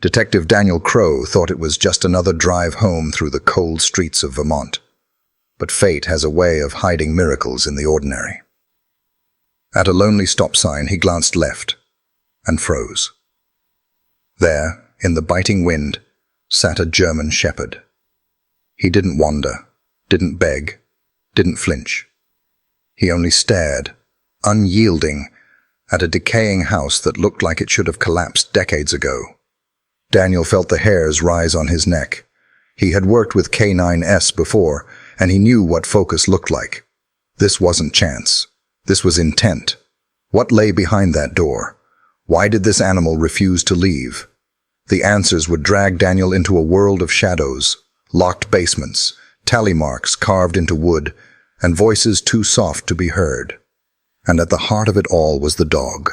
Detective Daniel Crowe thought it was just another drive home through the cold streets of Vermont. But fate has a way of hiding miracles in the ordinary. At a lonely stop sign, he glanced left and froze. There, in the biting wind, sat a German shepherd. He didn't wander, didn't beg, didn't flinch. He only stared, unyielding, at a decaying house that looked like it should have collapsed decades ago. Daniel felt the hairs rise on his neck. He had worked with K9S before, and he knew what focus looked like. This wasn't chance. This was intent. What lay behind that door? Why did this animal refuse to leave? The answers would drag Daniel into a world of shadows, locked basements, tally marks carved into wood, and voices too soft to be heard. And at the heart of it all was the dog,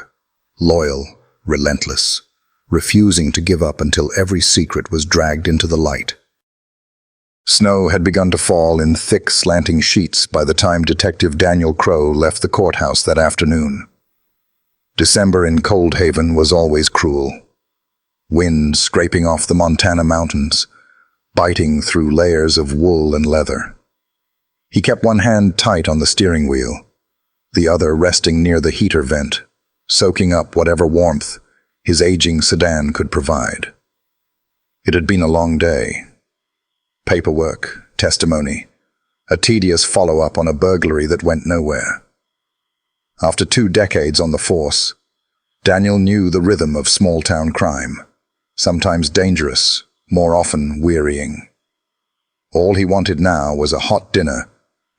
loyal, relentless, refusing to give up until every secret was dragged into the light. Snow had begun to fall in thick, slanting sheets by the time Detective Daniel Crowe left the courthouse that afternoon. December in Cold Haven was always cruel. Wind scraping off the Montana mountains, biting through layers of wool and leather. He kept one hand tight on the steering wheel, the other resting near the heater vent, soaking up whatever warmth his aging sedan could provide. It had been a long day. Paperwork, testimony, a tedious follow-up on a burglary that went nowhere. After 2 decades on the force, Daniel knew the rhythm of small-town crime, sometimes dangerous, more often wearying. All he wanted now was a hot dinner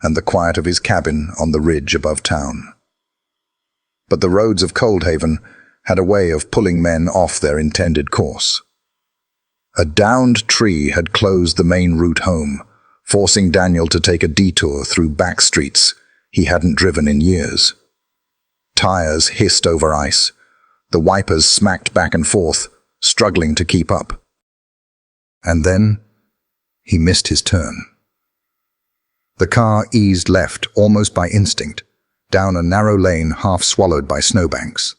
and the quiet of his cabin on the ridge above town. But the roads of Cold Haven had a way of pulling men off their intended course. A downed tree had closed the main route home, forcing Daniel to take a detour through back streets he hadn't driven in years. Tires hissed over ice. The wipers smacked back and forth, struggling to keep up. And then he missed his turn. The car eased left almost by instinct, down a narrow lane half swallowed by snowbanks.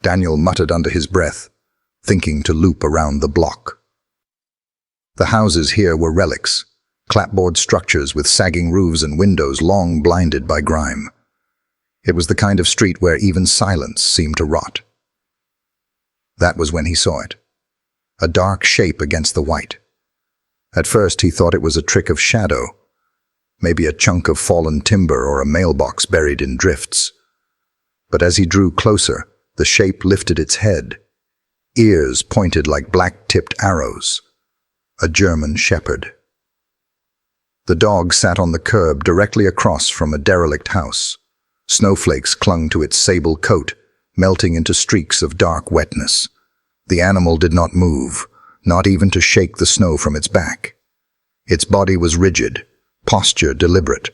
Daniel muttered under his breath, thinking to loop around the block. The houses here were relics, clapboard structures with sagging roofs and windows long blinded by grime. It was the kind of street where even silence seemed to rot. That was when he saw it, a dark shape against the white. At first he thought it was a trick of shadow, maybe a chunk of fallen timber or a mailbox buried in drifts. But as he drew closer, the shape lifted its head, ears pointed like black-tipped arrows. A German shepherd. The dog sat on the curb directly across from a derelict house. Snowflakes clung to its sable coat, melting into streaks of dark wetness. The animal did not move, not even to shake the snow from its back. Its body was rigid, posture deliberate,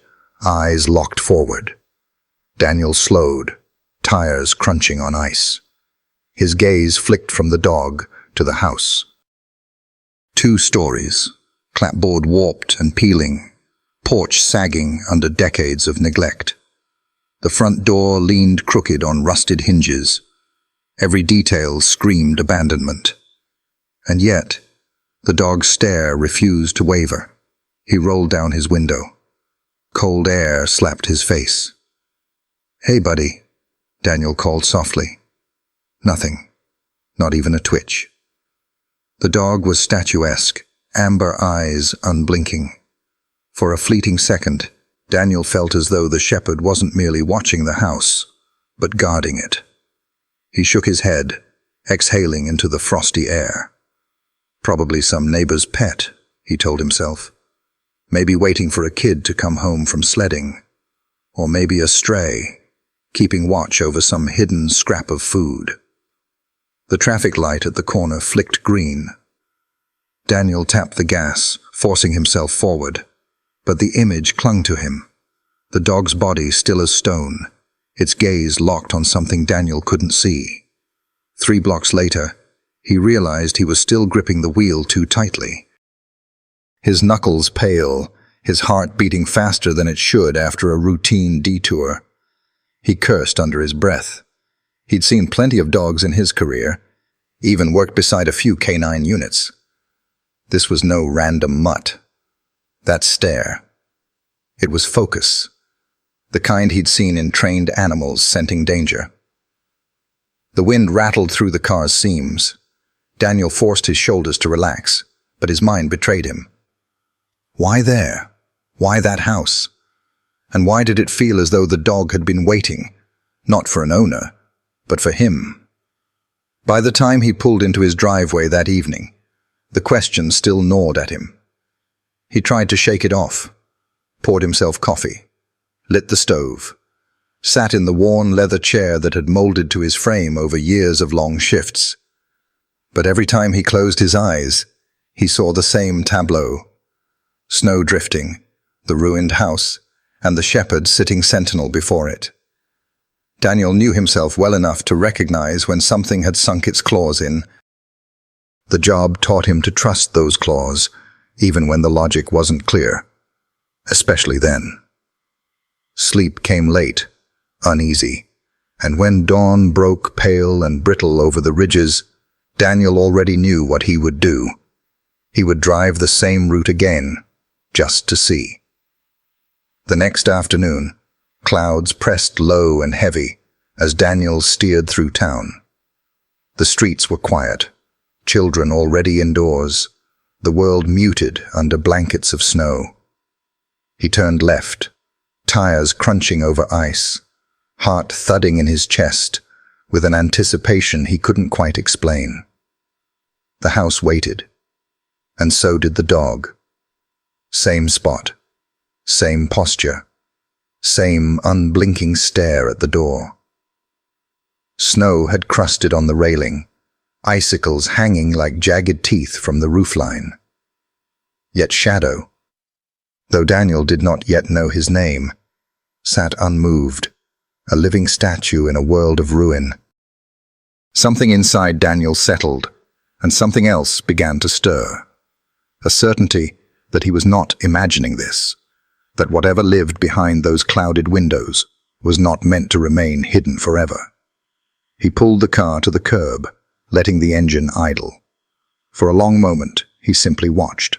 eyes locked forward. Daniel slowed, tires crunching on ice. His gaze flicked from the dog to the house. 2 stories, clapboard warped and peeling, porch sagging under decades of neglect. The front door leaned crooked on rusted hinges. Every detail screamed abandonment. And yet, the dog's stare refused to waver. He rolled down his window. Cold air slapped his face. "Hey, buddy," Daniel called softly. Nothing, not even a twitch. The dog was statuesque, amber eyes unblinking. For a fleeting second, Daniel felt as though the shepherd wasn't merely watching the house, but guarding it. He shook his head, exhaling into the frosty air. Probably some neighbor's pet, he told himself. Maybe waiting for a kid to come home from sledding. Or maybe a stray, keeping watch over some hidden scrap of food. The traffic light at the corner flicked green. Daniel tapped the gas, forcing himself forward. But the image clung to him. The dog's body still as stone, its gaze locked on something Daniel couldn't see. 3 blocks later, he realized he was still gripping the wheel too tightly. His knuckles pale, his heart beating faster than it should after a routine detour. He cursed under his breath. He'd seen plenty of dogs in his career, even worked beside a few canine units. This was no random mutt. That stare. It was focus, the kind he'd seen in trained animals scenting danger. The wind rattled through the car's seams. Daniel forced his shoulders to relax, but his mind betrayed him. Why there? Why that house? And why did it feel as though the dog had been waiting, not for an owner, but for him? By the time he pulled into his driveway that evening, the question still gnawed at him. He tried to shake it off, poured himself coffee, lit the stove, sat in the worn leather chair that had molded to his frame over years of long shifts. But every time he closed his eyes, he saw the same tableau. Snow drifting, the ruined house, and the shepherd sitting sentinel before it. Daniel knew himself well enough to recognize when something had sunk its claws in. The job taught him to trust those claws, even when the logic wasn't clear. Especially then. Sleep came late, uneasy, and when dawn broke pale and brittle over the ridges, Daniel already knew what he would do. He would drive the same route again, just to see. The next afternoon, clouds pressed low and heavy as Daniel steered through town. The streets were quiet, children already indoors, the world muted under blankets of snow. He turned left, tires crunching over ice, heart thudding in his chest, with an anticipation he couldn't quite explain. The house waited, and so did the dog. Same spot, same posture, same unblinking stare at the door. Snow had crusted on the railing, icicles hanging like jagged teeth from the roofline. Yet Shadow, though Daniel did not yet know his name, sat unmoved, a living statue in a world of ruin. Something inside Daniel settled, and something else began to stir. A certainty that he was not imagining this, that whatever lived behind those clouded windows was not meant to remain hidden forever. He pulled the car to the curb, letting the engine idle. For a long moment, he simply watched.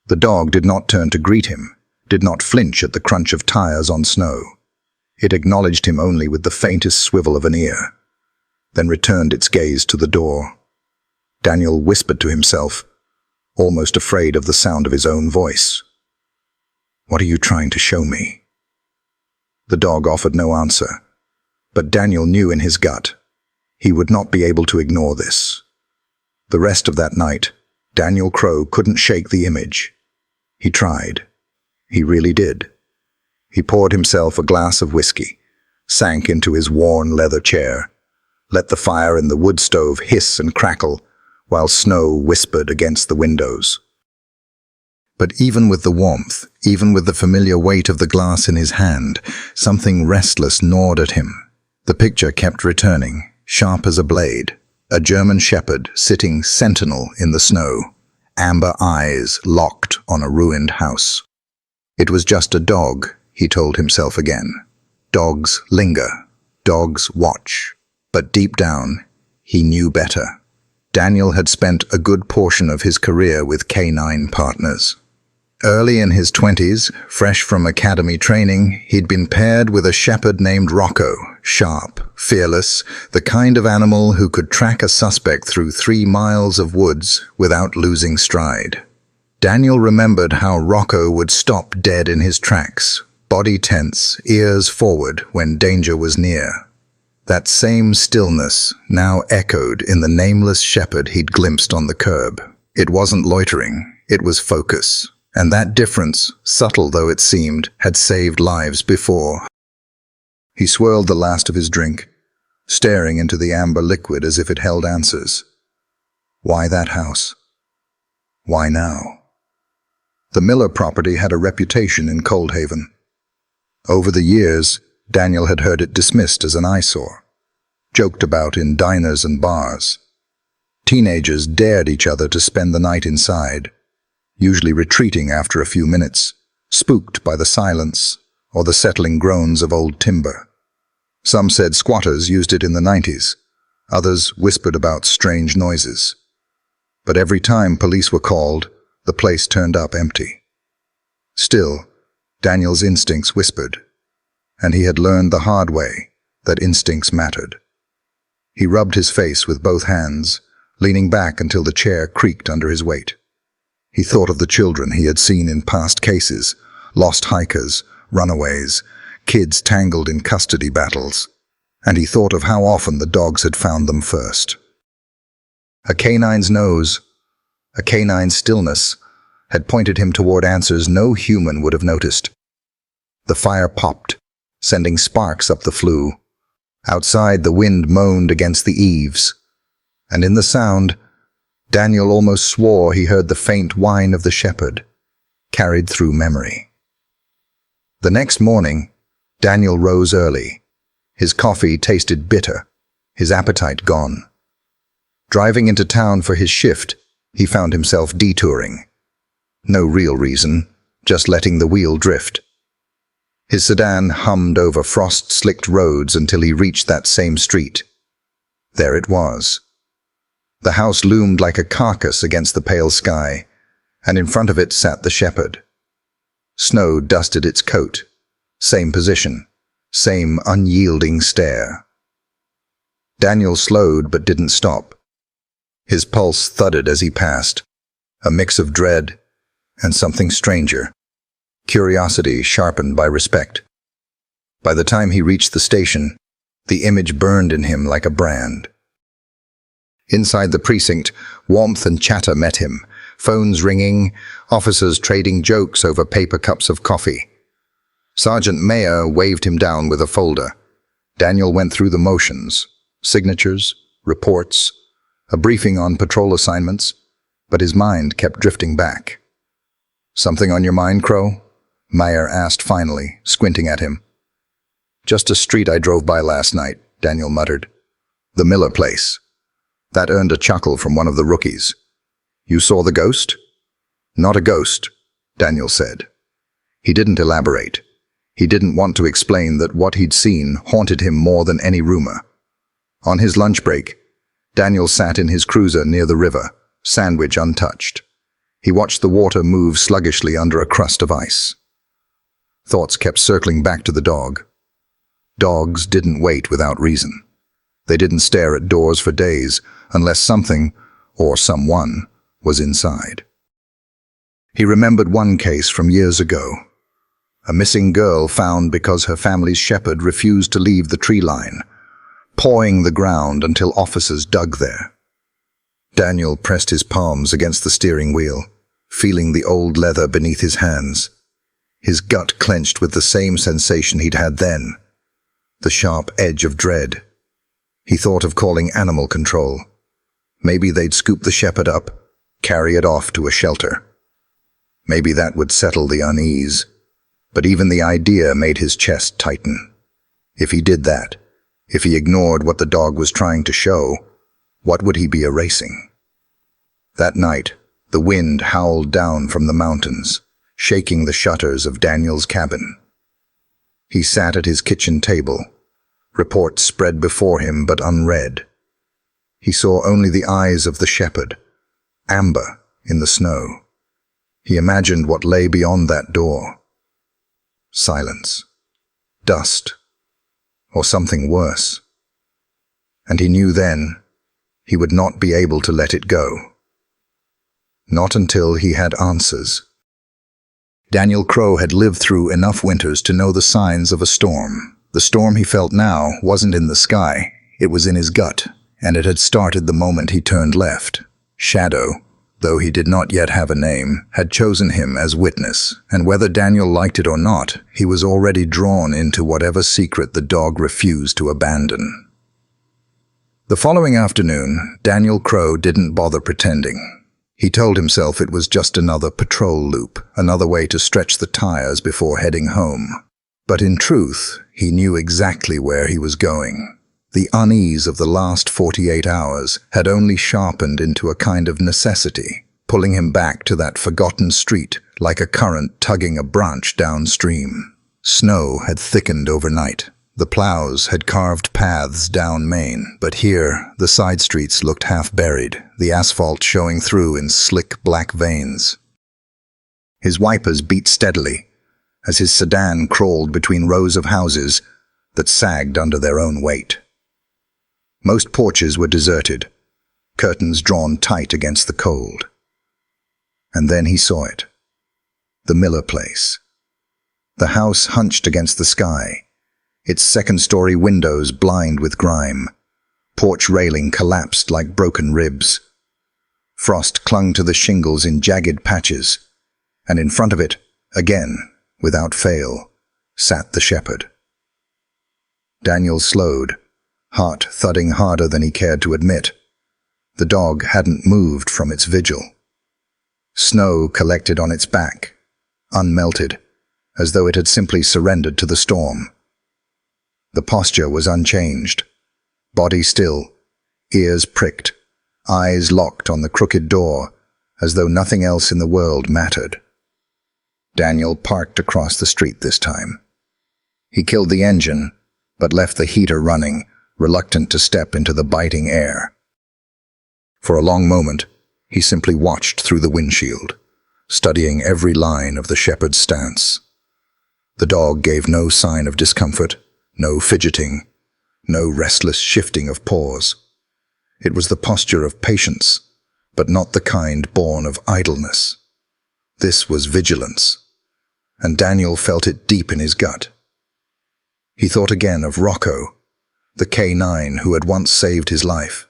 The dog did not turn to greet him, did not flinch at the crunch of tires on snow. It acknowledged him only with the faintest swivel of an ear, then returned its gaze to the door. Daniel whispered to himself, almost afraid of the sound of his own voice. "What are you trying to show me?" The dog offered no answer, but Daniel knew in his gut he would not be able to ignore this. The rest of that night, Daniel Crow couldn't shake the image. He tried. He really did. He poured himself a glass of whiskey, sank into his worn leather chair, let the fire in the wood stove hiss and crackle, while snow whispered against the windows. But even with the warmth, even with the familiar weight of the glass in his hand, something restless gnawed at him. The picture kept returning, sharp as a blade. A German shepherd sitting sentinel in the snow, amber eyes locked on a ruined house. It was just a dog, he told himself again. Dogs linger, dogs watch. But deep down, he knew better. Daniel had spent a good portion of his career with canine partners. Early in his 20s, fresh from academy training, he'd been paired with a shepherd named Rocco, sharp, fearless, the kind of animal who could track a suspect through 3 miles of woods without losing stride. Daniel remembered how Rocco would stop dead in his tracks, body tense, ears forward when danger was near. That same stillness now echoed in the nameless shepherd he'd glimpsed on the curb. It wasn't loitering, it was focus. And that difference, subtle though it seemed, had saved lives before. He swirled the last of his drink, staring into the amber liquid as if it held answers. Why that house? Why now? The Miller property had a reputation in Coldhaven. Over the years, Daniel had heard it dismissed as an eyesore, joked about in diners and bars. Teenagers dared each other to spend the night inside, usually retreating after a few minutes, spooked by the silence or the settling groans of old timber. Some said squatters used it in the 90s. Others whispered about strange noises. But every time police were called, the place turned up empty. Still, Daniel's instincts whispered, and he had learned the hard way that instincts mattered. He rubbed his face with both hands, leaning back until the chair creaked under his weight. He thought of the children he had seen in past cases, lost hikers, runaways, kids tangled in custody battles, and he thought of how often the dogs had found them first. A canine's nose, a canine's stillness, had pointed him toward answers no human would have noticed. The fire popped, sending sparks up the flue. Outside, the wind moaned against the eaves, and in the sound, Daniel almost swore he heard the faint whine of the shepherd, carried through memory. The next morning, Daniel rose early. His coffee tasted bitter, his appetite gone. Driving into town for his shift, he found himself detouring. No real reason, just letting the wheel drift. His sedan hummed over frost-slicked roads until he reached that same street. There it was. The house loomed like a carcass against the pale sky, and in front of it sat the shepherd. Snow dusted its coat. Same position, same unyielding stare. Daniel slowed but didn't stop. His pulse thudded as he passed, a mix of dread and something stranger, curiosity sharpened by respect. By the time he reached the station, the image burned in him like a brand. Inside the precinct, warmth and chatter met him, phones ringing, officers trading jokes over paper cups of coffee. Sergeant Mayer waved him down with a folder. Daniel went through the motions, signatures, reports, a briefing on patrol assignments, but his mind kept drifting back. "Something on your mind, Crow?" Mayer asked finally, squinting at him. "Just a street I drove by last night," Daniel muttered. "The Miller place." That earned a chuckle from one of the rookies. "You saw the ghost?" "Not a ghost," Daniel said. He didn't elaborate. He didn't want to explain that what he'd seen haunted him more than any rumor. On his lunch break, Daniel sat in his cruiser near the river, sandwich untouched. He watched the water move sluggishly under a crust of ice. Thoughts kept circling back to the dog. Dogs didn't wait without reason. They didn't stare at doors for days unless something, or someone, was inside. He remembered one case from years ago. A missing girl found because her family's shepherd refused to leave the tree line, pawing the ground until officers dug there. Daniel pressed his palms against the steering wheel, feeling the old leather beneath his hands. His gut clenched with the same sensation he'd had then, the sharp edge of dread. He thought of calling animal control. Maybe they'd scoop the shepherd up, carry it off to a shelter. Maybe that would settle the unease. But even the idea made his chest tighten. If he did that, if he ignored what the dog was trying to show, what would he be erasing? That night, the wind howled down from the mountains, shaking the shutters of Daniel's cabin. He sat at his kitchen table, reports spread before him but unread. He saw only the eyes of the shepherd, amber in the snow. He imagined what lay beyond that door. Silence, dust, or something worse. And he knew then he would not be able to let it go. Not until he had answers. Daniel Crow had lived through enough winters to know the signs of a storm. The storm he felt now wasn't in the sky, it was in his gut, and it had started the moment he turned left. Shadow, though he did not yet have a name, had chosen him as witness, and whether Daniel liked it or not, he was already drawn into whatever secret the dog refused to abandon. The following afternoon, Daniel Crow didn't bother pretending. He told himself it was just another patrol loop, another way to stretch the tires before heading home. But in truth, he knew exactly where he was going. The unease of the last 48 hours had only sharpened into a kind of necessity, pulling him back to that forgotten street like a current tugging a branch downstream. Snow had thickened overnight. The plows had carved paths down Main, but here the side streets looked half buried, the asphalt showing through in slick black veins. His wipers beat steadily as his sedan crawled between rows of houses that sagged under their own weight. Most porches were deserted, curtains drawn tight against the cold. And then he saw it. The Miller place. The house hunched against the sky, its second-story windows blind with grime, porch railing collapsed like broken ribs. Frost clung to the shingles in jagged patches, and in front of it, again, without fail, sat the shepherd. Daniel slowed, heart thudding harder than he cared to admit. The dog hadn't moved from its vigil. Snow collected on its back, unmelted, as though it had simply surrendered to the storm. The posture was unchanged, body still, ears pricked, eyes locked on the crooked door, as though nothing else in the world mattered. Daniel parked across the street this time. He killed the engine, but left the heater running, reluctant to step into the biting air. For a long moment, he simply watched through the windshield, studying every line of the shepherd's stance. The dog gave no sign of discomfort, no fidgeting, no restless shifting of paws. It was the posture of patience, but not the kind born of idleness. This was vigilance, and Daniel felt it deep in his gut. He thought again of Rocco, the K9 who had once saved his life.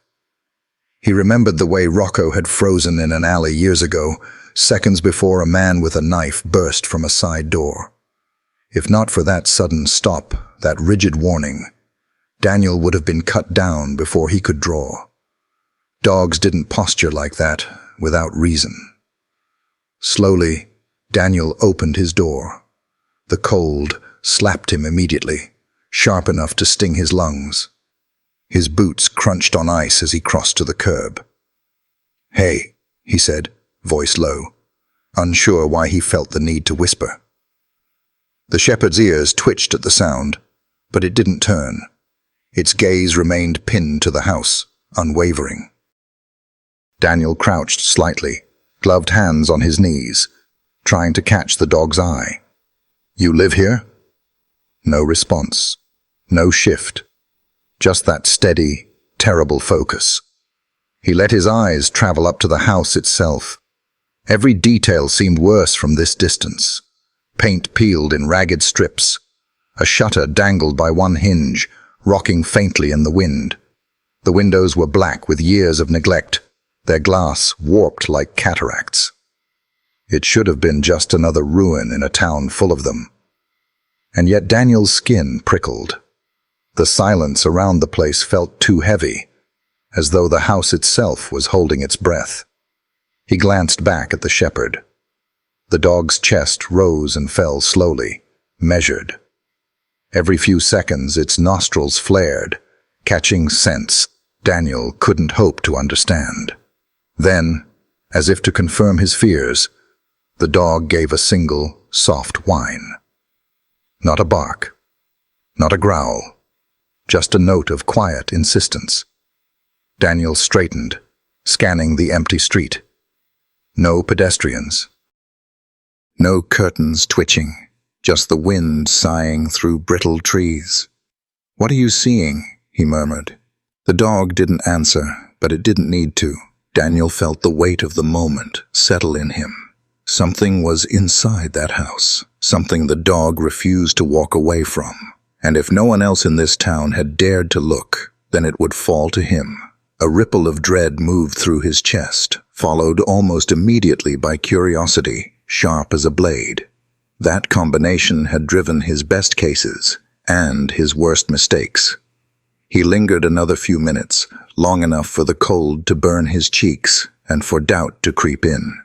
He remembered the way Rocco had frozen in an alley years ago, seconds before a man with a knife burst from a side door. If not for that sudden stop, that rigid warning, Daniel would have been cut down before he could draw. Dogs didn't posture like that, without reason. Slowly, Daniel opened his door. The cold slapped him immediately, sharp enough to sting his lungs. His boots crunched on ice as he crossed to the curb. "Hey," he said, voice low, unsure why he felt the need to whisper. The shepherd's ears twitched at the sound, but it didn't turn. Its gaze remained pinned to the house, unwavering. Daniel crouched slightly, gloved hands on his knees, trying to catch the dog's eye. "You live here?" No response. No shift. Just that steady, terrible focus. He let his eyes travel up to the house itself. Every detail seemed worse from this distance. Paint peeled in ragged strips. A shutter dangled by one hinge, rocking faintly in the wind. The windows were black with years of neglect, their glass warped like cataracts. It should have been just another ruin in a town full of them. And yet Daniel's skin prickled. The silence around the place felt too heavy, as though the house itself was holding its breath. He glanced back at the shepherd. The dog's chest rose and fell slowly, measured. Every few seconds its nostrils flared, catching scents Daniel couldn't hope to understand. Then, as if to confirm his fears, the dog gave a single, soft whine. Not a bark, not a growl, just a note of quiet insistence. Daniel straightened, scanning the empty street. No pedestrians. No curtains twitching, just the wind sighing through brittle trees. "What are you seeing?" he murmured. The dog didn't answer, but it didn't need to. Daniel felt the weight of the moment settle in him. Something was inside that house, something the dog refused to walk away from. And if no one else in this town had dared to look, then it would fall to him. A ripple of dread moved through his chest, followed almost immediately by curiosity, sharp as a blade. That combination had driven his best cases and his worst mistakes. He lingered another few minutes, long enough for the cold to burn his cheeks and for doubt to creep in.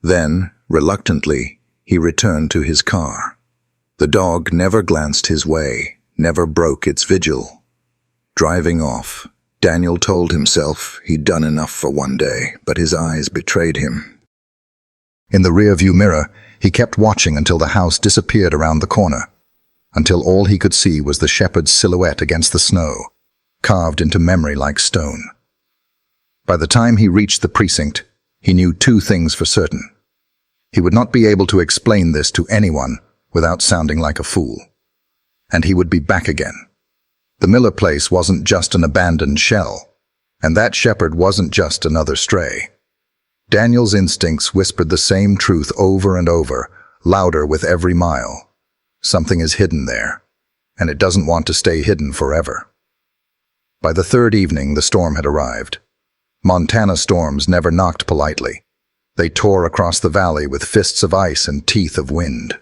Then, reluctantly, he returned to his car. The dog never glanced his way, never broke its vigil. Driving off, Daniel told himself he'd done enough for one day, but his eyes betrayed him. In the rearview mirror, he kept watching until the house disappeared around the corner. until all he could see was the shepherd's silhouette against the snow, carved into memory like stone. By the time he reached the precinct, he knew two things for certain. He would not be able to explain this to anyone without sounding like a fool. And he would be back again. The Miller place wasn't just an abandoned shell, and that shepherd wasn't just another stray. Daniel's instincts whispered the same truth over and over, louder with every mile. Something is hidden there, and it doesn't want to stay hidden forever. By the third evening, the storm had arrived. Montana storms never knocked politely. They tore across the valley with fists of ice and teeth of wind.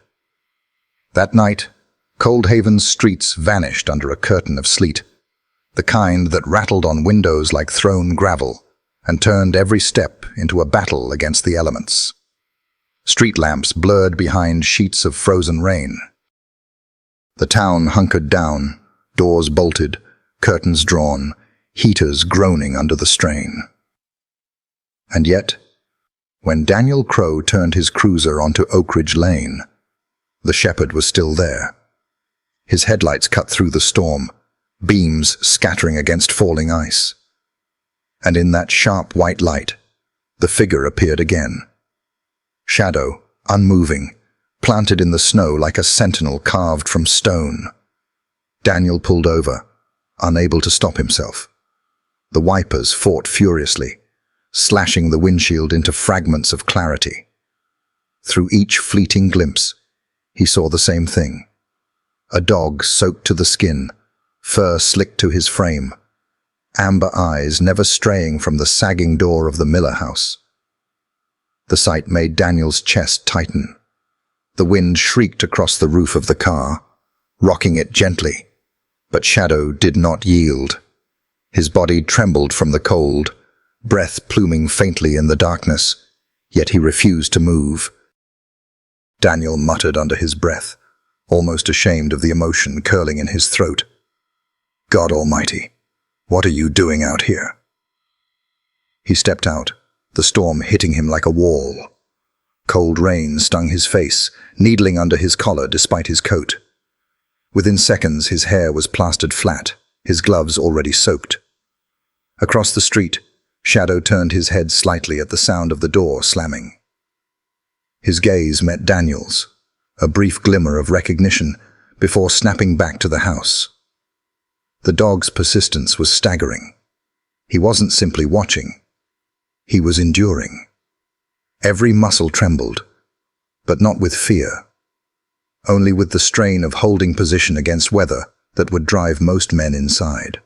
That night, Cold Haven's streets vanished under a curtain of sleet, the kind that rattled on windows like thrown gravel and turned every step into a battle against the elements. Street lamps blurred behind sheets of frozen rain. The town hunkered down, doors bolted, curtains drawn, heaters groaning under the strain. And yet, when Daniel Crow turned his cruiser onto Oak Ridge Lane, the shepherd was still there. His headlights cut through the storm, beams scattering against falling ice. And in that sharp white light, the figure appeared again. Shadow, unmoving, planted in the snow like a sentinel carved from stone. Daniel pulled over, unable to stop himself. The wipers fought furiously, slashing the windshield into fragments of clarity. Through each fleeting glimpse, he saw the same thing. A dog soaked to the skin, fur slicked to his frame, amber eyes never straying from the sagging door of the Miller house. The sight made Daniel's chest tighten. The wind shrieked across the roof of the car, rocking it gently, but Shadow did not yield. His body trembled from the cold, breath pluming faintly in the darkness, yet he refused to move. Daniel muttered under his breath, almost ashamed of the emotion curling in his throat. God Almighty, what are you doing out here? He stepped out, the storm hitting him like a wall. Cold rain stung his face, needling under his collar despite his coat. Within seconds, his hair was plastered flat, his gloves already soaked. Across the street, Shadow turned his head slightly at the sound of the door slamming. His gaze met Daniel's, a brief glimmer of recognition before snapping back to the house. The dog's persistence was staggering. He wasn't simply watching. He was enduring. Every muscle trembled, but not with fear, only with the strain of holding position against weather that would drive most men inside.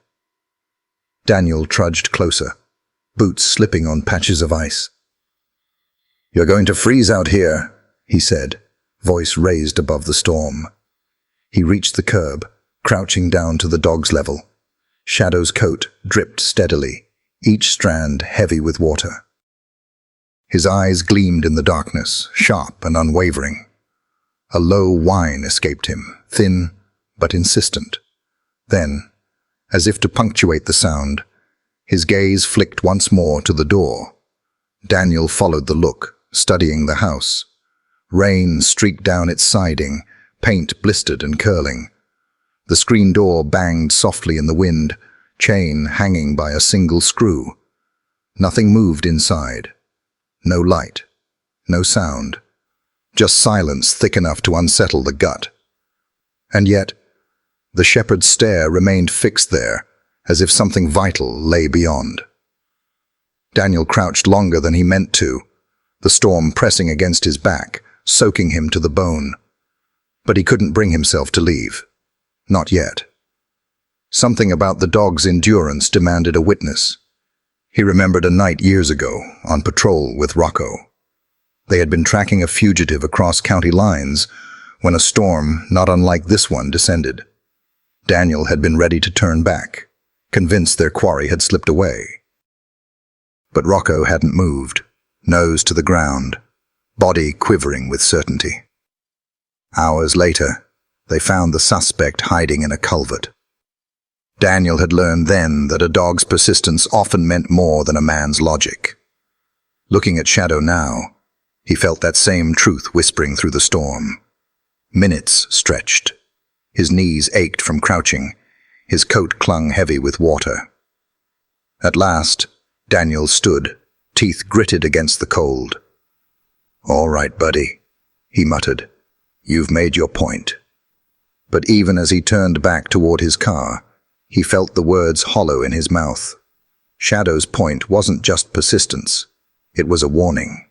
Daniel trudged closer, boots slipping on patches of ice. "You're going to freeze out here," he said, voice raised above the storm. He reached the curb, crouching down to the dog's level. Shadow's coat dripped steadily, each strand heavy with water. His eyes gleamed in the darkness, sharp and unwavering. A low whine escaped him, thin but insistent. Then, as if to punctuate the sound, his gaze flicked once more to the door. Daniel followed the look, studying the house. Rain streaked down its siding, paint blistered and curling. The screen door banged softly in the wind, chain hanging by a single screw. Nothing moved inside. No light, no sound, just silence thick enough to unsettle the gut. And yet, the shepherd's stare remained fixed there, as if something vital lay beyond. Daniel crouched longer than he meant to, the storm pressing against his back, soaking him to the bone. But he couldn't bring himself to leave. Not yet. Something about the dog's endurance demanded a witness. He remembered a night years ago, on patrol with Rocco. They had been tracking a fugitive across county lines when a storm, not unlike this one, descended. Daniel had been ready to turn back, convinced their quarry had slipped away. But Rocco hadn't moved, nose to the ground, body quivering with certainty. Hours later, they found the suspect hiding in a culvert. Daniel had learned then that a dog's persistence often meant more than a man's logic. Looking at Shadow now, he felt that same truth whispering through the storm. Minutes stretched. His knees ached from crouching. His coat clung heavy with water. At last, Daniel stood, teeth gritted against the cold. "All right, buddy," he muttered. "You've made your point." But even as he turned back toward his car, he felt the words hollow in his mouth. Shadow's point wasn't just persistence, it was a warning.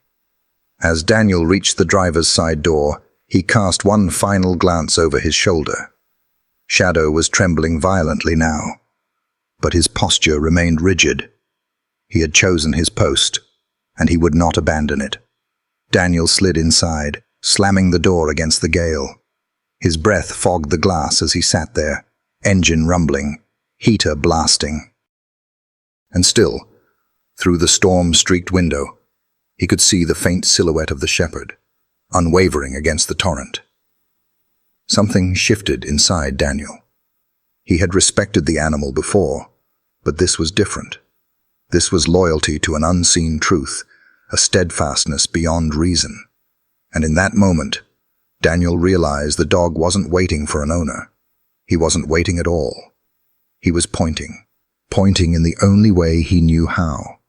As Daniel reached the driver's side door, he cast one final glance over his shoulder. Shadow was trembling violently now, but his posture remained rigid. He had chosen his post, and he would not abandon it. Daniel slid inside, slamming the door against the gale. His breath fogged the glass as he sat there, engine rumbling, heater blasting. And still, through the storm-streaked window, he could see the faint silhouette of the shepherd, unwavering against the torrent. Something shifted inside Daniel. He had respected the animal before, but this was different. This was loyalty to an unseen truth, a steadfastness beyond reason. And in that moment, Daniel realized the dog wasn't waiting for an owner. He wasn't waiting at all. He was pointing in the only way he knew how.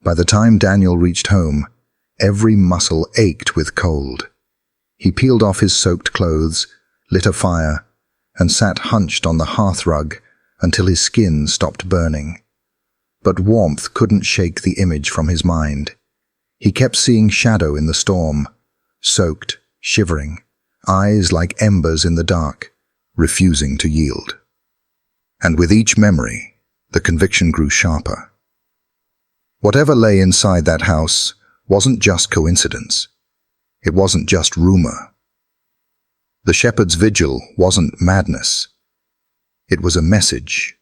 By the time Daniel reached home, every muscle ached with cold. He peeled off his soaked clothes, lit a fire, and sat hunched on the hearthrug until his skin stopped burning. But warmth couldn't shake the image from his mind. He kept seeing Shadow in the storm, soaked, shivering, eyes like embers in the dark, refusing to yield. And with each memory, the conviction grew sharper. Whatever lay inside that house wasn't just coincidence. It wasn't just rumor. The shepherd's vigil wasn't madness. It was a message.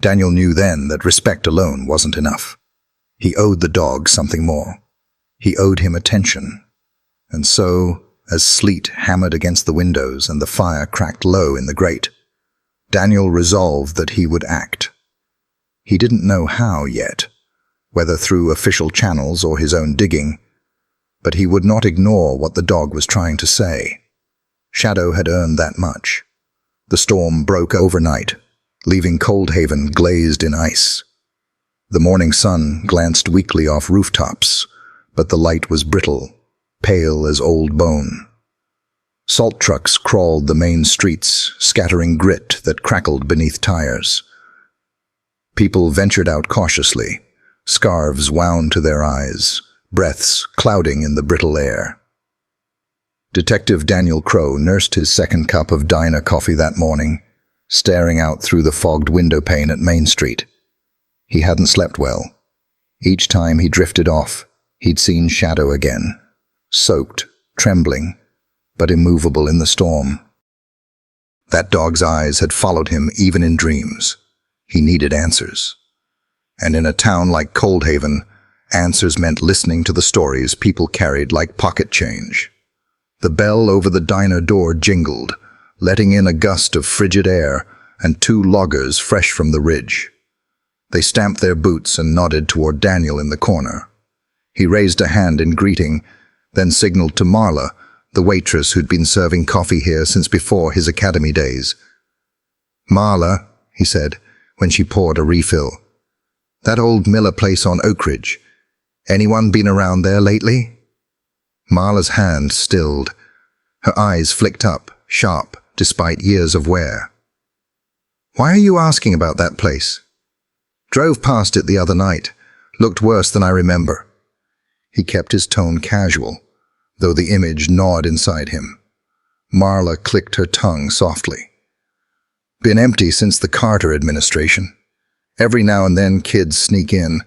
Daniel knew then that respect alone wasn't enough. He owed the dog something more. He owed him attention. And so, as sleet hammered against the windows and the fire cracked low in the grate, Daniel resolved that he would act. He didn't know how yet, whether through official channels or his own digging, but he would not ignore what the dog was trying to say. Shadow had earned that much. The storm broke overnight, leaving Coldhaven glazed in ice. The morning sun glanced weakly off rooftops, but the light was brittle, pale as old bone. Salt trucks crawled the main streets, scattering grit that crackled beneath tires. People ventured out cautiously, scarves wound to their eyes, breaths clouding in the brittle air. Detective Daniel Crow nursed his second cup of diner coffee that morning, staring out through the fogged window pane at Main Street. He hadn't slept well. Each time he drifted off, he'd seen Shadow again, soaked, trembling, but immovable in the storm. That dog's eyes had followed him even in dreams. He needed answers. And in a town like Coldhaven, answers meant listening to the stories people carried like pocket change. The bell over the diner door jingled, letting in a gust of frigid air and two loggers fresh from the ridge. They stamped their boots and nodded toward Daniel in the corner. He raised a hand in greeting, then signaled to Marla, the waitress who'd been serving coffee here since before his academy days. "Marla," he said, when she poured a refill. "That old Miller place on Oak Ridge. Anyone been around there lately?" Marla's hand stilled. Her eyes flicked up, sharp, despite years of wear. "Why are you asking about that place?" "Drove past it the other night. Looked worse than I remember." He kept his tone casual, though the image gnawed inside him. Marla clicked her tongue softly. "Been empty since the Carter administration. Every now and then kids sneak in,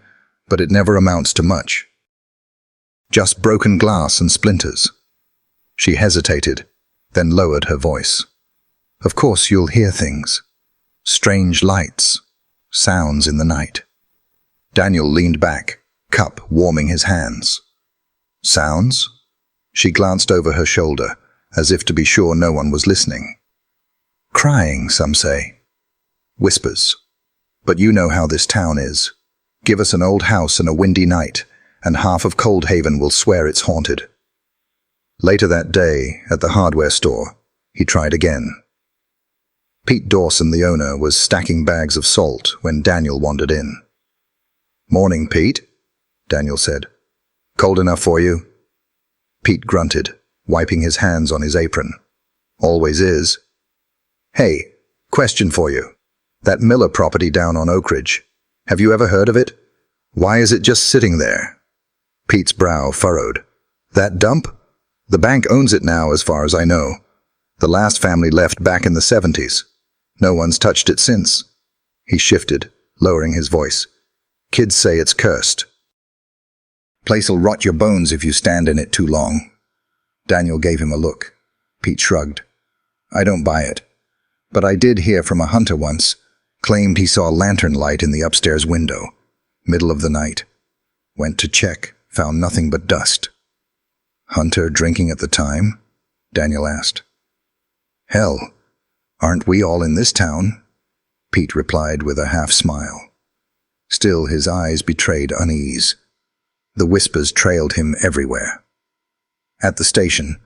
but it never amounts to much. Just broken glass and splinters." She hesitated, then lowered her voice. "Of course you'll hear things. Strange lights, sounds in the night." Daniel leaned back, cup warming his hands. "Sounds?" She glanced over her shoulder, as if to be sure no one was listening. "Crying, some say. Whispers. But you know how this town is. Give us an old house and a windy night, and half of Coldhaven will swear it's haunted." Later that day, at the hardware store, He tried again. Pete Dawson, the owner, was stacking bags of salt when Daniel wandered in. "Morning, Pete," Daniel said. "Cold enough for you?" Pete grunted, wiping his hands on his apron. "Always is." "Hey, question for you. That Miller property down on Oak Ridge. Have you ever heard of it? Why is it just sitting there?" Pete's brow furrowed. "That dump? The bank owns it now, as far as I know. The last family left back in the 70s. No one's touched it since." He shifted, lowering his voice. "Kids say it's cursed. Place'll rot your bones if you stand in it too long." Daniel gave him a look. Pete shrugged. "I don't buy it. But I did hear from a hunter once. Claimed he saw a lantern light in the upstairs window. Middle of the night. Went to check, found nothing but dust." "Hunter drinking at the time?" Daniel asked. "Hell, aren't we all in this town?" Pete replied with a half-smile. Still, his eyes betrayed unease. The whispers trailed him everywhere. At the station,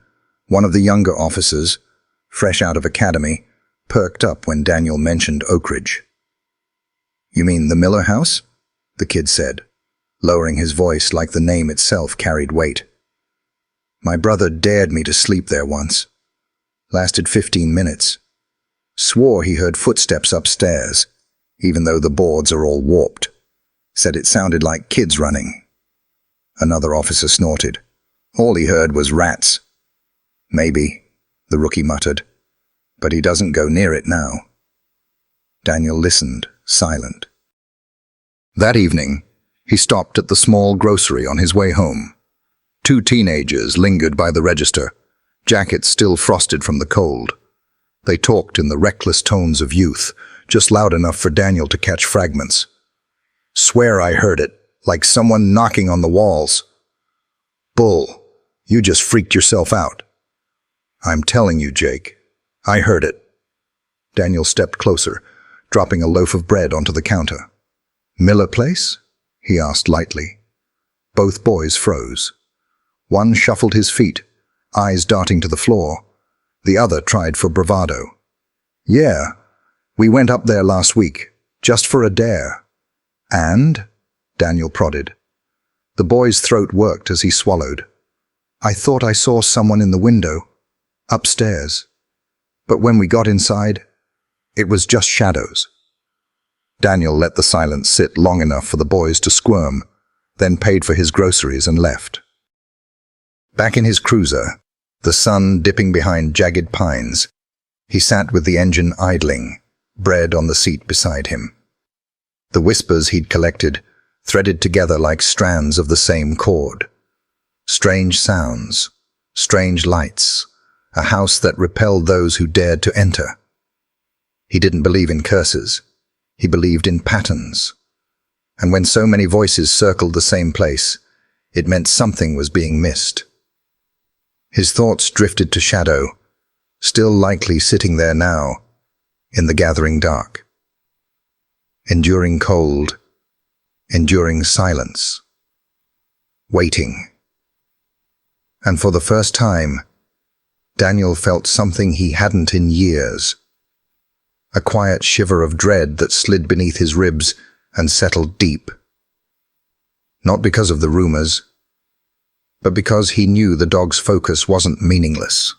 one of the younger officers, fresh out of academy, perked up when Daniel mentioned Oak Ridge. "You mean the Miller house?" the kid said, lowering his voice like the name itself carried weight. "My brother dared me to sleep there once. Lasted 15 minutes. Swore he heard footsteps upstairs, even though the boards are all warped. Said it sounded like kids running." Another officer snorted. "All he heard was rats." "Maybe," the rookie muttered, "but he doesn't go near it now." Daniel listened, silent. That evening, he stopped at the small grocery on his way home. 2 teenagers lingered by the register, jackets still frosted from the cold. They talked in the reckless tones of youth, just loud enough for Daniel to catch fragments. "Swear I heard it, like someone knocking on the walls." "Bull, you just freaked yourself out." "I'm telling you, Jake, I heard it." Daniel stepped closer, dropping a loaf of bread onto the counter. "Miller Place?" he asked lightly. Both boys froze. One shuffled his feet, eyes darting to the floor. The other tried for bravado. "Yeah, we went up there last week, just for a dare." "And?" Daniel prodded. The boy's throat worked as he swallowed. "I thought I saw someone in the window, upstairs. But when we got inside, it was just shadows." Daniel let the silence sit long enough for the boys to squirm, then paid for his groceries and left. Back in his cruiser, the sun dipping behind jagged pines, he sat with the engine idling, bread on the seat beside him. The whispers he'd collected threaded together like strands of the same cord. Strange sounds, strange lights, a house that repelled those who dared to enter. He didn't believe in curses. He believed in patterns. And when so many voices circled the same place, it meant something was being missed. His thoughts drifted to shadow, still likely sitting there now, in the gathering dark. Enduring cold, enduring silence. Waiting. And for the first time, Daniel felt something he hadn't in years. A quiet shiver of dread that slid beneath his ribs and settled deep. Not because of the rumors, but because he knew the dog's focus wasn't meaningless.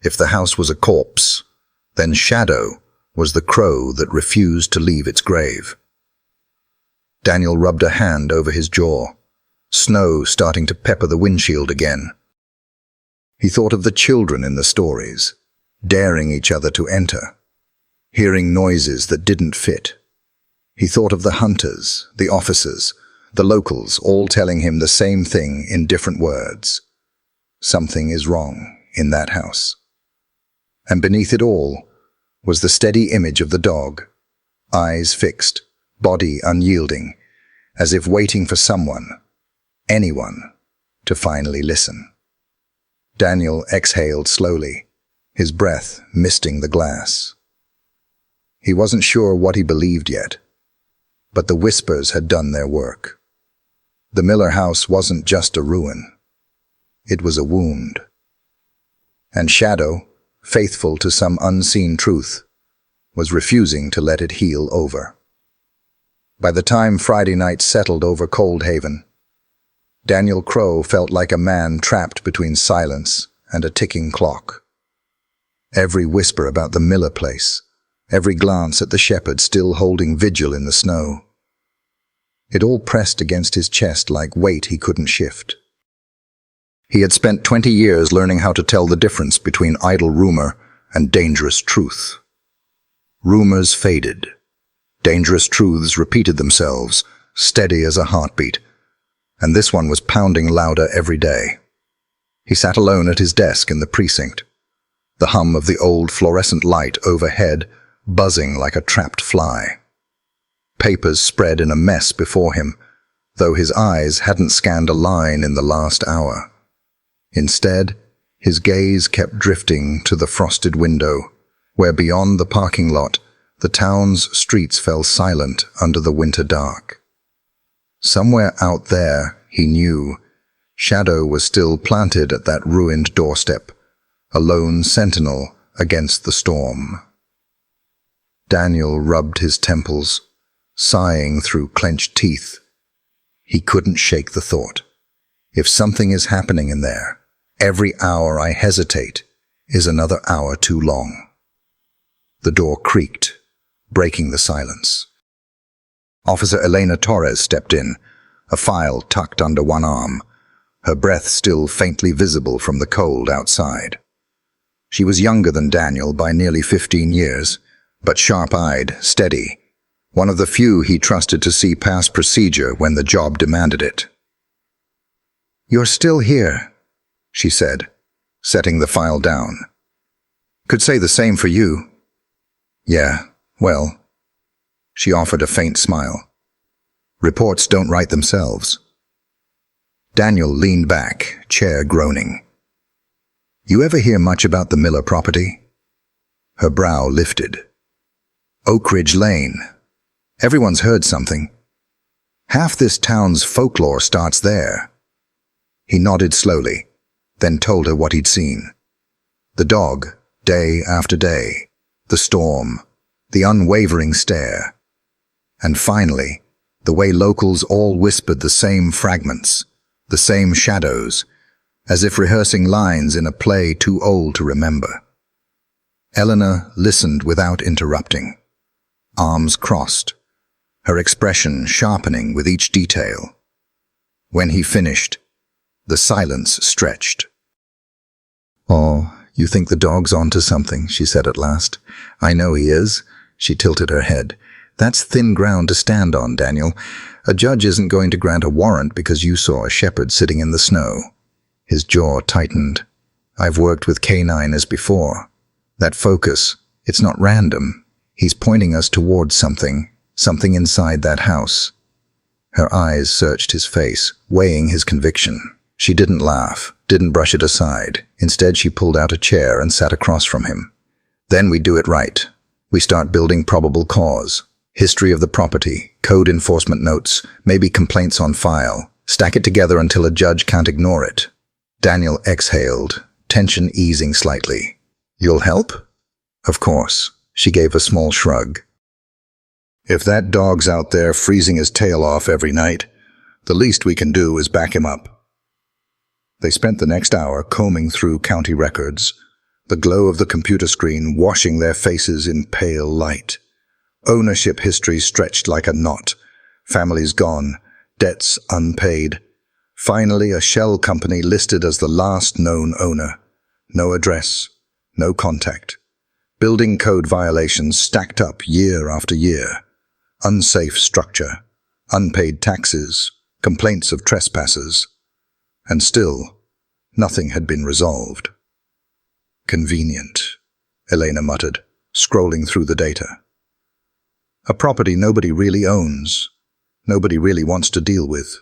If the house was a corpse, then Shadow was the crow that refused to leave its grave. Daniel rubbed a hand over his jaw, snow starting to pepper the windshield again. He thought of the children in the stories, daring each other to enter, hearing noises that didn't fit. He thought of the hunters, the officers, the locals, all telling him the same thing in different words. Something is wrong in that house. And beneath it all was the steady image of the dog, eyes fixed, body unyielding, as if waiting for someone, anyone, to finally listen. Daniel exhaled slowly, his breath misting the glass. He wasn't sure what he believed yet, but the whispers had done their work. The Miller house wasn't just a ruin. It was a wound. And Shadow, faithful to some unseen truth, was refusing to let it heal over. By the time Friday night settled over Cold Haven, Daniel Crow felt like a man trapped between silence and a ticking clock. Every whisper about the Miller place, every glance at the shepherd still holding vigil in the snow, it all pressed against his chest like weight he couldn't shift. He had spent 20 years learning how to tell the difference between idle rumor and dangerous truth. Rumors faded. Dangerous truths repeated themselves, steady as a heartbeat, and this one was pounding louder every day. He sat alone at his desk in the precinct, the hum of the old fluorescent light overhead buzzing like a trapped fly. Papers spread in a mess before him, though his eyes hadn't scanned a line in the last hour. Instead, his gaze kept drifting to the frosted window, where beyond the parking lot, the town's streets fell silent under the winter dark. Somewhere out there, he knew, shadow was still planted at that ruined doorstep, a lone sentinel against the storm. Daniel rubbed his temples, sighing through clenched teeth. He couldn't shake the thought. If something is happening in there, every hour I hesitate is another hour too long. The door creaked, breaking the silence. Officer Elena Torres stepped in, a file tucked under one arm, her breath still faintly visible from the cold outside. She was younger than Daniel by nearly 15 years, but sharp-eyed, steady, one of the few he trusted to see past procedure when the job demanded it. "You're still here," she said, setting the file down. "Could say the same for you." "Yeah, well," she offered a faint smile. "Reports don't write themselves." Daniel leaned back, chair groaning. "You ever hear much about the Miller property?" Her brow lifted. "Oak Ridge Lane. Everyone's heard something. Half this town's folklore starts there." He nodded slowly, then told her what he'd seen. The dog, day after day, the storm, the unwavering stare. And finally, the way locals all whispered the same fragments, the same shadows, as if rehearsing lines in a play too old to remember. Eleanor listened without interrupting, arms crossed, her expression sharpening with each detail. When he finished, the silence stretched. "Oh, you think the dog's onto something," she said at last. "I know he is." She tilted her head. "That's thin ground to stand on, Daniel. A judge isn't going to grant a warrant because you saw a shepherd sitting in the snow." His jaw tightened. "I've worked with K9s before. That focus, it's not random. He's pointing us towards something inside that house." Her eyes searched his face, weighing his conviction. She didn't laugh, didn't brush it aside. Instead, she pulled out a chair and sat across from him. "Then we do it right. We start building probable cause. History of the property, code enforcement notes, maybe complaints on file. Stack it together until a judge can't ignore it." Daniel exhaled, tension easing slightly. "You'll help?" "Of course." She gave a small shrug. "If that dog's out there freezing his tail off every night, the least we can do is back him up." They spent the next hour combing through county records, the glow of the computer screen washing their faces in pale light. Ownership history stretched like a knot, families gone, debts unpaid. Finally, a shell company listed as the last known owner. No address, no contact. Building code violations stacked up year after year. Unsafe structure, unpaid taxes, complaints of trespassers. And still, nothing had been resolved. "Convenient," Elena muttered, scrolling through the data. "A property nobody really owns, nobody really wants to deal with.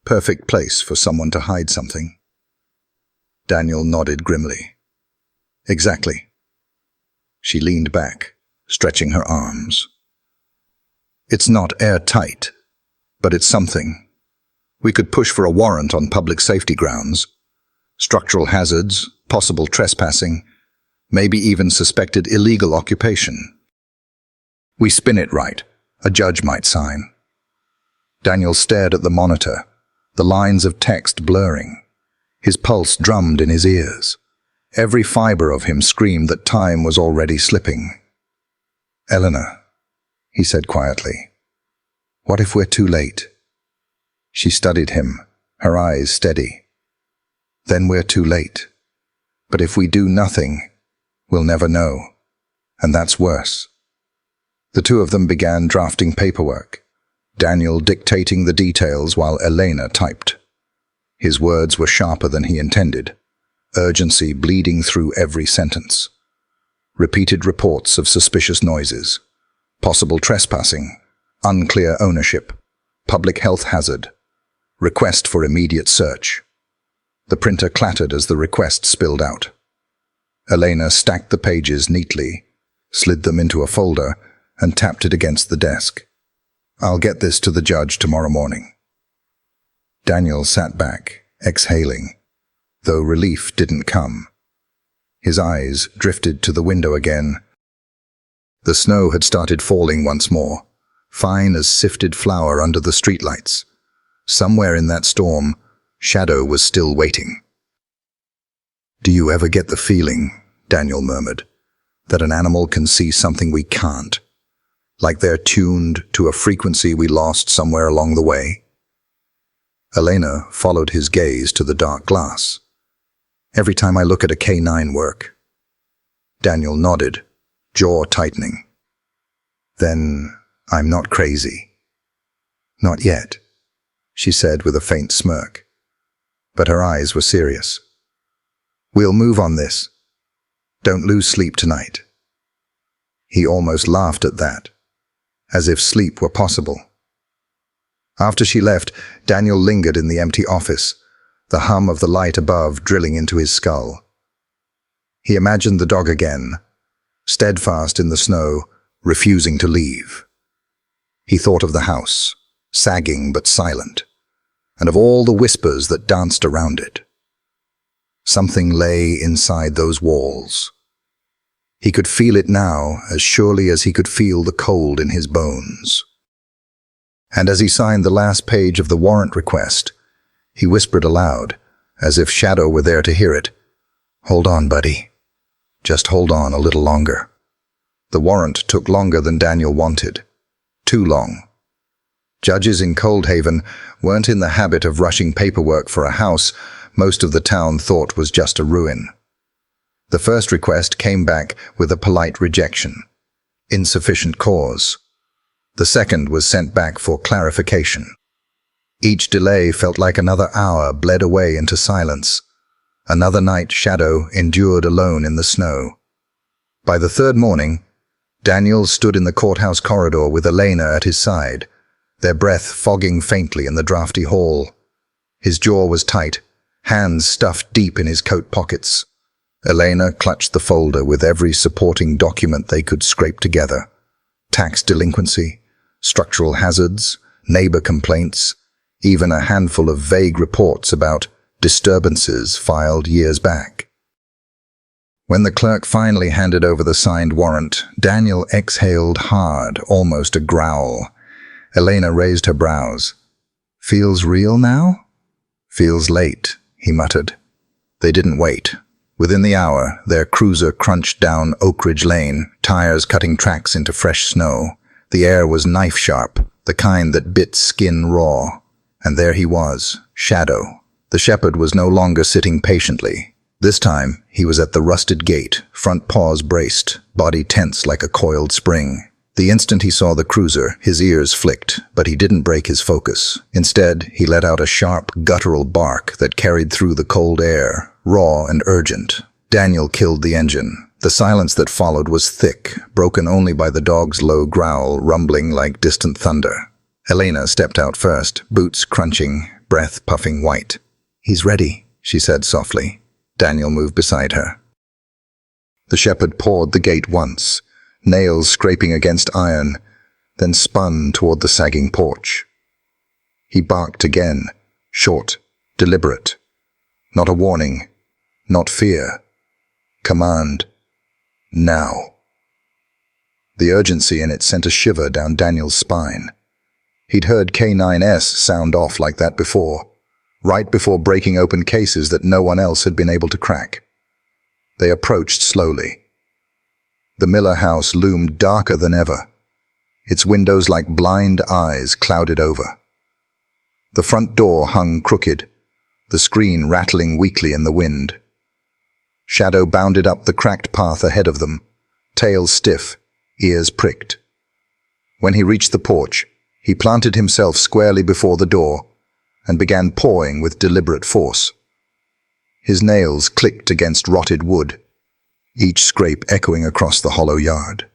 Perfect place for someone to hide something." Daniel nodded grimly. "Exactly." She leaned back, stretching her arms. "It's not airtight, but it's something. We could push for a warrant on public safety grounds. Structural hazards, possible trespassing. maybe even suspected illegal occupation. We spin it right. A judge might sign. Daniel stared at the monitor, the lines of text blurring. His pulse drummed in his ears. Every fiber of him screamed that time was already slipping. "Eleanor," he said quietly, "what if we're too late?" She studied him, her eyes steady. "Then we're too late. But if we do nothing, we'll never know. And that's worse." The two of them began drafting paperwork, Daniel dictating the details while Elena typed. His words were sharper than he intended, urgency bleeding through every sentence. Repeated reports of suspicious noises, possible trespassing, unclear ownership, public health hazard, request for immediate search. The printer clattered as the request spilled out. Elena stacked the pages neatly, slid them into a folder, and tapped it against the desk. "I'll get this to the judge tomorrow morning." Daniel sat back, exhaling, though relief didn't come. His eyes drifted to the window again. The snow had started falling once more, fine as sifted flour under the streetlights. Somewhere in that storm, Shadow was still waiting. "Do you ever get the feeling," Daniel murmured, "that an animal can see something we can't? Like they're tuned to a frequency we lost somewhere along the way?" Elena followed his gaze to the dark glass. "Every time I look at a K9 work." Daniel nodded, jaw tightening. "Then I'm not crazy." "Not yet," she said with a faint smirk. But her eyes were serious. "We'll move on this. Don't lose sleep tonight." He almost laughed at that, as if sleep were possible. After she left, Daniel lingered in the empty office, the hum of the light above drilling into his skull. He imagined the dog again, steadfast in the snow, refusing to leave. He thought of the house, sagging but silent, and of all the whispers that danced around it. Something lay inside those walls. He could feel it now as surely as he could feel the cold in his bones. And as he signed the last page of the warrant request, he whispered aloud, as if Shadow were there to hear it, "Hold on, buddy. Just hold on a little longer." The warrant took longer than Daniel wanted. Too long. Judges in Coldhaven weren't in the habit of rushing paperwork for a house most of the town thought was just a ruin. The first request came back with a polite rejection. Insufficient cause. The second was sent back for clarification. Each delay felt like another hour bled away into silence. Another night Shadow endured alone in the snow. By the third morning, Daniel stood in the courthouse corridor with Elena at his side, their breath fogging faintly in the drafty hall. His jaw was tight, hands stuffed deep in his coat pockets. Elena clutched the folder with every supporting document they could scrape together. Tax delinquency, structural hazards, neighbor complaints, even a handful of vague reports about disturbances filed years back. When the clerk finally handed over the signed warrant, Daniel exhaled hard, almost a growl. Elena raised her brows. "Feels real now?" "Feels late," he muttered. They didn't wait. Within the hour, their cruiser crunched down Oak Ridge Lane, tires cutting tracks into fresh snow. The air was knife-sharp, the kind that bit skin raw. And there he was, Shadow. The shepherd was no longer sitting patiently. This time, he was at the rusted gate, front paws braced, body tense like a coiled spring. The instant he saw the cruiser, his ears flicked, but he didn't break his focus. Instead, he let out a sharp, guttural bark that carried through the cold air, raw and urgent. Daniel killed the engine. The silence that followed was thick, broken only by the dog's low growl, rumbling like distant thunder. Elena stepped out first, boots crunching, breath puffing white. "He's ready," she said softly. Daniel moved beside her. The shepherd pawed the gate once, nails scraping against iron, then spun toward the sagging porch. He barked again, short, deliberate. Not a warning, not fear. Command. Now. The urgency in it sent a shiver down Daniel's spine. He'd heard K9S sound off like that before, right before breaking open cases that no one else had been able to crack. They approached slowly. The Miller house loomed darker than ever, its windows like blind eyes clouded over. The front door hung crooked, the screen rattling weakly in the wind. Shadow bounded up the cracked path ahead of them, tail stiff, ears pricked. When he reached the porch, he planted himself squarely before the door and began pawing with deliberate force. His nails clicked against rotted wood, each scrape echoing across the hollow yard.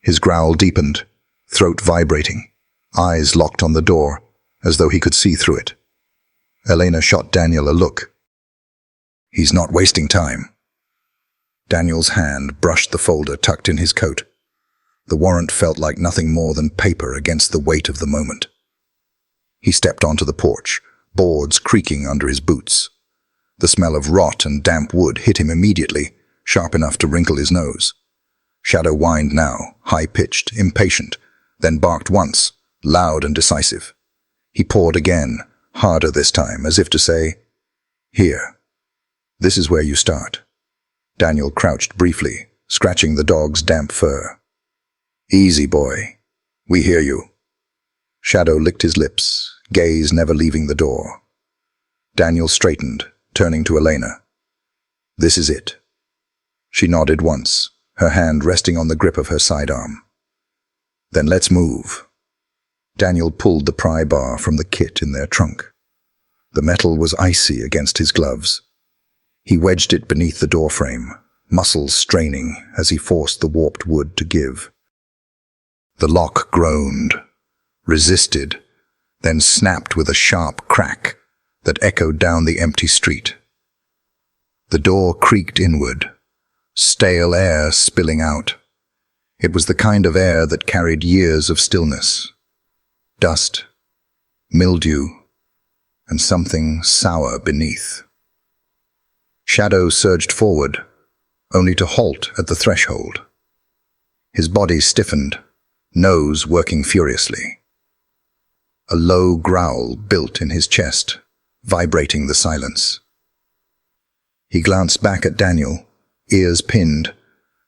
His growl deepened, throat vibrating, eyes locked on the door, as though he could see through it. Elena shot Daniel a look. He's not wasting time. Daniel's hand brushed the folder tucked in his coat. The warrant felt like nothing more than paper against the weight of the moment. He stepped onto the porch, boards creaking under his boots. The smell of rot and damp wood hit him immediately, sharp enough to wrinkle his nose. Shadow whined now, high-pitched, impatient, then barked once, loud and decisive. He pawed again, harder this time, as if to say, "Here. This is where you start." Daniel crouched briefly, scratching the dog's damp fur. "Easy, boy. We hear you." Shadow licked his lips, gaze never leaving the door. Daniel straightened, turning to Elena. "This is it." She nodded once, her hand resting on the grip of her sidearm. "Then let's move." Daniel pulled the pry bar from the kit in their trunk. The metal was icy against his gloves. He wedged it beneath the doorframe, muscles straining as he forced the warped wood to give. The lock groaned, resisted, then snapped with a sharp crack that echoed down the empty street. The door creaked inward, stale air spilling out. It was the kind of air that carried years of stillness. Dust, mildew, and something sour beneath. Shadow surged forward, only to halt at the threshold. His body stiffened, nose working furiously. A low growl built in his chest, vibrating the silence. He glanced back at Daniel, ears pinned,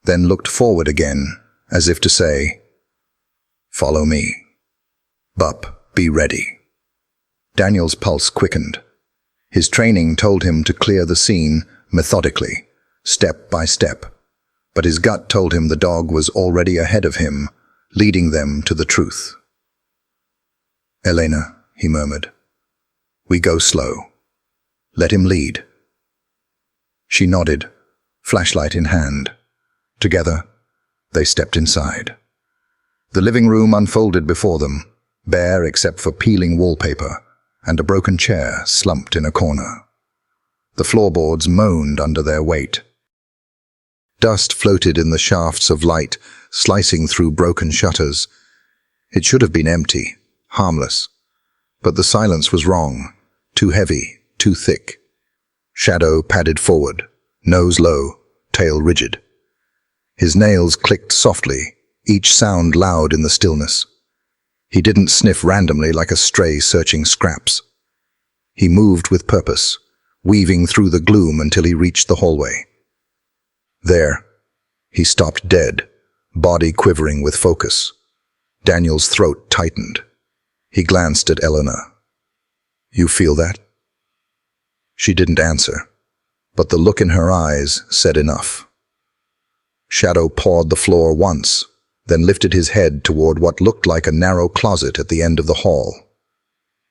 then looked forward again, as if to say, "Follow me. Bup, be ready." Daniel's pulse quickened. His training told him to clear the scene methodically, step by step, but his gut told him the dog was already ahead of him, leading them to the truth. "Elena," he murmured, "we go slow. Let him lead." She nodded, flashlight in hand. Together, they stepped inside. The living room unfolded before them, bare except for peeling wallpaper and a broken chair slumped in a corner. The floorboards moaned under their weight. Dust floated in the shafts of light, slicing through broken shutters. It should have been empty, harmless. But the silence was wrong, too heavy, too thick. Shadow padded forward, nose low, tail rigid. His nails clicked softly, each sound loud in the stillness. He didn't sniff randomly like a stray searching scraps. He moved with purpose, weaving through the gloom until he reached the hallway. There, he stopped dead, body quivering with focus. Daniel's throat tightened. He glanced at Elena. "You feel that?" She didn't answer, but the look in her eyes said enough. Shadow pawed the floor once, then lifted his head toward what looked like a narrow closet at the end of the hall.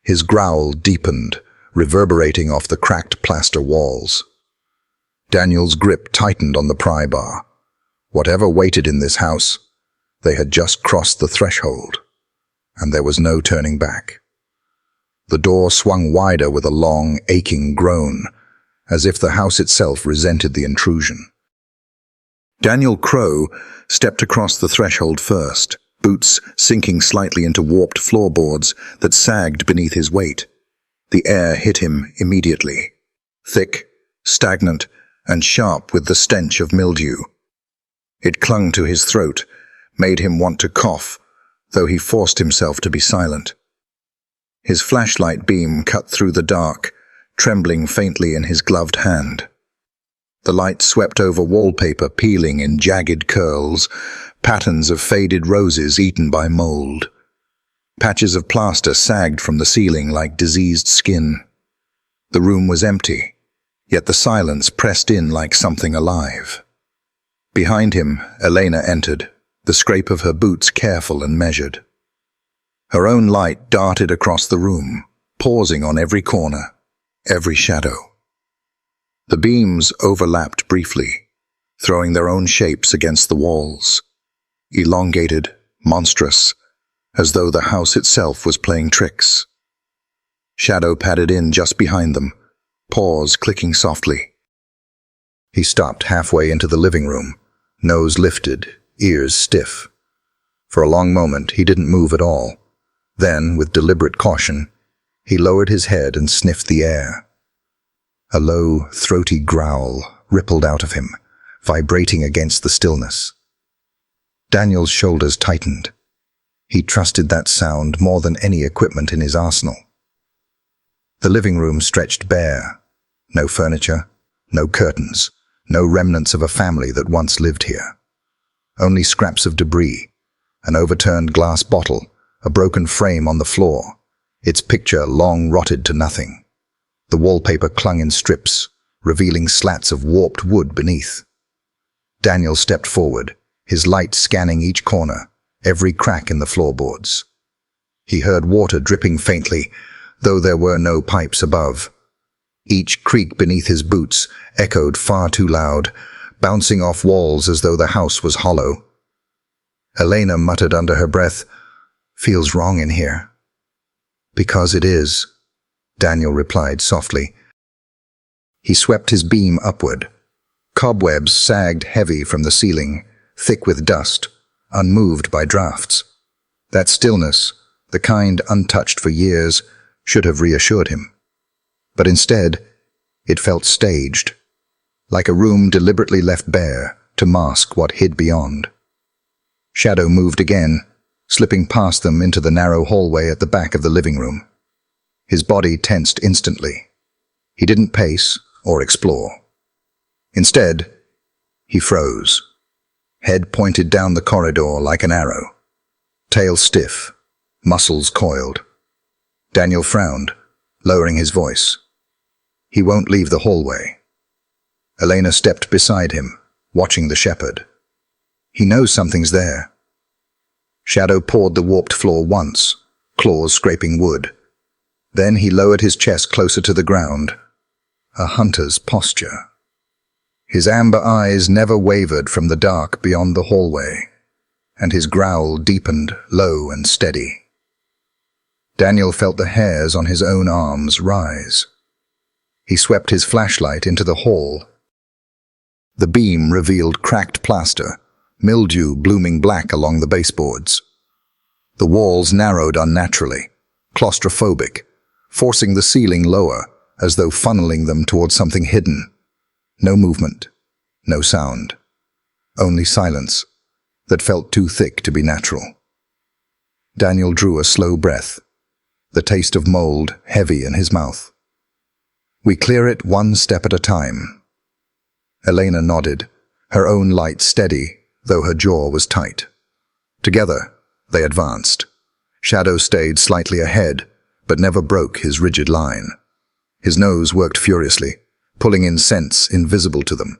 His growl deepened, reverberating off the cracked plaster walls. Daniel's grip tightened on the pry bar. Whatever waited in this house, they had just crossed the threshold, and there was no turning back. The door swung wider with a long, aching groan, as if the house itself resented the intrusion. Daniel Crow stepped across the threshold first, boots sinking slightly into warped floorboards that sagged beneath his weight. The air hit him immediately, thick, stagnant, and sharp with the stench of mildew. It clung to his throat, made him want to cough, though he forced himself to be silent. His flashlight beam cut through the dark, trembling faintly in his gloved hand. The light swept over wallpaper peeling in jagged curls, patterns of faded roses eaten by mold. Patches of plaster sagged from the ceiling like diseased skin. The room was empty, yet the silence pressed in like something alive. Behind him, Elena entered, the scrape of her boots careful and measured. Her own light darted across the room, pausing on every corner, every shadow. The beams overlapped briefly, throwing their own shapes against the walls, elongated, monstrous, as though the house itself was playing tricks. Shadow padded in just behind them, paws clicking softly. He stopped halfway into the living room, nose lifted, ears stiff. For a long moment he didn't move at all. Then, with deliberate caution, he lowered his head and sniffed the air. A low, throaty growl rippled out of him, vibrating against the stillness. Daniel's shoulders tightened. He trusted that sound more than any equipment in his arsenal. The living room stretched bare. No furniture, no curtains, no remnants of a family that once lived here. Only scraps of debris, an overturned glass bottle, a broken frame on the floor, its picture long rotted to nothing. The wallpaper clung in strips, revealing slats of warped wood beneath. Daniel stepped forward, his light scanning each corner, every crack in the floorboards. He heard water dripping faintly, though there were no pipes above. Each creak beneath his boots echoed far too loud, bouncing off walls as though the house was hollow. Elena muttered under her breath, "Feels wrong in here." "Because it is," Daniel replied softly. He swept his beam upward. Cobwebs sagged heavy from the ceiling, thick with dust, unmoved by drafts. That stillness, the kind untouched for years, should have reassured him. But instead, it felt staged, like a room deliberately left bare to mask what hid beyond. Shadow moved again, slipping past them into the narrow hallway at the back of the living room. His body tensed instantly. He didn't pace or explore. Instead, he froze, head pointed down the corridor like an arrow, tail stiff, muscles coiled. Daniel frowned, lowering his voice. "He won't leave the hallway." Elena stepped beside him, watching the shepherd. "He knows something's there." Shadow pawed the warped floor once, claws scraping wood. Then he lowered his chest closer to the ground, a hunter's posture. His amber eyes never wavered from the dark beyond the hallway, and his growl deepened, low and steady. Daniel felt the hairs on his own arms rise. He swept his flashlight into the hall. The beam revealed cracked plaster, mildew blooming black along the baseboards. The walls narrowed unnaturally, claustrophobic, forcing the ceiling lower, as though funneling them towards something hidden. No movement, no sound, only silence that felt too thick to be natural. Daniel drew a slow breath, the taste of mold heavy in his mouth. "We clear it one step at a time." Elena nodded, her own light steady, though her jaw was tight. Together, they advanced. Shadow stayed slightly ahead, but never broke his rigid line. His nose worked furiously, pulling in scents invisible to them.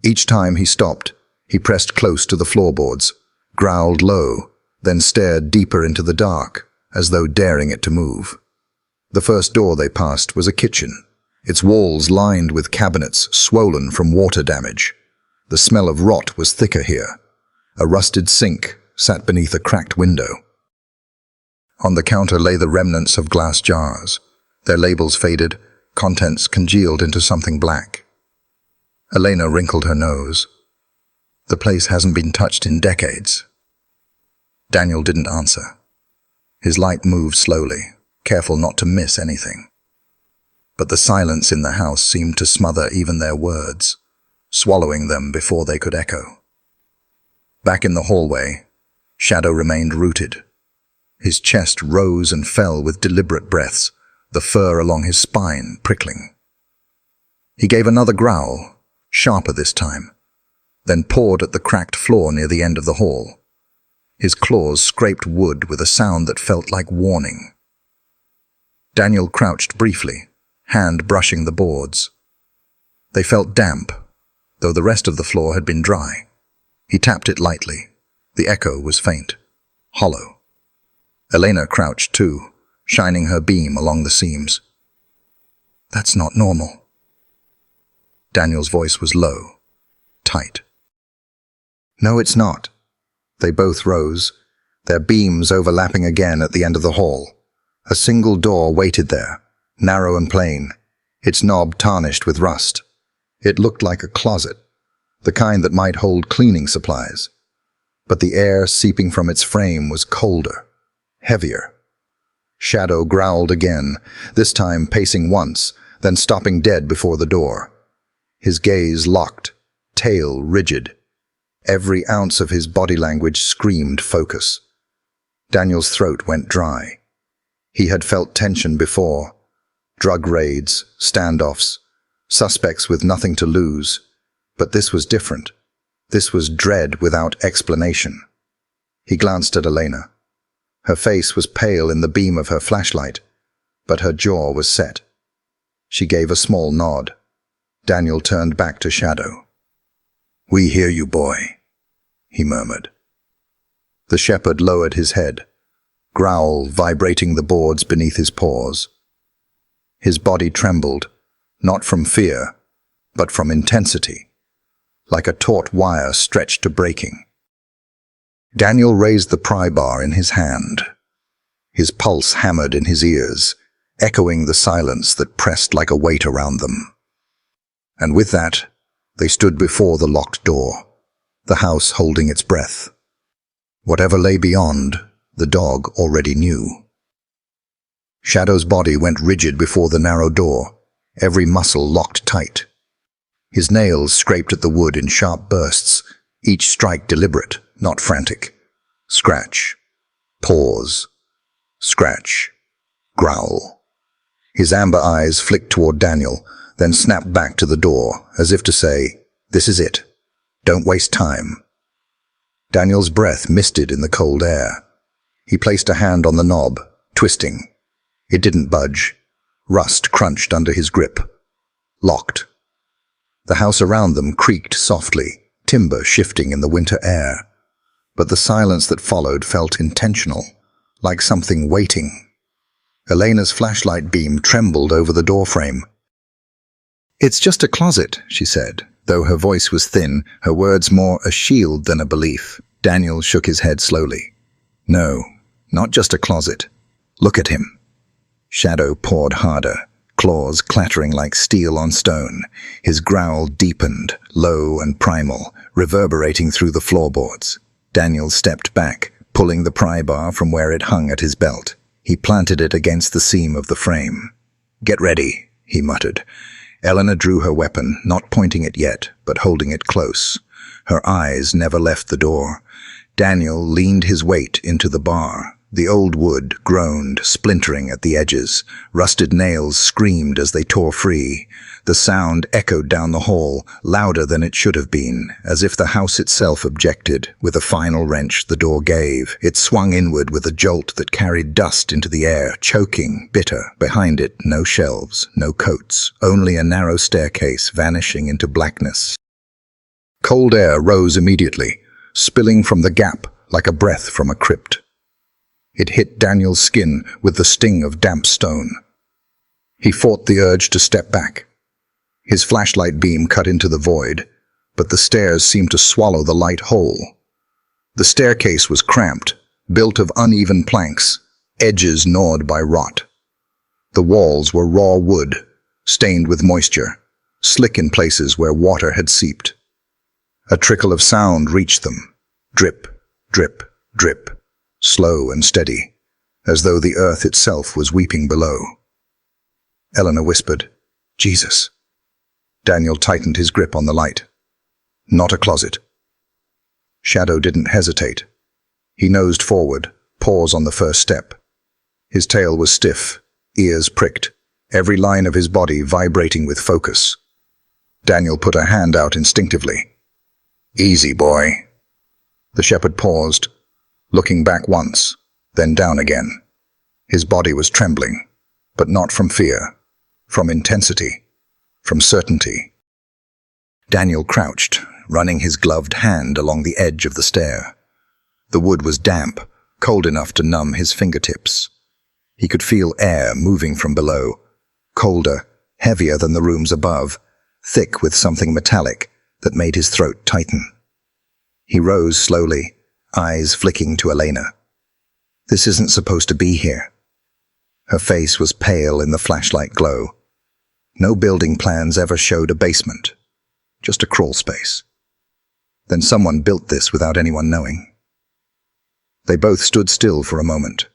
Each time he stopped, he pressed close to the floorboards, growled low, then stared deeper into the dark, as though daring it to move. The first door they passed was a kitchen, its walls lined with cabinets swollen from water damage. The smell of rot was thicker here. A rusted sink sat beneath a cracked window. On the counter lay the remnants of glass jars, their labels faded, contents congealed into something black. Elena wrinkled her nose. "The place hasn't been touched in decades." Daniel didn't answer. His light moved slowly, careful not to miss anything. But the silence in the house seemed to smother even their words, swallowing them before they could echo. Back in the hallway, Shadow remained rooted. His chest rose and fell with deliberate breaths, the fur along his spine prickling. He gave another growl, sharper this time, then pawed at the cracked floor near the end of the hall. His claws scraped wood with a sound that felt like warning. Daniel crouched briefly, hand brushing the boards. They felt damp, though the rest of the floor had been dry. He tapped it lightly. The echo was faint, hollow. Elena crouched too, shining her beam along the seams. "That's not normal." Daniel's voice was low, tight. "No, it's not." They both rose, their beams overlapping again at the end of the hall. A single door waited there, narrow and plain, its knob tarnished with rust. It looked like a closet, the kind that might hold cleaning supplies. But the air seeping from its frame was colder, heavier. Shadow growled again, this time pacing once, then stopping dead before the door. His gaze locked, tail rigid. Every ounce of his body language screamed focus. Daniel's throat went dry. He had felt tension before. Drug raids, standoffs, suspects with nothing to lose. But this was different. This was dread without explanation. He glanced at Elena. Her face was pale in the beam of her flashlight, but her jaw was set. She gave a small nod. Daniel turned back to Shadow. "We hear you, boy," he murmured. The shepherd lowered his head, growl vibrating the boards beneath his paws. His body trembled, not from fear, but from intensity, like a taut wire stretched to breaking. Daniel raised the pry bar in his hand. His pulse hammered in his ears, echoing the silence that pressed like a weight around them. And with that, they stood before the locked door, the house holding its breath. Whatever lay beyond, the dog already knew. Shadow's body went rigid before the narrow door, every muscle locked tight. His nails scraped at the wood in sharp bursts, each strike deliberate, not frantic. Scratch. Pause. Scratch. Growl. His amber eyes flicked toward Daniel, then snapped back to the door, as if to say, "This is it. Don't waste time." Daniel's breath misted in the cold air. He placed a hand on the knob, twisting. It didn't budge. Rust crunched under his grip. Locked. The house around them creaked softly, timber shifting in the winter air. But the silence that followed felt intentional, like something waiting. Elena's flashlight beam trembled over the doorframe. "It's just a closet," she said, though her voice was thin, her words more a shield than a belief. Daniel shook his head slowly. "No, not just a closet. Look at him." Shadow pawed harder, claws clattering like steel on stone. His growl deepened, low and primal, reverberating through the floorboards. Daniel stepped back, pulling the pry bar from where it hung at his belt. He planted it against the seam of the frame. "Get ready," he muttered. Elena drew her weapon, not pointing it yet, but holding it close. Her eyes never left the door. Daniel leaned his weight into the bar. The old wood groaned, splintering at the edges. Rusted nails screamed as they tore free. The sound echoed down the hall, louder than it should have been, as if the house itself objected. With a final wrench, the door gave. It swung inward with a jolt that carried dust into the air, choking, bitter. Behind it, no shelves, no coats, only a narrow staircase vanishing into blackness. Cold air rose immediately, spilling from the gap like a breath from a crypt. It hit Daniel's skin with the sting of damp stone. He fought the urge to step back. His flashlight beam cut into the void, but the stairs seemed to swallow the light whole. The staircase was cramped, built of uneven planks, edges gnawed by rot. The walls were raw wood, stained with moisture, slick in places where water had seeped. A trickle of sound reached them. Drip, drip, drip. Slow and steady, as though the earth itself was weeping below. Elena whispered," Daniel tightened his grip on the light. "Not a closet." Shadow didn't hesitate. He nosed forward, paws on the first step. His tail was stiff, ears pricked, every line of his body vibrating with focus. Daniel put a hand out instinctively. "Easy, boy." The shepherd paused, looking back once, then down again. His body was trembling, but not from fear, from intensity, from certainty. Daniel crouched, running his gloved hand along the edge of the stair. The wood was damp, cold enough to numb his fingertips. He could feel air moving from below, colder, heavier than the rooms above, thick with something metallic that made his throat tighten. He rose slowly, eyes flicking to Elena. "This isn't supposed to be here." Her face was pale in the flashlight glow. No building plans ever showed a basement, just a crawl space. Then someone built this without anyone knowing. They both stood still for a moment,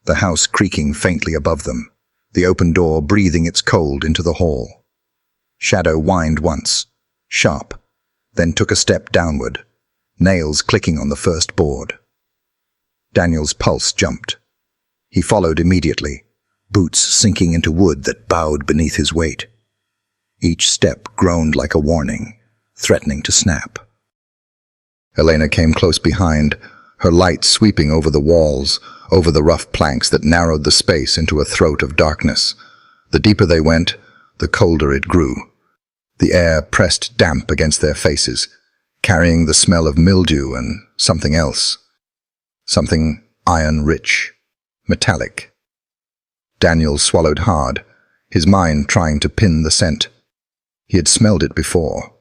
the house creaking faintly above them, the open door breathing its cold into the hall. Shadow whined once, sharp, then took a step downward, nails clicking on the first board. Daniel's pulse jumped. He followed immediately, boots sinking into wood that bowed beneath his weight. Each step groaned like a warning, threatening to snap. Elena came close behind, her light sweeping over the walls, over the rough planks that narrowed the space into a throat of darkness. The deeper they went, the colder it grew. The air pressed damp against their faces, carrying the smell of mildew and something else. Something iron-rich, metallic. Daniel swallowed hard, his mind trying to pin the scent. He had smelled it before.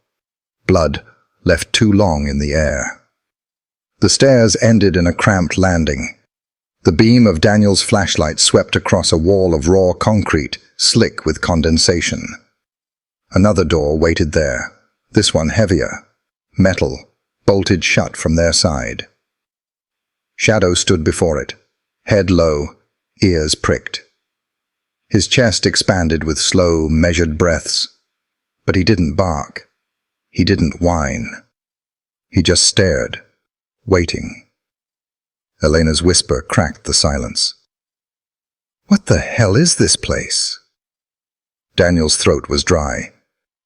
Blood left too long in the air. The stairs ended in a cramped landing. The beam of Daniel's flashlight swept across a wall of raw concrete, slick with condensation. Another door waited there, this one heavier, metal, bolted shut from their side. Shadow stood before it, head low, ears pricked. His chest expanded with slow, measured breaths, but he didn't bark. He didn't whine. He just stared, waiting. Elena's whisper cracked the silence. "What the hell is this place?" Daniel's throat was dry.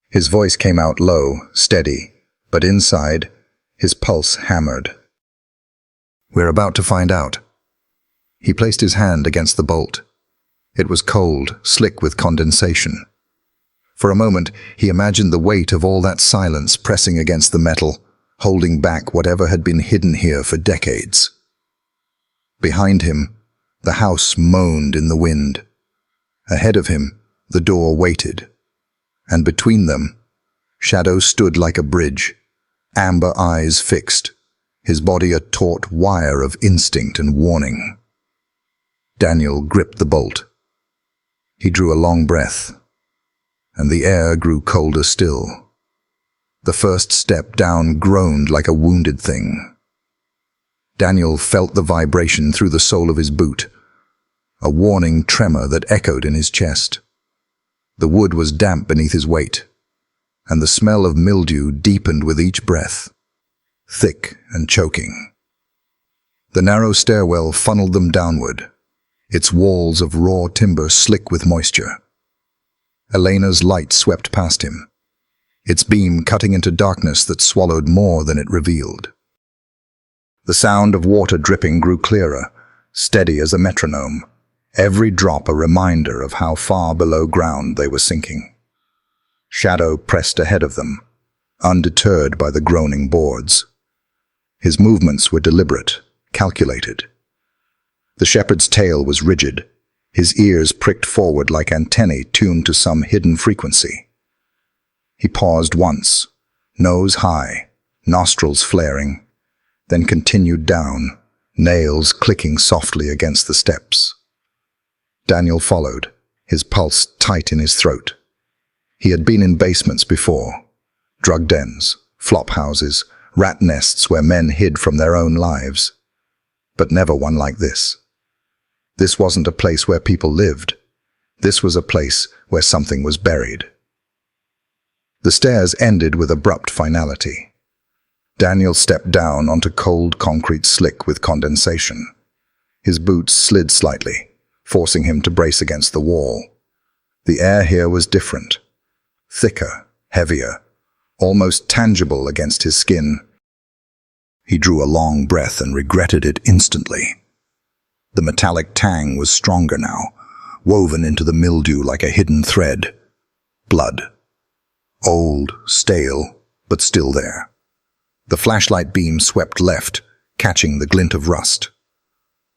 His voice came out low, steady, but inside, his pulse hammered. "We're about to find out." He placed his hand against the bolt. It was cold, slick with condensation. For a moment, he imagined the weight of all that silence pressing against the metal, holding back whatever had been hidden here for decades. Behind him, the house moaned in the wind. Ahead of him, the door waited. And between them, Shadow stood like a bridge, amber eyes fixed, his body a taut wire of instinct and warning. Daniel gripped the bolt. He drew a long breath, and the air grew colder still. The first step down groaned like a wounded thing. Daniel felt the vibration through the sole of his boot, a warning tremor that echoed in his chest. The wood was damp beneath his weight, and the smell of mildew deepened with each breath, thick and choking. The narrow stairwell funneled them downward, its walls of raw timber slick with moisture. Elena's light swept past him, its beam cutting into darkness that swallowed more than it revealed. The sound of water dripping grew clearer, steady as a metronome, every drop a reminder of how far below ground they were sinking. Shadow pressed ahead of them, undeterred by the groaning boards. His movements were deliberate, calculated. The shepherd's tail was rigid, his ears pricked forward like antennae tuned to some hidden frequency. He paused once, nose high, nostrils flaring, then continued down, nails clicking softly against the steps. Daniel followed, his pulse tight in his throat. He had been in basements before, drug dens, flop houses, rat nests where men hid from their own lives. But never one like this. This wasn't a place where people lived. This was a place where something was buried. The stairs ended with abrupt finality. Daniel stepped down onto cold concrete slick with condensation. His boots slid slightly, forcing him to brace against the wall. The air here was different. Thicker, heavier, almost tangible against his skin. He drew a long breath and regretted it instantly. The metallic tang was stronger now, woven into the mildew like a hidden thread. Blood. Old, stale, but still there. The flashlight beam swept left, catching the glint of rust.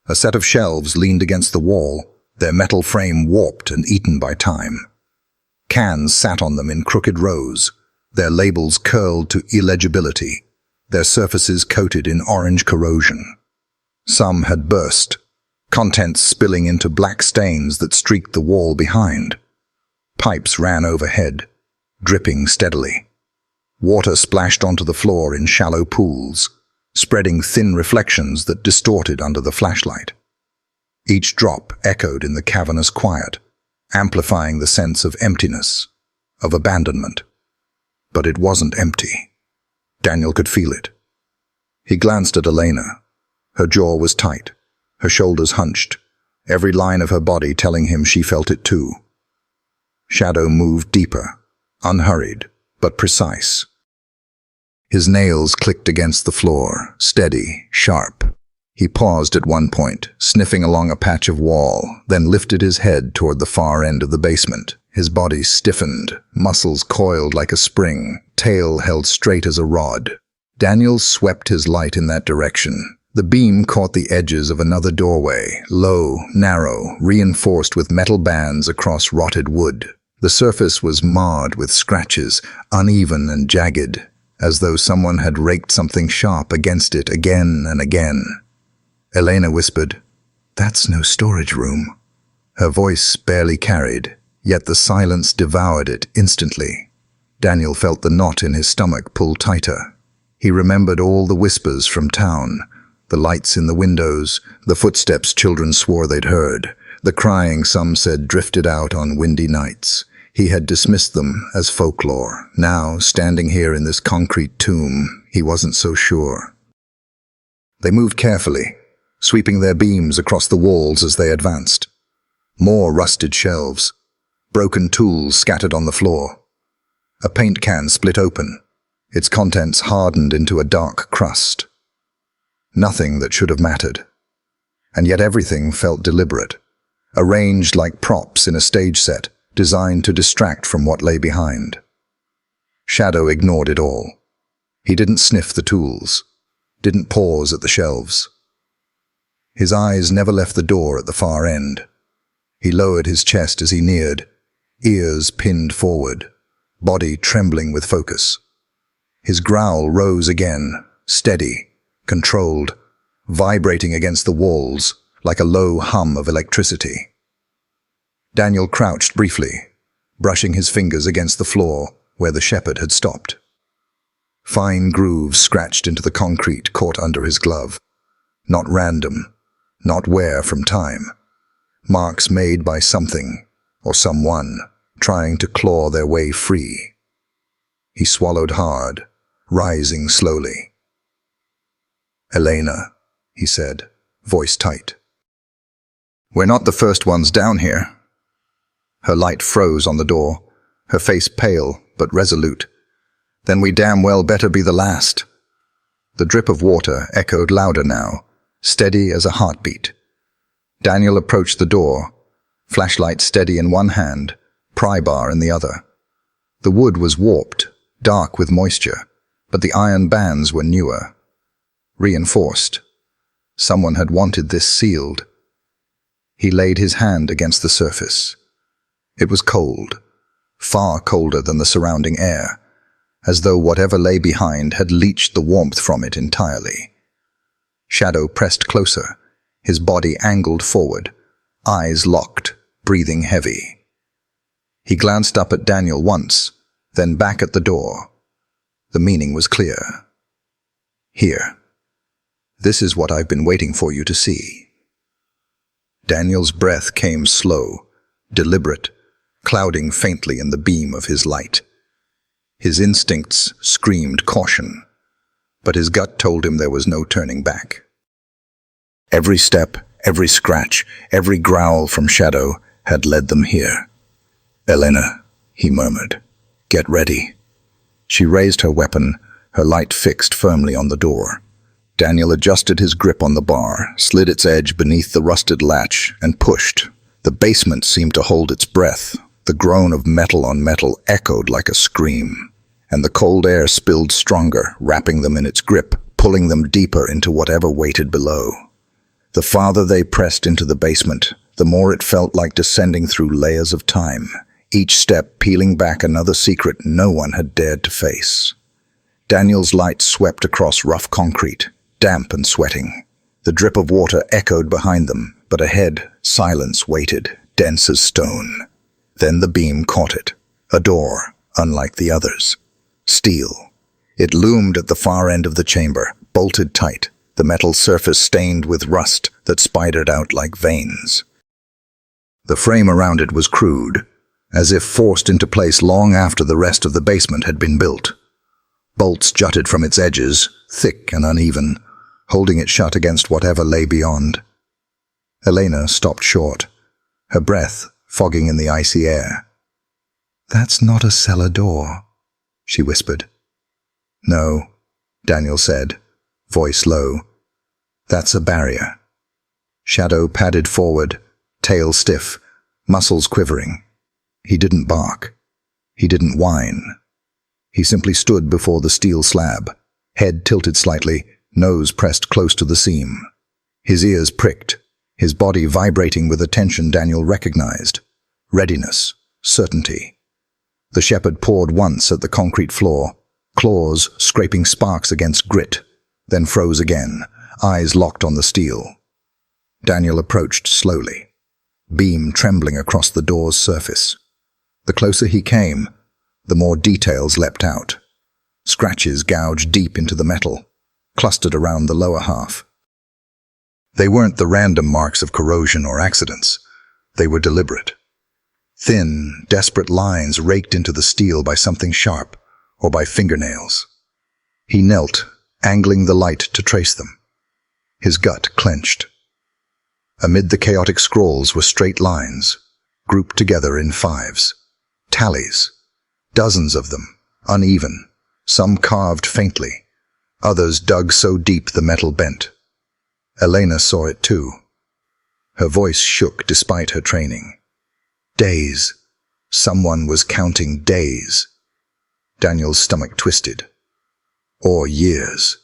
A set of shelves leaned against the wall, their metal frame warped and eaten by time. Cans sat on them in crooked rows, their labels curled to illegibility, their surfaces coated in orange corrosion. Some had burst, contents spilling into black stains that streaked the wall behind. Pipes ran overhead, dripping steadily. Water splashed onto the floor in shallow pools, spreading thin reflections that distorted under the flashlight. Each drop echoed in the cavernous quiet, amplifying the sense of emptiness, of abandonment. But it wasn't empty. Daniel could feel it. He glanced at Elena. Her jaw was tight, her shoulders hunched, every line of her body telling him she felt it too. Shadow moved deeper, unhurried, but precise. His nails clicked against the floor, steady, sharp. He paused at one point, sniffing along a patch of wall, then lifted his head toward the far end of the basement. His body stiffened, muscles coiled like a spring, tail held straight as a rod. Daniel swept his light in that direction. The beam caught the edges of another doorway, low, narrow, reinforced with metal bands across rotted wood. The surface was marred with scratches, uneven and jagged, as though someone had raked something sharp against it again and again. Elena whispered, "That's no storage room." Her voice barely carried, yet the silence devoured it instantly. Daniel felt the knot in his stomach pull tighter. He remembered all the whispers from town, the lights in the windows, the footsteps children swore they'd heard, the crying some said drifted out on windy nights. He had dismissed them as folklore. Now, standing here in this concrete tomb, he wasn't so sure. They moved carefully, sweeping their beams across the walls as they advanced. More rusted shelves, broken tools scattered on the floor. A paint can split open, its contents hardened into a dark crust. Nothing that should have mattered. And yet everything felt deliberate, arranged like props in a stage set, designed to distract from what lay behind. Shadow ignored it all. He didn't sniff the tools, didn't pause at the shelves. His eyes never left the door at the far end. He lowered his chest as he neared, ears pinned forward, body trembling with focus. His growl rose again, steady, controlled, vibrating against the walls like a low hum of electricity. Daniel crouched briefly, brushing his fingers against the floor where the shepherd had stopped. Fine grooves scratched into the concrete caught under his glove. Not random, not wear from time. Marks made by something, or someone, trying to claw their way free. He swallowed hard, rising slowly. "Elena," he said, voice tight. "We're not the first ones down here." Her light froze on the door, her face pale but resolute. "Then we damn well better be the last." The drip of water echoed louder now, steady as a heartbeat. Daniel approached the door, flashlight steady in one hand, pry bar in the other. The wood was warped, dark with moisture, but the iron bands were newer, reinforced. Someone had wanted this sealed. He laid his hand against the surface. It was cold, far colder than the surrounding air, as though whatever lay behind had leached the warmth from it entirely. Shadow pressed closer, his body angled forward, eyes locked, breathing heavy. He glanced up at Daniel once, then back at the door. The meaning was clear. "Here. This is what I've been waiting for you to see." Daniel's breath came slow, deliberate, clouding faintly in the beam of his light. His instincts screamed caution, but his gut told him there was no turning back. Every step, every scratch, every growl from Shadow had led them here. "Elena," he murmured, "get ready." She raised her weapon, her light fixed firmly on the door. Daniel adjusted his grip on the bar, slid its edge beneath the rusted latch, and pushed. The basement seemed to hold its breath. The groan of metal on metal echoed like a scream, and the cold air spilled stronger, wrapping them in its grip, pulling them deeper into whatever waited below. The farther they pressed into the basement, the more it felt like descending through layers of time, each step peeling back another secret no one had dared to face. Daniel's light swept across rough concrete, damp and sweating. The drip of water echoed behind them, but ahead, silence waited, dense as stone. Then the beam caught it. A door, unlike the others. Steel. It loomed at the far end of the chamber, bolted tight, the metal surface stained with rust that spidered out like veins. The frame around it was crude, as if forced into place long after the rest of the basement had been built. Bolts jutted from its edges, thick and uneven, holding it shut against whatever lay beyond. Elena stopped short, her breath fogging in the icy air. "That's not a cellar door," she whispered. "No," Daniel said, voice low. "That's a barrier." Shadow padded forward, tail stiff, muscles quivering. He didn't bark. He didn't whine. He simply stood before the steel slab, head tilted slightly, nose pressed close to the seam. His ears pricked, his body vibrating with a tension Daniel recognized. Readiness, certainty. The shepherd pawed once at the concrete floor, claws scraping sparks against grit, then froze again, eyes locked on the steel. Daniel approached slowly, beam trembling across the door's surface. The closer he came, the more details leapt out. Scratches gouged deep into the metal, clustered around the lower half. They weren't the random marks of corrosion or accidents. They were deliberate. Thin, desperate lines raked into the steel by something sharp, or by fingernails. He knelt, angling the light to trace them. His gut clenched. Amid the chaotic scrolls were straight lines, grouped together in fives. Tallies. Dozens of them, uneven, some carved faintly, others dug so deep the metal bent. Elena saw it too. Her voice shook despite her training. Days. Someone was counting days. Daniel's stomach twisted. Or years.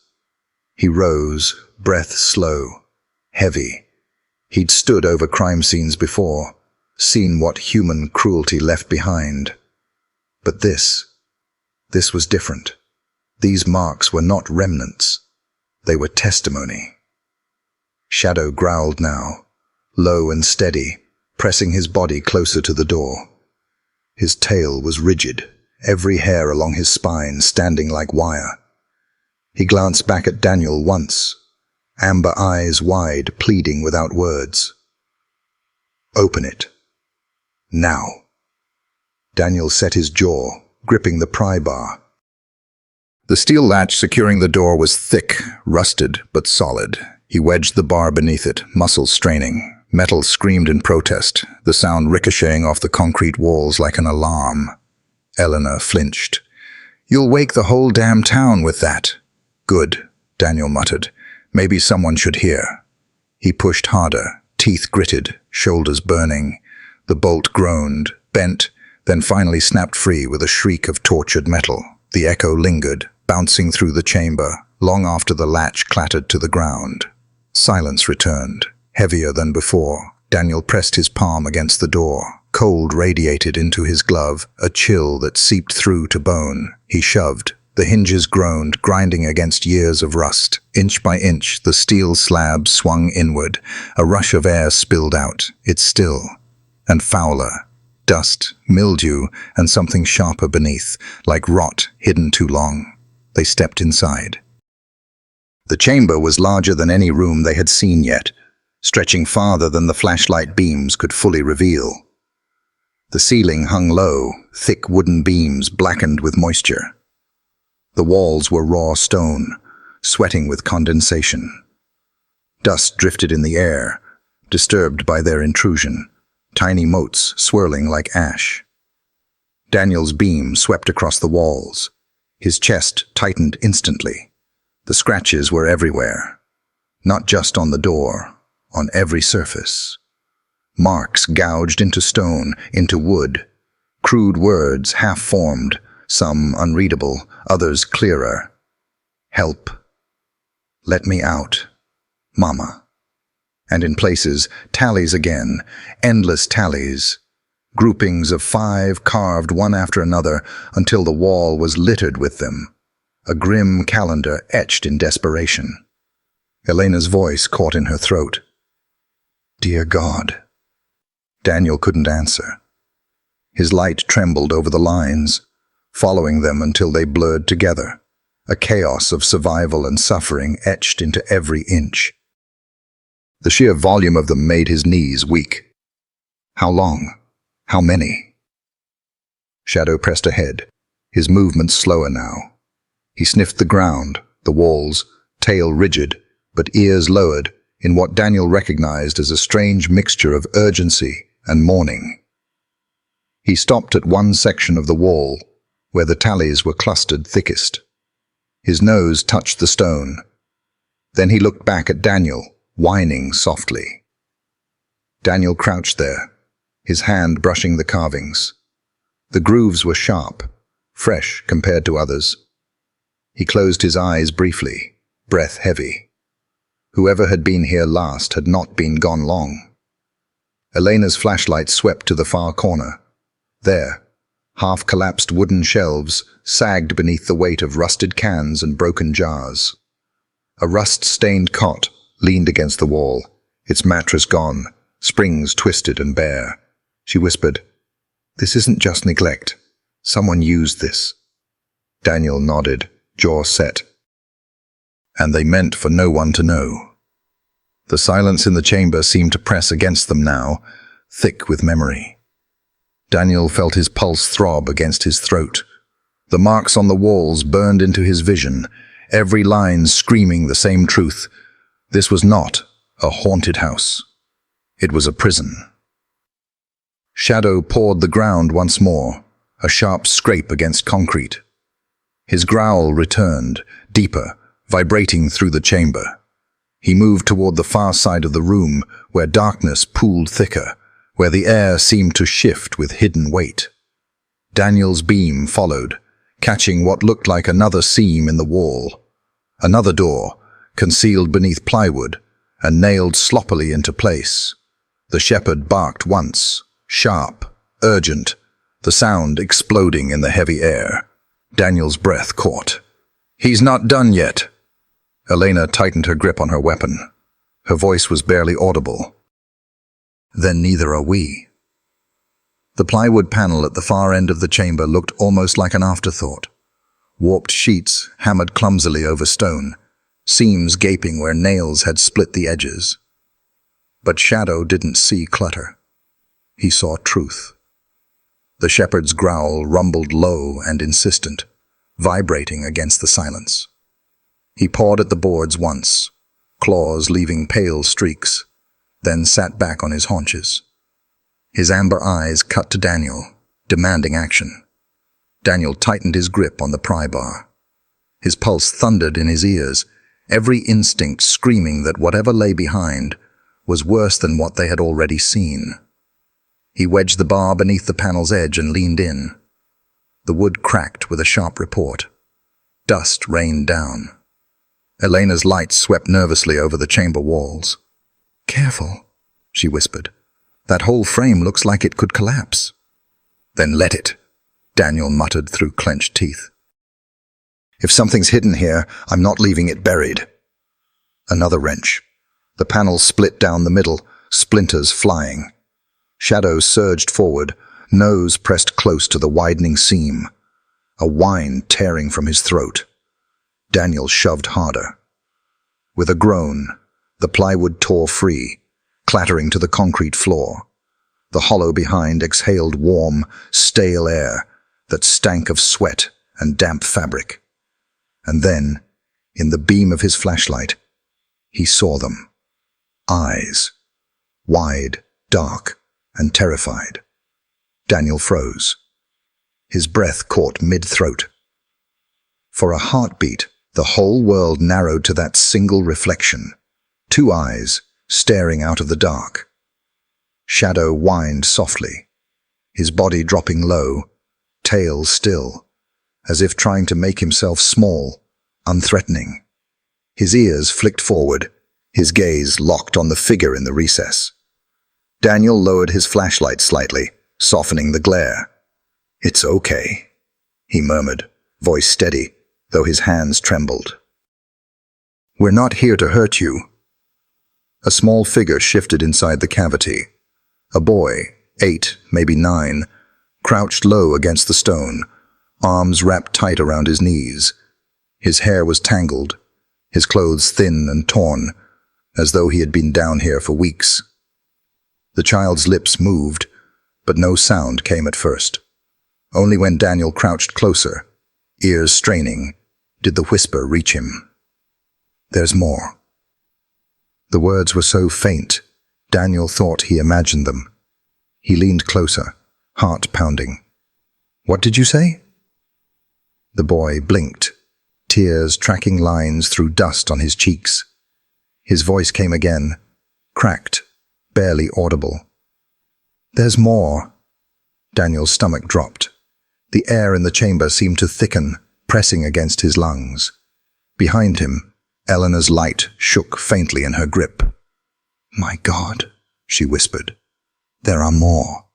He rose, breath slow, heavy. He'd stood over crime scenes before, seen what human cruelty left behind. But this was different. These marks were not remnants. They were testimony. Shadow growled now, low and steady, pressing his body closer to the door. His tail was rigid, every hair along his spine standing like wire. He glanced back at Daniel once, amber eyes wide, pleading without words. "Open it. Now." Daniel set his jaw, gripping the pry bar. The steel latch securing the door was thick, rusted, but solid. He wedged the bar beneath it, muscles straining. Metal screamed in protest, the sound ricocheting off the concrete walls like an alarm. Elena flinched. "You'll wake the whole damn town with that." "Good," Daniel muttered. "Maybe someone should hear." He pushed harder, teeth gritted, shoulders burning. The bolt groaned, bent, then finally snapped free with a shriek of tortured metal. The echo lingered, bouncing through the chamber, long after the latch clattered to the ground. Silence returned, heavier than before. Daniel pressed his palm against the door. Cold radiated into his glove, a chill that seeped through to bone. He shoved. The hinges groaned, grinding against years of rust. Inch by inch, the steel slab swung inward. A rush of air spilled out. It's still. And fouler. Dust, mildew, and something sharper beneath, like rot hidden too long. They stepped inside. The chamber was larger than any room they had seen yet, stretching farther than the flashlight beams could fully reveal. The ceiling hung low, thick wooden beams blackened with moisture. The walls were raw stone, sweating with condensation. Dust drifted in the air, disturbed by their intrusion, tiny motes swirling like ash. Daniel's beam swept across the walls. His chest tightened instantly. The scratches were everywhere, not just on the door, on every surface. Marks gouged into stone, into wood, crude words half-formed, some unreadable, others clearer. Help. Let me out. Mama. And in places, tallies again, endless tallies. Groupings of 5 carved one after another until the wall was littered with them. A grim calendar etched in desperation. Elena's voice caught in her throat. Dear God. Daniel couldn't answer. His light trembled over the lines, following them until they blurred together, a chaos of survival and suffering etched into every inch. The sheer volume of them made his knees weak. How long? How many? Shadow pressed ahead, his movements slower now. He sniffed the ground, the walls, tail rigid, but ears lowered, in what Daniel recognized as a strange mixture of urgency and mourning. He stopped at one section of the wall, where the tallies were clustered thickest. His nose touched the stone. Then he looked back at Daniel, whining softly. Daniel crouched there, his hand brushing the carvings. The grooves were sharp, fresh compared to others. He closed his eyes briefly, breath heavy. Whoever had been here last had not been gone long. Elena's flashlight swept to the far corner. There, half-collapsed wooden shelves sagged beneath the weight of rusted cans and broken jars. A rust-stained cot leaned against the wall, its mattress gone, springs twisted and bare. She whispered, "This isn't just neglect. Someone used this." Daniel nodded, jaw set. And they meant for no one to know. The silence in the chamber seemed to press against them now, thick with memory. Daniel felt his pulse throb against his throat. The marks on the walls burned into his vision, every line screaming the same truth. This was not a haunted house. It was a prison. Shadow pawed the ground once more, a sharp scrape against concrete. His growl returned, deeper, vibrating through the chamber. He moved toward the far side of the room, where darkness pooled thicker, where the air seemed to shift with hidden weight. Daniel's beam followed, catching what looked like another seam in the wall. Another door, concealed beneath plywood, and nailed sloppily into place. The shepherd barked once, sharp, urgent, the sound exploding in the heavy air. Daniel's breath caught. "He's not done yet." Elena tightened her grip on her weapon. Her voice was barely audible. "Then neither are we." The plywood panel at the far end of the chamber looked almost like an afterthought. Warped sheets hammered clumsily over stone, seams gaping where nails had split the edges. But Shadow didn't see clutter. He saw truth. The shepherd's growl rumbled low and insistent, vibrating against the silence. He pawed at the boards once, claws leaving pale streaks, then sat back on his haunches. His amber eyes cut to Daniel, demanding action. Daniel tightened his grip on the pry bar. His pulse thundered in his ears, every instinct screaming that whatever lay behind was worse than what they had already seen. He wedged the bar beneath the panel's edge and leaned in. The wood cracked with a sharp report. Dust rained down. Elena's light swept nervously over the chamber walls. "Careful," she whispered. "That whole frame looks like it could collapse." "Then let it," Daniel muttered through clenched teeth. "If something's hidden here, I'm not leaving it buried." Another wrench. The panel split down the middle, splinters flying. Shadow surged forward, nose pressed close to the widening seam, a whine tearing from his throat. Daniel shoved harder. With a groan, the plywood tore free, clattering to the concrete floor. The hollow behind exhaled warm, stale air that stank of sweat and damp fabric. And then In the beam of his flashlight, he saw them. Eyes. Wide, dark, and terrified. Daniel froze. His breath caught mid-throat. For a heartbeat, the whole world narrowed to that single reflection. Two eyes, staring out of the dark. Shadow whined softly, his body dropping low, tail still, as if trying to make himself small, unthreatening. His ears flicked forward, his gaze locked on the figure in the recess. Daniel lowered his flashlight slightly, softening the glare. "It's okay," he murmured, voice steady, though his hands trembled. "We're not here to hurt you." A small figure shifted inside the cavity. A boy, 8, maybe 9, crouched low against the stone, arms wrapped tight around his knees. His hair was tangled, his clothes thin and torn, as though he had been down here for weeks. The child's lips moved, but no sound came at first. Only when Daniel crouched closer, ears straining, did the whisper reach him. "There's more." The words were so faint, Daniel thought he imagined them. He leaned closer, heart pounding. "What did you say?" The boy blinked, tears tracking lines through dust on his cheeks. His voice came again, cracked, barely audible. "There's more." Daniel's stomach dropped. The air in the chamber seemed to thicken, pressing against his lungs. Behind him, Eleanor's light shook faintly in her grip. "My God," she whispered. "There are more."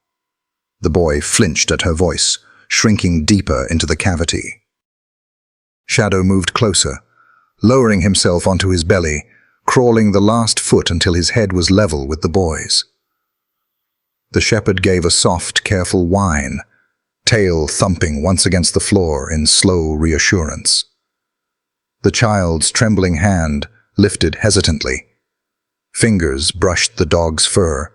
The boy flinched at her voice, shrinking deeper into the cavity. Shadow moved closer, lowering himself onto his belly, crawling the last foot until his head was level with the boy's. The shepherd gave a soft, careful whine, tail thumping once against the floor in slow reassurance. The child's trembling hand lifted hesitantly. Fingers brushed the dog's fur.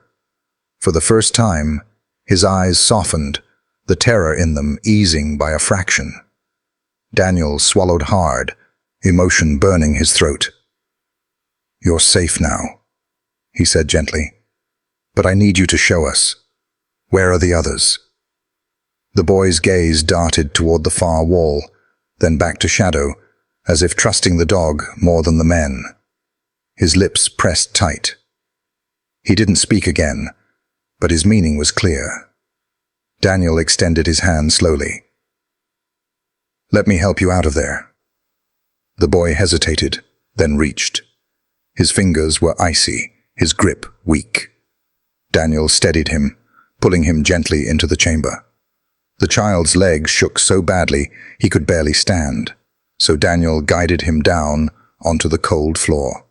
For the first time, his eyes softened, the terror in them easing by a fraction. Daniel swallowed hard, emotion burning his throat. "You're safe now," he said gently. "But I need you to show us. Where are the others?" The boy's gaze darted toward the far wall, then back to Shadow, as if trusting the dog more than the men. His lips pressed tight. He didn't speak again, but his meaning was clear. Daniel extended his hand slowly. "Let me help you out of there." The boy hesitated, then reached. His fingers were icy, his grip weak. Daniel steadied him, pulling him gently into the chamber. The child's legs shook so badly he could barely stand, so Daniel guided him down onto the cold floor.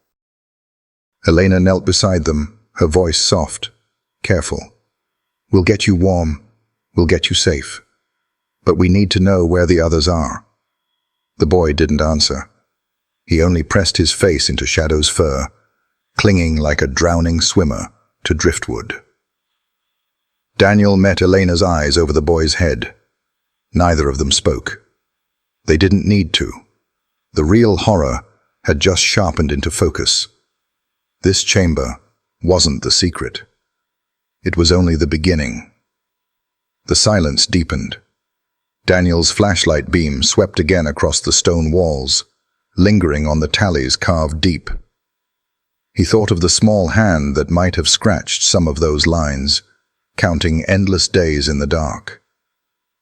Elena knelt beside them, her voice soft, careful. "We'll get you warm. We'll get you safe. But we need to know where the others are." The boy didn't answer. He only pressed his face into Shadow's fur, clinging like a drowning swimmer to driftwood. Daniel met Elena's eyes over the boy's head. Neither of them spoke. They didn't need to. The real horror had just sharpened into focus. This chamber wasn't the secret. It was only the beginning. The silence deepened. Daniel's flashlight beam swept again across the stone walls, lingering on the tallies carved deep. He thought of the small hand that might have scratched some of those lines, counting endless days in the dark.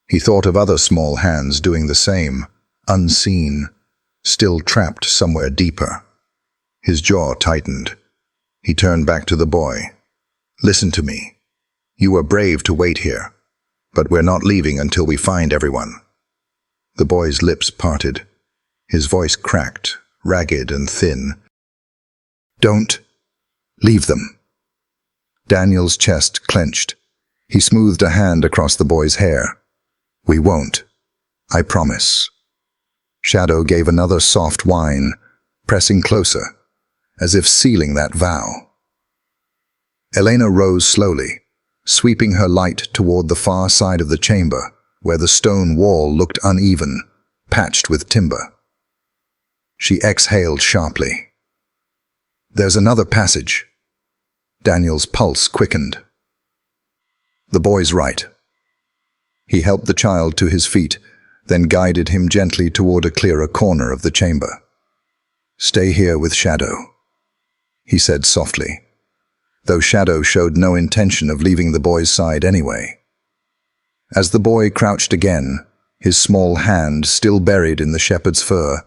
He thought of other small hands doing the same, unseen, still trapped somewhere deeper. His jaw tightened. He turned back to the boy. "Listen to me. You were brave to wait here, but we're not leaving until we find everyone." The boy's lips parted. His voice cracked, ragged and thin. "Don't leave them." Daniel's chest clenched. He smoothed a hand across the boy's hair. "We won't. I promise." Shadow gave another soft whine, pressing closer, as if sealing that vow. Elena rose slowly, sweeping her light toward the far side of the chamber, where the stone wall looked uneven, patched with timber. She exhaled sharply. There's another passage. Daniel's pulse quickened. The boy's right. He helped the child to his feet, then guided him gently toward a clearer corner of the chamber. Stay here with Shadow, he said softly, though Shadow showed no intention of leaving the boy's side anyway. As the boy crouched again, his small hand still buried in the shepherd's fur,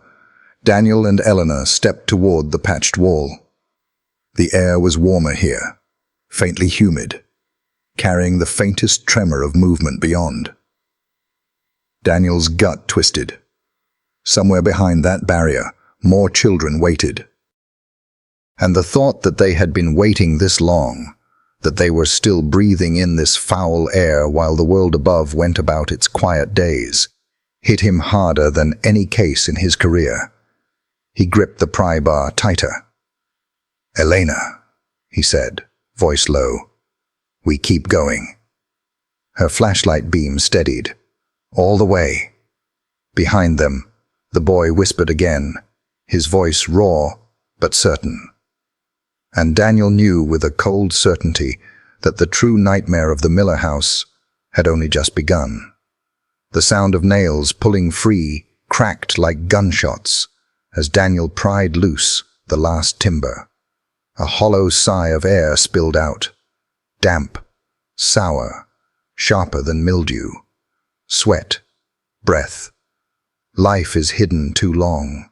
Daniel and Eleanor stepped toward the patched wall. The air was warmer here, faintly humid, carrying the faintest tremor of movement beyond. Daniel's gut twisted. Somewhere behind that barrier, more children waited. And the thought that they had been waiting this long, that they were still breathing in this foul air while the world above went about its quiet days, hit him harder than any case in his career. He gripped the pry bar tighter. "Elena," he said, voice low. "We keep going." Her flashlight beam steadied. All the way. Behind them, the boy whispered again, his voice raw but certain. And Daniel knew with a cold certainty that the true nightmare of the Miller house had only just begun. The sound of nails pulling free cracked like gunshots as Daniel pried loose the last timber. A hollow sigh of air spilled out, damp, sour, sharper than mildew. Sweat, breath. Life is hidden too long.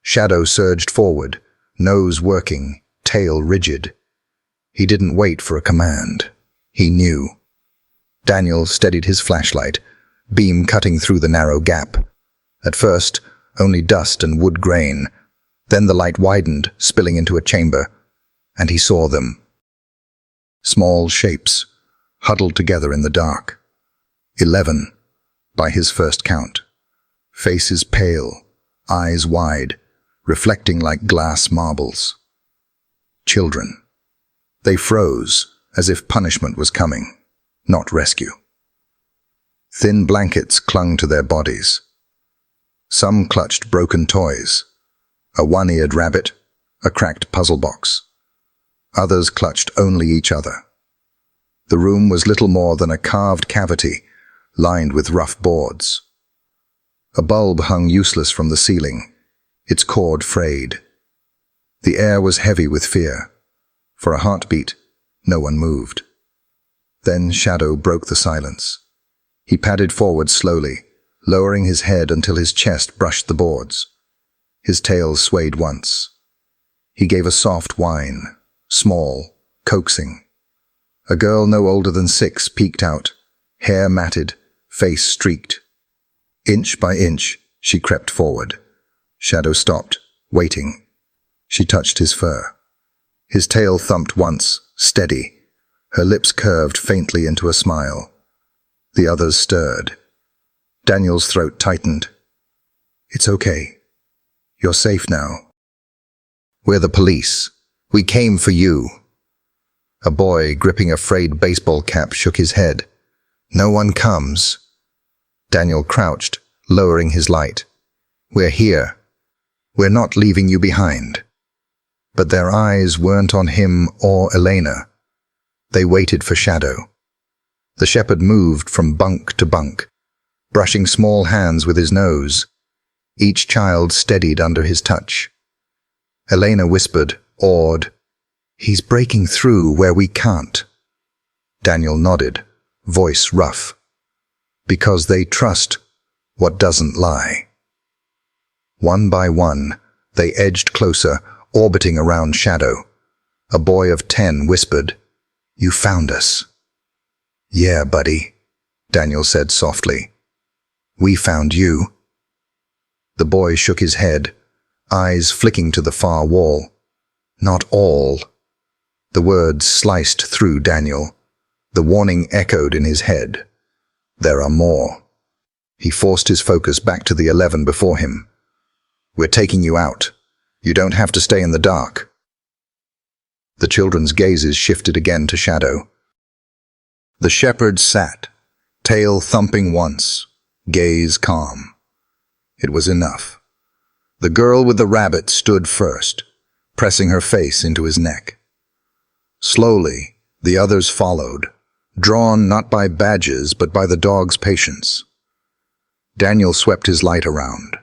Shadow surged forward, nose working, tail rigid. He didn't wait for a command. He knew. Daniel steadied his flashlight, beam cutting through the narrow gap. At first, only dust and wood grain. Then the light widened, spilling into a chamber, and he saw them. Small shapes, huddled together in the dark. 11, by his first count. Faces pale, eyes wide, reflecting like glass marbles. Children. They froze, as if punishment was coming, not rescue. Thin blankets clung to their bodies. Some clutched broken toys, a one-eared rabbit, a cracked puzzle box. Others clutched only each other. The room was little more than a carved cavity, lined with rough boards. A bulb hung useless from the ceiling, its cord frayed. The air was heavy with fear. For a heartbeat, no one moved. Then Shadow broke the silence. He padded forward slowly, lowering his head until his chest brushed the boards. His tail swayed once. He gave a soft whine, small, coaxing. A girl no older than 6 peeked out, hair matted, face streaked. Inch by inch, she crept forward. Shadow stopped, waiting. She touched his fur. His tail thumped once, steady. Her lips curved faintly into a smile. The others stirred. Daniel's throat tightened. "It's okay. You're safe now." "We're the police. We came for you." A boy gripping a frayed baseball cap shook his head. "No one comes." Daniel crouched, lowering his light. "We're here. We're not leaving you behind." But their eyes weren't on him or Elena. They waited for Shadow. The shepherd moved from bunk to bunk, brushing small hands with his nose. Each child steadied under his touch. Elena whispered, awed, "He's breaking through where we can't." Daniel nodded, voice rough. "Because they trust what doesn't lie." One by one, they edged closer, orbiting around Shadow. A boy of 10 whispered, "You found us." "Yeah, buddy," Daniel said softly. "We found you." The boy shook his head, eyes flicking to the far wall. "Not all." The words sliced through Daniel. The warning echoed in his head. "There are more." He forced his focus back to the 11 before him. "We're taking you out. You don't have to stay in the dark." The children's gazes shifted again to Shadow. The shepherd sat, tail thumping once, gaze calm. It was enough. The girl with the rabbit stood first, pressing her face into his neck. Slowly, the others followed, drawn not by badges but by the dog's patience. Daniel swept his light around.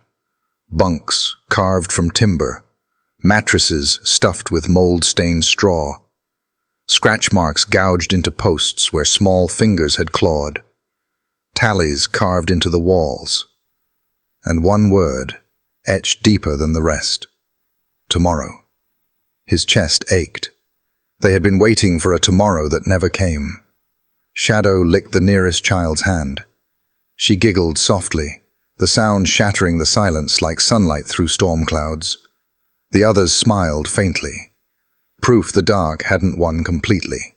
Bunks carved from timber, mattresses stuffed with mold-stained straw, scratch marks gouged into posts where small fingers had clawed, tallies carved into the walls, and one word, etched deeper than the rest: tomorrow. His chest ached. They had been waiting for a tomorrow that never came. Shadow licked the nearest child's hand. She giggled softly, the sound shattering the silence like sunlight through storm clouds. The others smiled faintly. Proof the dark hadn't won completely.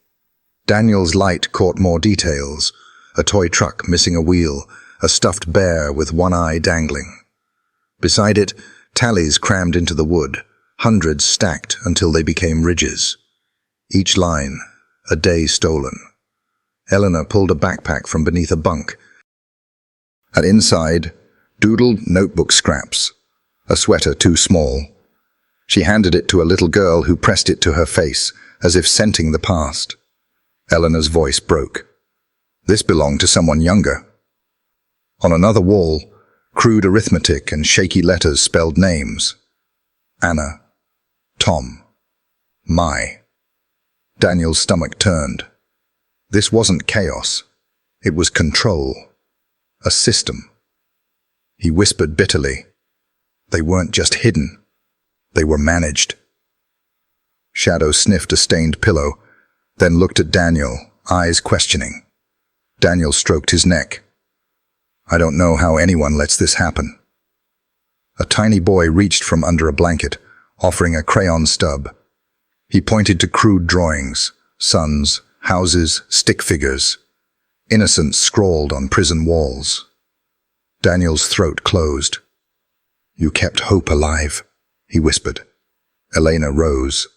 Daniel's light caught more details: a toy truck missing a wheel, a stuffed bear with one eye dangling. Beside it, tallies crammed into the wood, hundreds stacked until they became ridges. Each line, a day stolen. Eleanor pulled a backpack from beneath a bunk. And inside, doodled notebook scraps, a sweater too small. She handed it to a little girl who pressed it to her face, as if scenting the past. Eleanor's voice broke. This belonged to someone younger. On another wall, crude arithmetic and shaky letters spelled names. Anna, Tom, Mai. Daniel's stomach turned. This wasn't chaos. It was control. A system. He whispered bitterly. They weren't just hidden. They were managed. Shadow sniffed a stained pillow, then looked at Daniel, eyes questioning. Daniel stroked his neck. I don't know how anyone lets this happen. A tiny boy reached from under a blanket, offering a crayon stub. He pointed to crude drawings, suns, houses, stick figures. Innocence scrawled on prison walls. Daniel's throat closed. You kept hope alive, he whispered. Elena rose.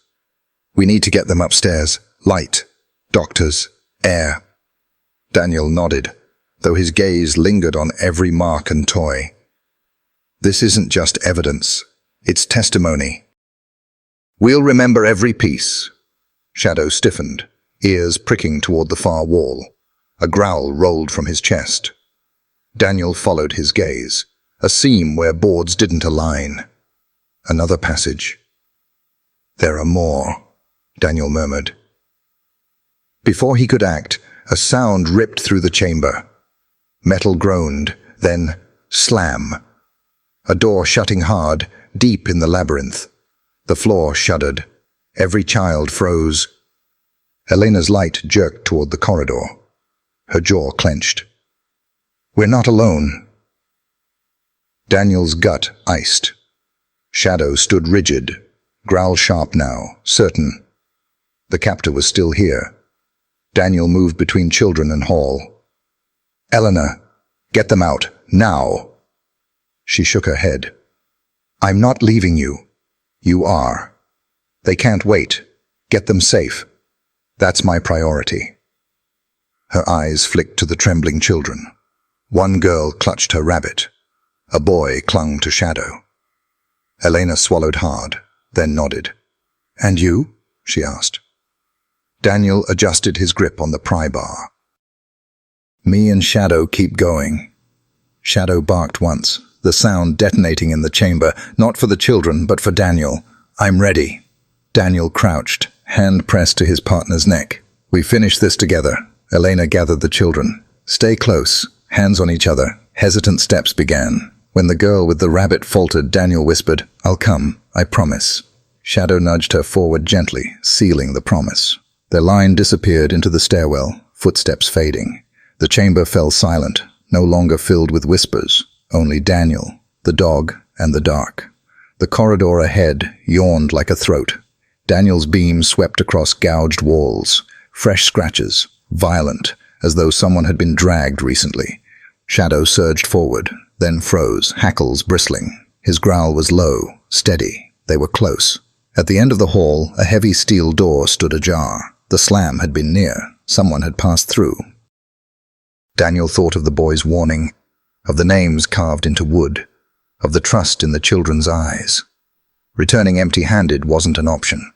We need to get them upstairs. Light, doctors, air. Daniel nodded, though his gaze lingered on every mark and toy. This isn't just evidence, it's testimony. We'll remember every piece. Shadow stiffened, ears pricking toward the far wall. A growl rolled from his chest. Daniel followed his gaze, a seam where boards didn't align. Another passage. There are more, Daniel murmured. Before he could act, a sound ripped through the chamber. Metal groaned, then slam. A door shutting hard, deep in the labyrinth. The floor shuddered. Every child froze. Elena's light jerked toward the corridor. Her jaw clenched. We're not alone. Daniel's gut iced. Shadow stood rigid, growl sharp now, certain. The captor was still here. Daniel moved between children and Hall. Eleanor, get them out, now. She shook her head. I'm not leaving you. You are. They can't wait. Get them safe. That's my priority. Her eyes flicked to the trembling children. One girl clutched her rabbit. A boy clung to Shadow. Elena swallowed hard, then nodded. And you? She asked. Daniel adjusted his grip on the pry bar. Me and Shadow keep going. Shadow barked once, the sound detonating in the chamber, not for the children, but for Daniel. I'm ready. Daniel crouched, hand pressed to his partner's neck. We finish this together. Elena gathered the children. Stay close, hands on each other. Hesitant steps began. When the girl with the rabbit faltered, Daniel whispered, I'll come, I promise. Shadow nudged her forward gently, sealing the promise. Their line disappeared into the stairwell, footsteps fading. The chamber fell silent, no longer filled with whispers, only Daniel, the dog, and the dark. The corridor ahead yawned like a throat. Daniel's beam swept across gouged walls, fresh scratches, violent, as though someone had been dragged recently. Shadow surged forward, then froze, hackles bristling. His growl was low, steady. They were close. At the end of the hall, a heavy steel door stood ajar. The slam had been near. Someone had passed through. Daniel thought of the boy's warning, of the names carved into wood, of the trust in the children's eyes. Returning empty-handed wasn't an option.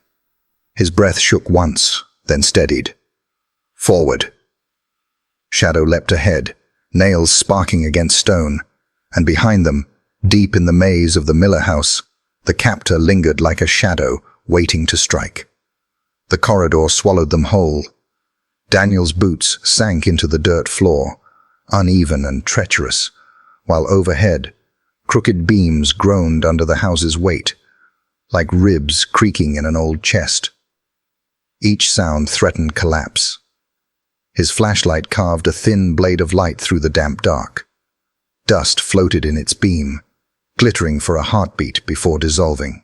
His breath shook once, then steadied. Forward. Shadow leapt ahead, nails sparking against stone, and behind them, deep in the maze of the Miller house, the captor lingered like a shadow, waiting to strike. The corridor swallowed them whole. Daniel's boots sank into the dirt floor, uneven and treacherous, while overhead, crooked beams groaned under the house's weight, like ribs creaking in an old chest. Each sound threatened collapse. His flashlight carved a thin blade of light through the damp dark. Dust floated in its beam, glittering for a heartbeat before dissolving.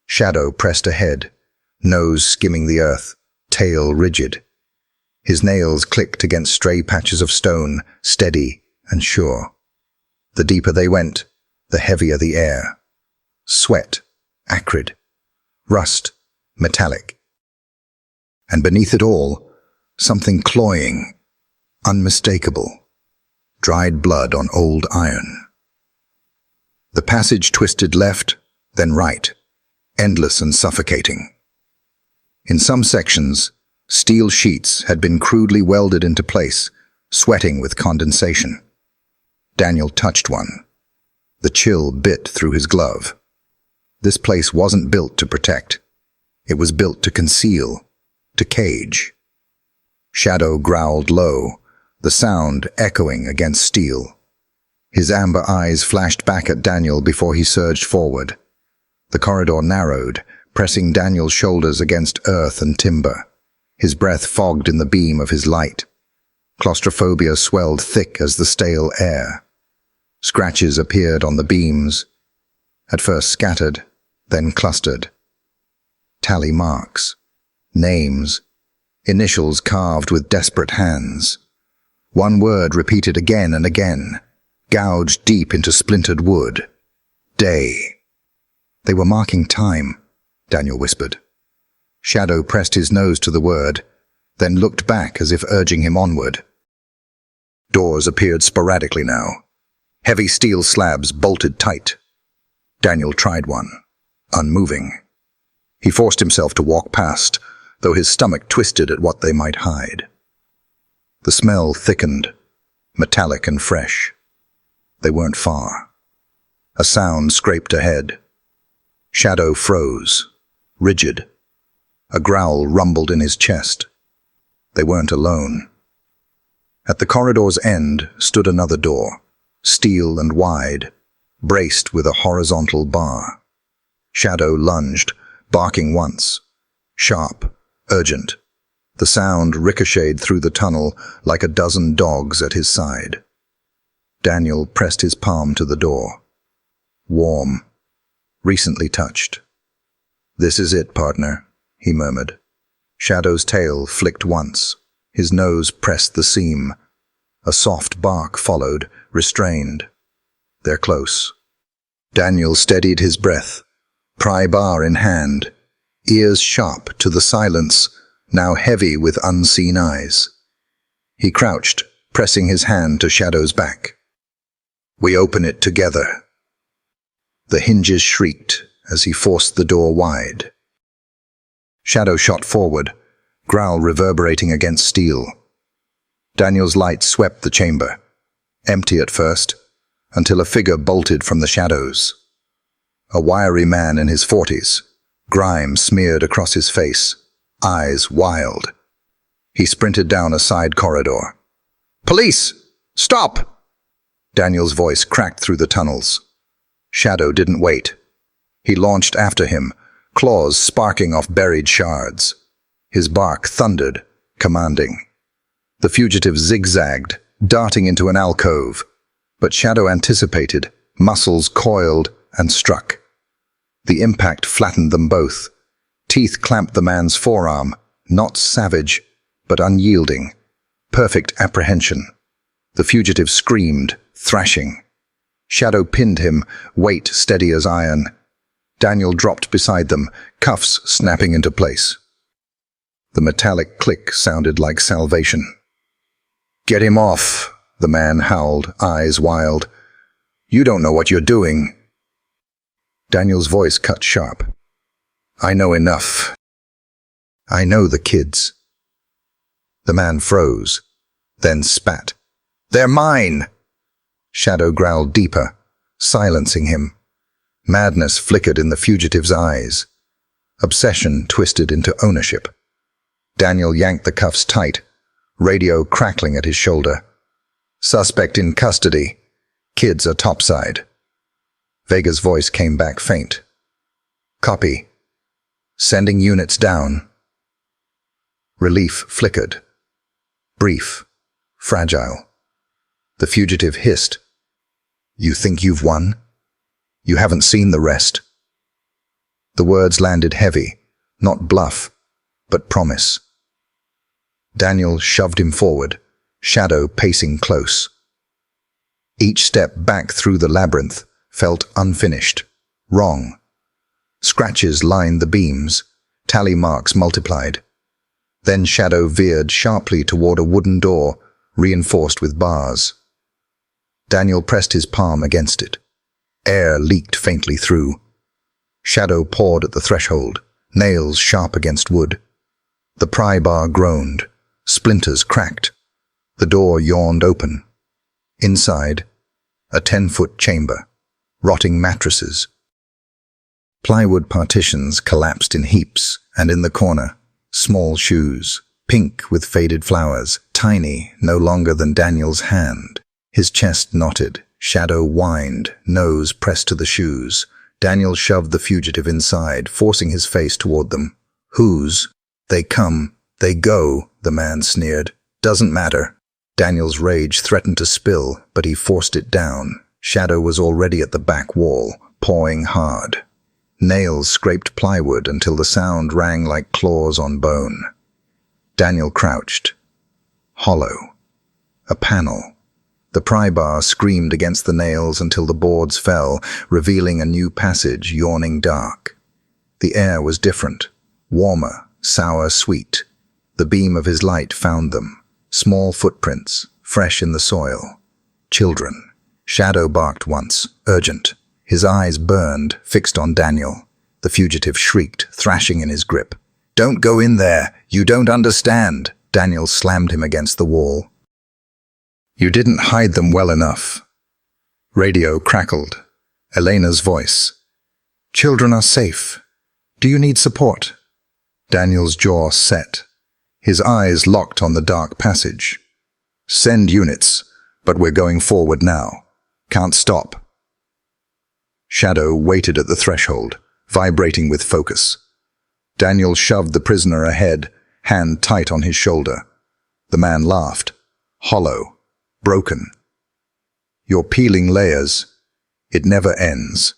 Shadow pressed ahead, nose skimming the earth, tail rigid. His nails clicked against stray patches of stone, steady and sure. The deeper they went, the heavier the air. Sweat, acrid. Rust, metallic. And beneath it all, something cloying, unmistakable. Dried blood on old iron. The passage twisted left, then right, endless and suffocating. In some sections, steel sheets had been crudely welded into place, sweating with condensation. Daniel touched one. The chill bit through his glove. This place wasn't built to protect. It was built to conceal, to cage. Shadow growled low, the sound echoing against steel. His amber eyes flashed back at Daniel before he surged forward. The corridor narrowed, pressing Daniel's shoulders against earth and timber. His breath fogged in the beam of his light. Claustrophobia swelled thick as the stale air. Scratches appeared on the beams, at first scattered, then clustered. Tally marks, names, initials carved with desperate hands. One word repeated again and again, gouged deep into splintered wood. Day. They were marking time, Daniel whispered. Shadow pressed his nose to the word, then looked back as if urging him onward. Doors appeared sporadically now. Heavy steel slabs bolted tight. Daniel tried one, unmoving. He forced himself to walk past, though his stomach twisted at what they might hide. The smell thickened, metallic and fresh. They weren't far. A sound scraped ahead. Shadow froze, rigid. A growl rumbled in his chest. They weren't alone. At the corridor's end stood another door, steel and wide, braced with a horizontal bar. Shadow lunged, barking once. Sharp, urgent. The sound ricocheted through the tunnel like a dozen dogs at his side. Daniel pressed his palm to the door. Warm. Recently touched. "This is it, partner," he murmured. Shadow's tail flicked once. His nose pressed the seam. A soft bark followed, restrained. They're close. Daniel steadied his breath, pry bar in hand, ears sharp to the silence, now heavy with unseen eyes. He crouched, pressing his hand to Shadow's back. "We open it together." The hinges shrieked as he forced the door wide. Shadow shot forward, growl reverberating against steel. Daniel's light swept the chamber, empty at first, until a figure bolted from the shadows. A wiry man in his 40s, grime smeared across his face, eyes wild. He sprinted down a side corridor. "Police! Stop!" Daniel's voice cracked through the tunnels. Shadow didn't wait. He launched after him, claws sparking off buried shards. His bark thundered, commanding. The fugitive zigzagged, darting into an alcove, but Shadow anticipated, muscles coiled, and struck. The impact flattened them both. Teeth clamped the man's forearm, not savage, but unyielding. Perfect apprehension. The fugitive screamed, thrashing. Shadow pinned him, weight steady as iron. Daniel dropped beside them, cuffs snapping into place. The metallic click sounded like salvation. "Get him off," the man howled, eyes wild. You don't know what you're doing." Daniel's voice cut sharp. "I know enough. I know the kids." The man froze, then spat. "They're mine!" Shadow growled deeper, silencing him. Madness flickered in the fugitive's eyes. Obsession twisted into ownership. Daniel yanked the cuffs tight, radio crackling at his shoulder. "Suspect in custody. Kids are topside." Vega's voice came back faint. "Copy. Sending units down." Relief flickered. Brief. Fragile. The fugitive hissed. "You think you've won? You haven't seen the rest." The words landed heavy, not bluff, but promise. Daniel shoved him forward, Shadow pacing close. Each step back through the labyrinth felt unfinished, wrong. Scratches lined the beams, tally marks multiplied. Then Shadow veered sharply toward a wooden door, reinforced with bars. Daniel pressed his palm against it. Air leaked faintly through. Shadow pawed at the threshold, nails sharp against wood. The pry bar groaned, splinters cracked. The door yawned open. Inside, a 10-foot chamber, rotting mattresses. Plywood partitions collapsed in heaps, and in the corner, small shoes, pink with faded flowers, tiny, no longer than Daniel's hand. His chest knotted, Shadow whined, nose pressed to the shoes. Daniel shoved the fugitive inside, forcing his face toward them. "Whose? They come, they go," the man sneered. "Doesn't matter." Daniel's rage threatened to spill, but he forced it down. Shadow was already at the back wall, pawing hard. Nails scraped plywood until the sound rang like claws on bone. Daniel crouched. Hollow. A panel. The pry bar screamed against the nails until the boards fell, revealing a new passage yawning dark. The air was different. Warmer, sour, sweet. The beam of his light found them. Small footprints, fresh in the soil. Children. Shadow barked once, urgent. His eyes burned, fixed on Daniel. The fugitive shrieked, thrashing in his grip. "Don't go in there! You don't understand!" Daniel slammed him against the wall. "You didn't hide them well enough." Radio crackled. Elena's voice. "Children are safe. Do you need support?" Daniel's jaw set. His eyes locked on the dark passage. "Send units, but we're going forward now. Can't stop." Shadow waited at the threshold, vibrating with focus. Daniel shoved the prisoner ahead, hand tight on his shoulder. The man laughed. Hollow. Broken. "You're peeling layers. It never ends."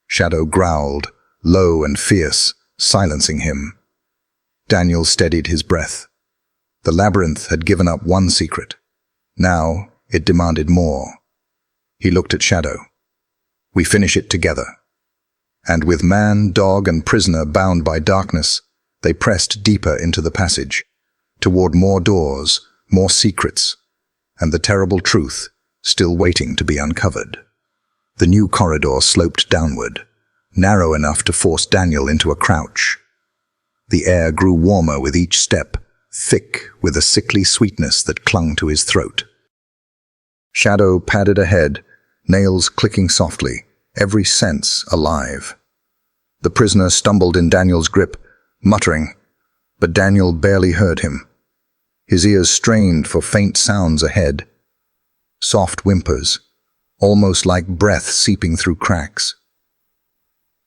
Shadow growled, low and fierce, silencing him. Daniel steadied his breath. The labyrinth had given up one secret. Now it demanded more. He looked at Shadow. "We finish it together." And with man, dog, and prisoner bound by darkness, they pressed deeper into the passage, toward more doors, more secrets, and the terrible truth still waiting to be uncovered. The new corridor sloped downward, narrow enough to force Daniel into a crouch. The air grew warmer with each step, thick with a sickly sweetness that clung to his throat. Shadow padded ahead, nails clicking softly, every sense alive. The prisoner stumbled in Daniel's grip, muttering, but Daniel barely heard him. His ears strained for faint sounds ahead. Soft whimpers, almost like breath seeping through cracks.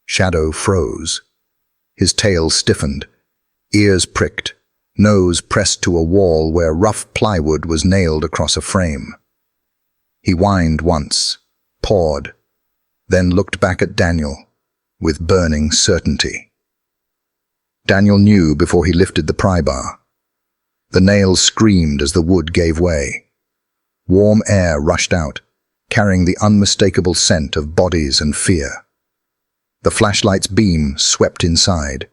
Shadow froze. His tail stiffened, ears pricked, nose pressed to a wall where rough plywood was nailed across a frame. He whined once, pawed, then looked back at Daniel with burning certainty. Daniel knew before he lifted the pry bar. The nails screamed as the wood gave way. Warm air rushed out, carrying the unmistakable scent of bodies and fear. The flashlight's beam swept inside.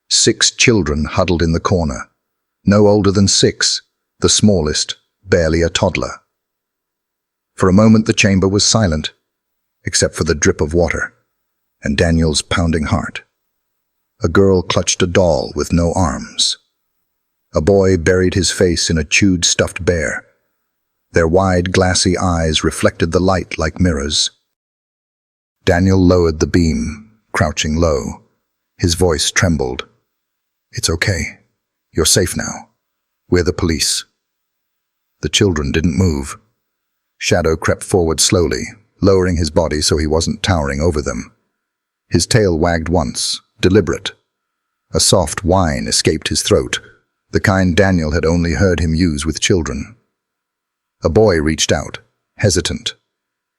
6 children huddled in the corner. No older than 6, the smallest, barely a toddler. For a moment the chamber was silent, except for the drip of water and Daniel's pounding heart. A girl clutched a doll with no arms. A boy buried his face in a chewed stuffed bear. Their wide, glassy eyes reflected the light like mirrors. Daniel lowered the beam, crouching low. His voice trembled. "It's okay. You're safe now. We're the police." The children didn't move. Shadow crept forward slowly, lowering his body so he wasn't towering over them. His tail wagged once, deliberate. A soft whine escaped his throat, the kind Daniel had only heard him use with children. A boy reached out, hesitant.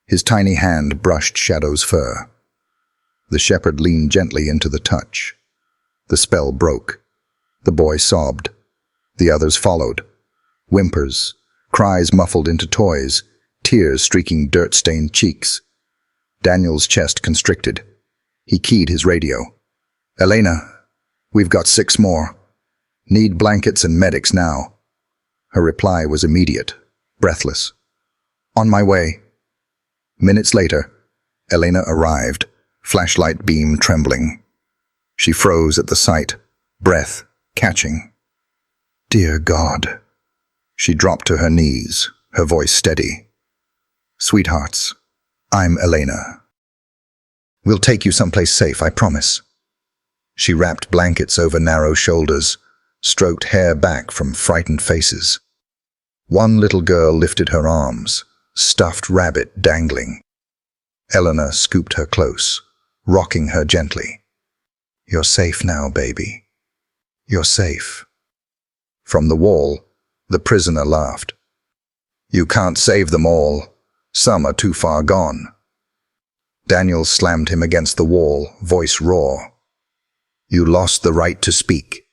His tiny hand brushed Shadow's fur. The shepherd leaned gently into the touch. The spell broke. The boy sobbed. The others followed. Whimpers, cries muffled into toys, tears streaking dirt-stained cheeks. Daniel's chest constricted. He keyed his radio. "Elena, we've got 6 more. Need blankets and medics now." Her reply was immediate, breathless. "On my way." Minutes later, Elena arrived, flashlight beam trembling. She froze at the sight, breath catching. "Dear God." She dropped to her knees, her voice steady. "Sweethearts, I'm Elena. We'll take you someplace safe, I promise." She wrapped blankets over narrow shoulders, stroked hair back from frightened faces. One little girl lifted her arms, stuffed rabbit dangling. Elena scooped her close, rocking her gently. "You're safe now, baby. You're safe." From the wall, the prisoner laughed. "You can't save them all. Some are too far gone." Daniel slammed him against the wall, voice raw. "You lost the right to speak."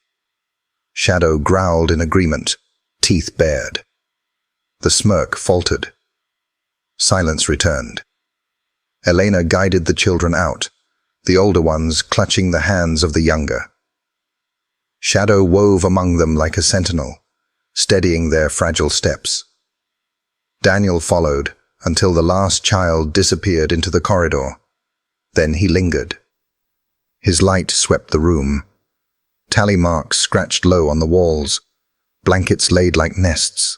Shadow growled in agreement, teeth bared. The smirk faltered. Silence returned. Elena guided the children out, the older ones clutching the hands of the younger. Shadow wove among them like a sentinel, steadying their fragile steps. Daniel followed until the last child disappeared into the corridor. Then he lingered. His light swept the room. Tally marks scratched low on the walls, blankets laid like nests,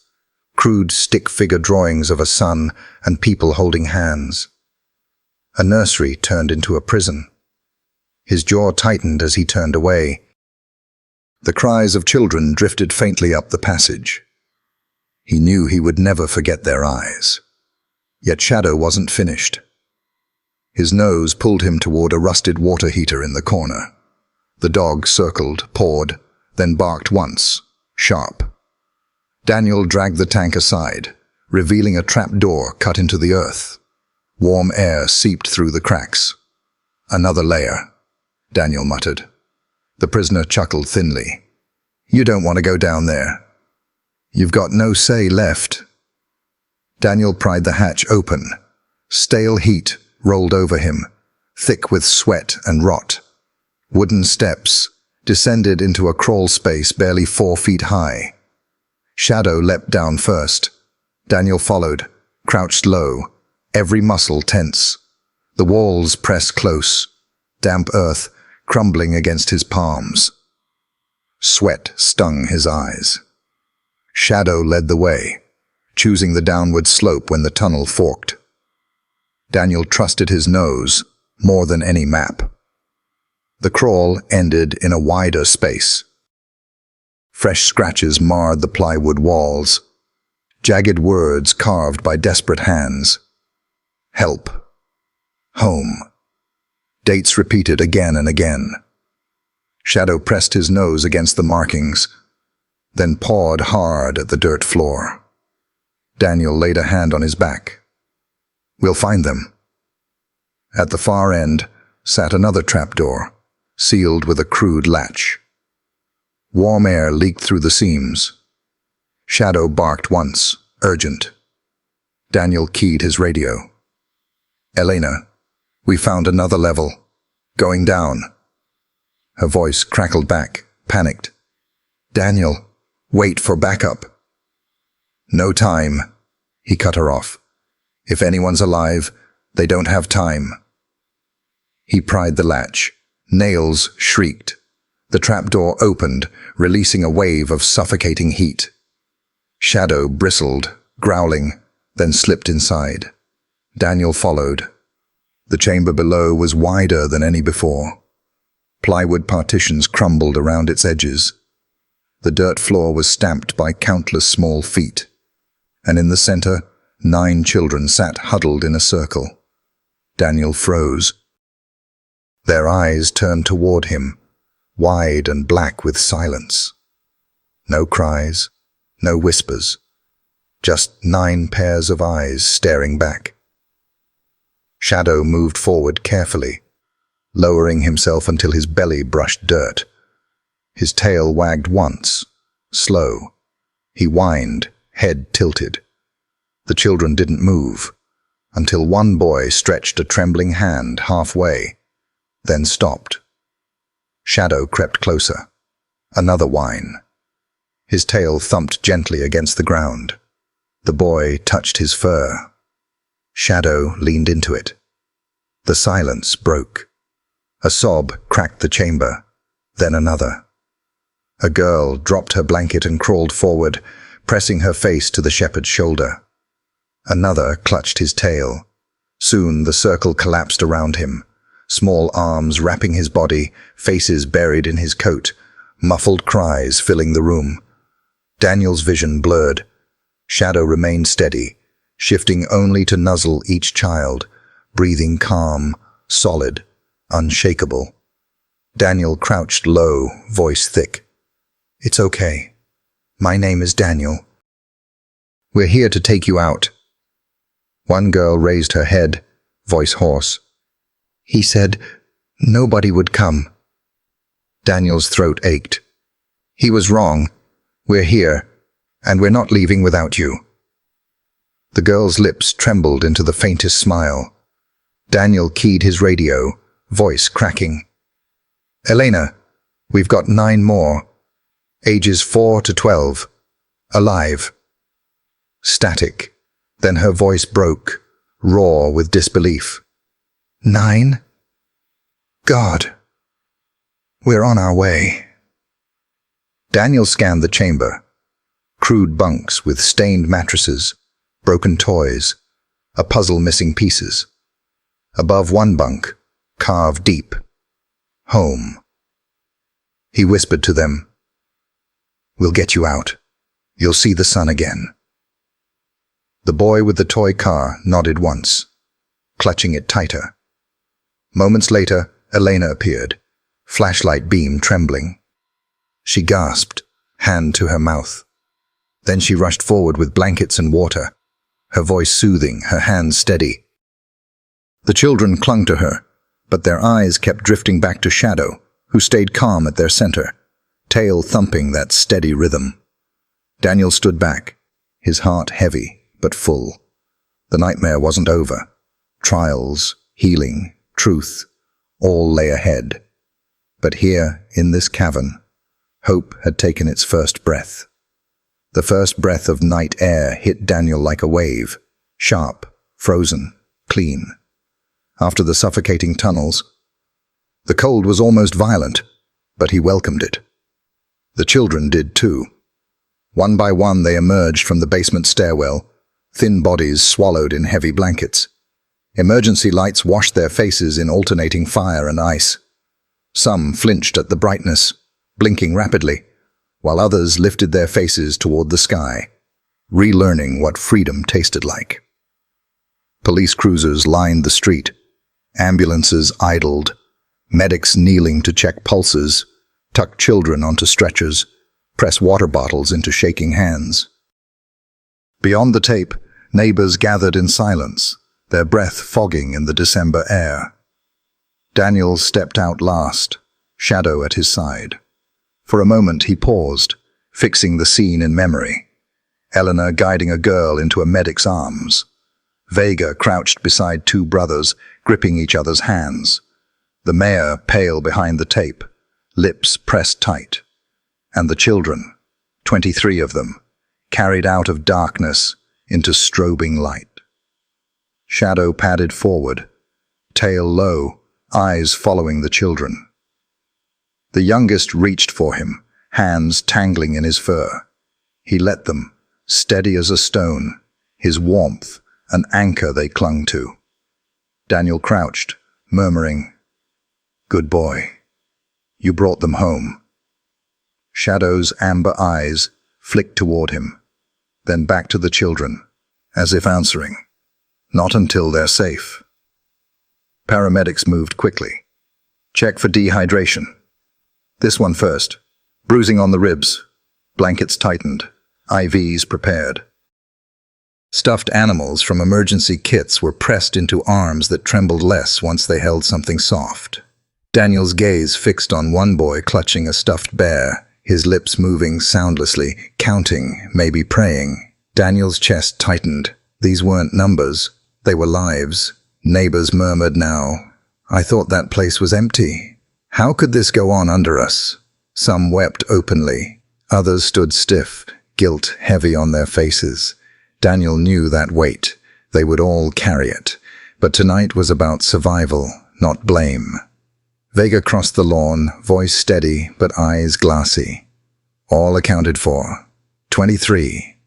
crude stick-figure drawings of a sun and people holding hands. A nursery turned into a prison. His jaw tightened as he turned away. The cries of children drifted faintly up the passage. He knew he would never forget their eyes. Yet Shadow wasn't finished. His nose pulled him toward a rusted water heater in the corner. The dog circled, pawed, then barked once, sharp. Daniel dragged the tank aside, revealing a trap door cut into the earth. Warm air seeped through the cracks. "Another layer," Daniel muttered. The prisoner chuckled thinly. "You don't want to go down there. You've got no say left." Daniel pried the hatch open. Stale heat rolled over him, thick with sweat and rot. Wooden steps descended into a crawl space barely 4 feet high. Shadow leapt down first. Daniel followed, crouched low, every muscle tense. The walls pressed close, damp earth crumbling against his palms. Sweat stung his eyes. Shadow led the way, choosing the downward slope when the tunnel forked. Daniel trusted his nose more than any map. The crawl ended in a wider space. Fresh scratches marred the plywood walls, jagged words carved by desperate hands. Help. Home. Dates repeated again and again. Shadow pressed his nose against the markings, then pawed hard at the dirt floor. Daniel laid a hand on his back. "We'll find them." At the far end sat another trapdoor, sealed with a crude latch. Warm air leaked through the seams. Shadow barked once, urgent. Daniel keyed his radio. "Elena, we found another level. Going down." Her voice crackled back, panicked. "Daniel, wait for backup." "No time," he cut her off. "If anyone's alive, They don't have time. He pried the latch. Nails shrieked. The trapdoor opened, releasing a wave of suffocating heat. Shadow bristled, growling, then slipped inside. Daniel followed. The chamber below was wider than any before. Plywood partitions crumbled around its edges. The dirt floor was stamped by countless small feet, and in the center, 9 children sat huddled in a circle. Daniel froze. Their eyes turned toward him, wide and black with silence. No cries, no whispers, just 9 pairs of eyes staring back. Shadow moved forward carefully, lowering himself until his belly brushed dirt. His tail wagged once, slow. He whined, head tilted. The children didn't move, until one boy stretched a trembling hand halfway, then stopped. Shadow crept closer. Another whine. His tail thumped gently against the ground. The boy touched his fur. Shadow leaned into it. The silence broke. A sob cracked the chamber, then another. A girl dropped her blanket and crawled forward, pressing her face to the shepherd's shoulder. Another clutched his tail. Soon the circle collapsed around him, small arms wrapping his body, faces buried in his coat, muffled cries filling the room. Daniel's vision blurred. Shadow remained steady, shifting only to nuzzle each child, breathing calm, solid, unshakable. Daniel crouched low, voice thick. "It's okay. My name is Daniel. We're here to take you out." One girl raised her head, voice hoarse. "He said nobody would come." Daniel's throat ached. "He was wrong. We're here, and we're not leaving without you." The girl's lips trembled into the faintest smile. Daniel keyed his radio, voice cracking. "Elena, we've got 9 more. Ages 4 to 12. Alive." Static. Then her voice broke, raw with disbelief. 9? God. We're on our way. Daniel scanned the chamber. Crude bunks with stained mattresses, broken toys, a puzzle missing pieces. Above one bunk, carved deep, home. He whispered to them, "We'll get you out. You'll see the sun again." The boy with the toy car nodded once, clutching it tighter. Moments later, Elena appeared, flashlight beam trembling. She gasped, hand to her mouth. Then she rushed forward with blankets and water, her voice soothing, her hands steady. The children clung to her, but their eyes kept drifting back to Shadow, who stayed calm at their center, tail thumping that steady rhythm. Daniel stood back, his heart heavy but full. The nightmare wasn't over. Trials, healing, truth, all lay ahead. But here, in this cavern, hope had taken its first breath. The first breath of night air hit Daniel like a wave, sharp, frozen, clean. After the suffocating tunnels, the cold was almost violent, but he welcomed it. The children did too. One by one they emerged from the basement stairwell, thin bodies swallowed in heavy blankets. Emergency lights washed their faces in alternating fire and ice. Some flinched at the brightness, blinking rapidly, while others lifted their faces toward the sky, relearning what freedom tasted like. Police cruisers lined the street. Ambulances idled. Medics kneeling to check pulses, tuck children onto stretchers, press water bottles into shaking hands. Beyond the tape, neighbors gathered in silence, their breath fogging in the December air. Daniel stepped out last, Shadow at his side. For a moment he paused, fixing the scene in memory. Eleanor guiding a girl into a medic's arms. Vega crouched beside 2 brothers, gripping each other's hands. The mayor pale behind the tape, lips pressed tight. And the children, 23 of them, carried out of darkness into strobing light. Shadow padded forward, tail low, eyes following the children. The youngest reached for him, hands tangling in his fur. He let them, steady as a stone, his warmth an anchor they clung to. Daniel crouched, murmuring, "Good boy. You brought them home." Shadow's amber eyes flicked toward him, then back to the children, as if answering, "Not until they're safe." Paramedics moved quickly. "Check for dehydration. This one first. Bruising on the ribs. Blankets tightened. IVs prepared." Stuffed animals from emergency kits were pressed into arms that trembled less once they held something soft. Daniel's gaze fixed on one boy clutching a stuffed bear, his lips moving soundlessly, counting, maybe praying. Daniel's chest tightened. These weren't numbers, they were lives. Neighbors murmured now, "I thought that place was empty. How could this go on under us?" Some wept openly. Others stood stiff, guilt heavy on their faces. Daniel knew that weight. They would all carry it. But tonight was about survival, not blame. Vega crossed the lawn, voice steady but eyes glassy. "All accounted for. 23.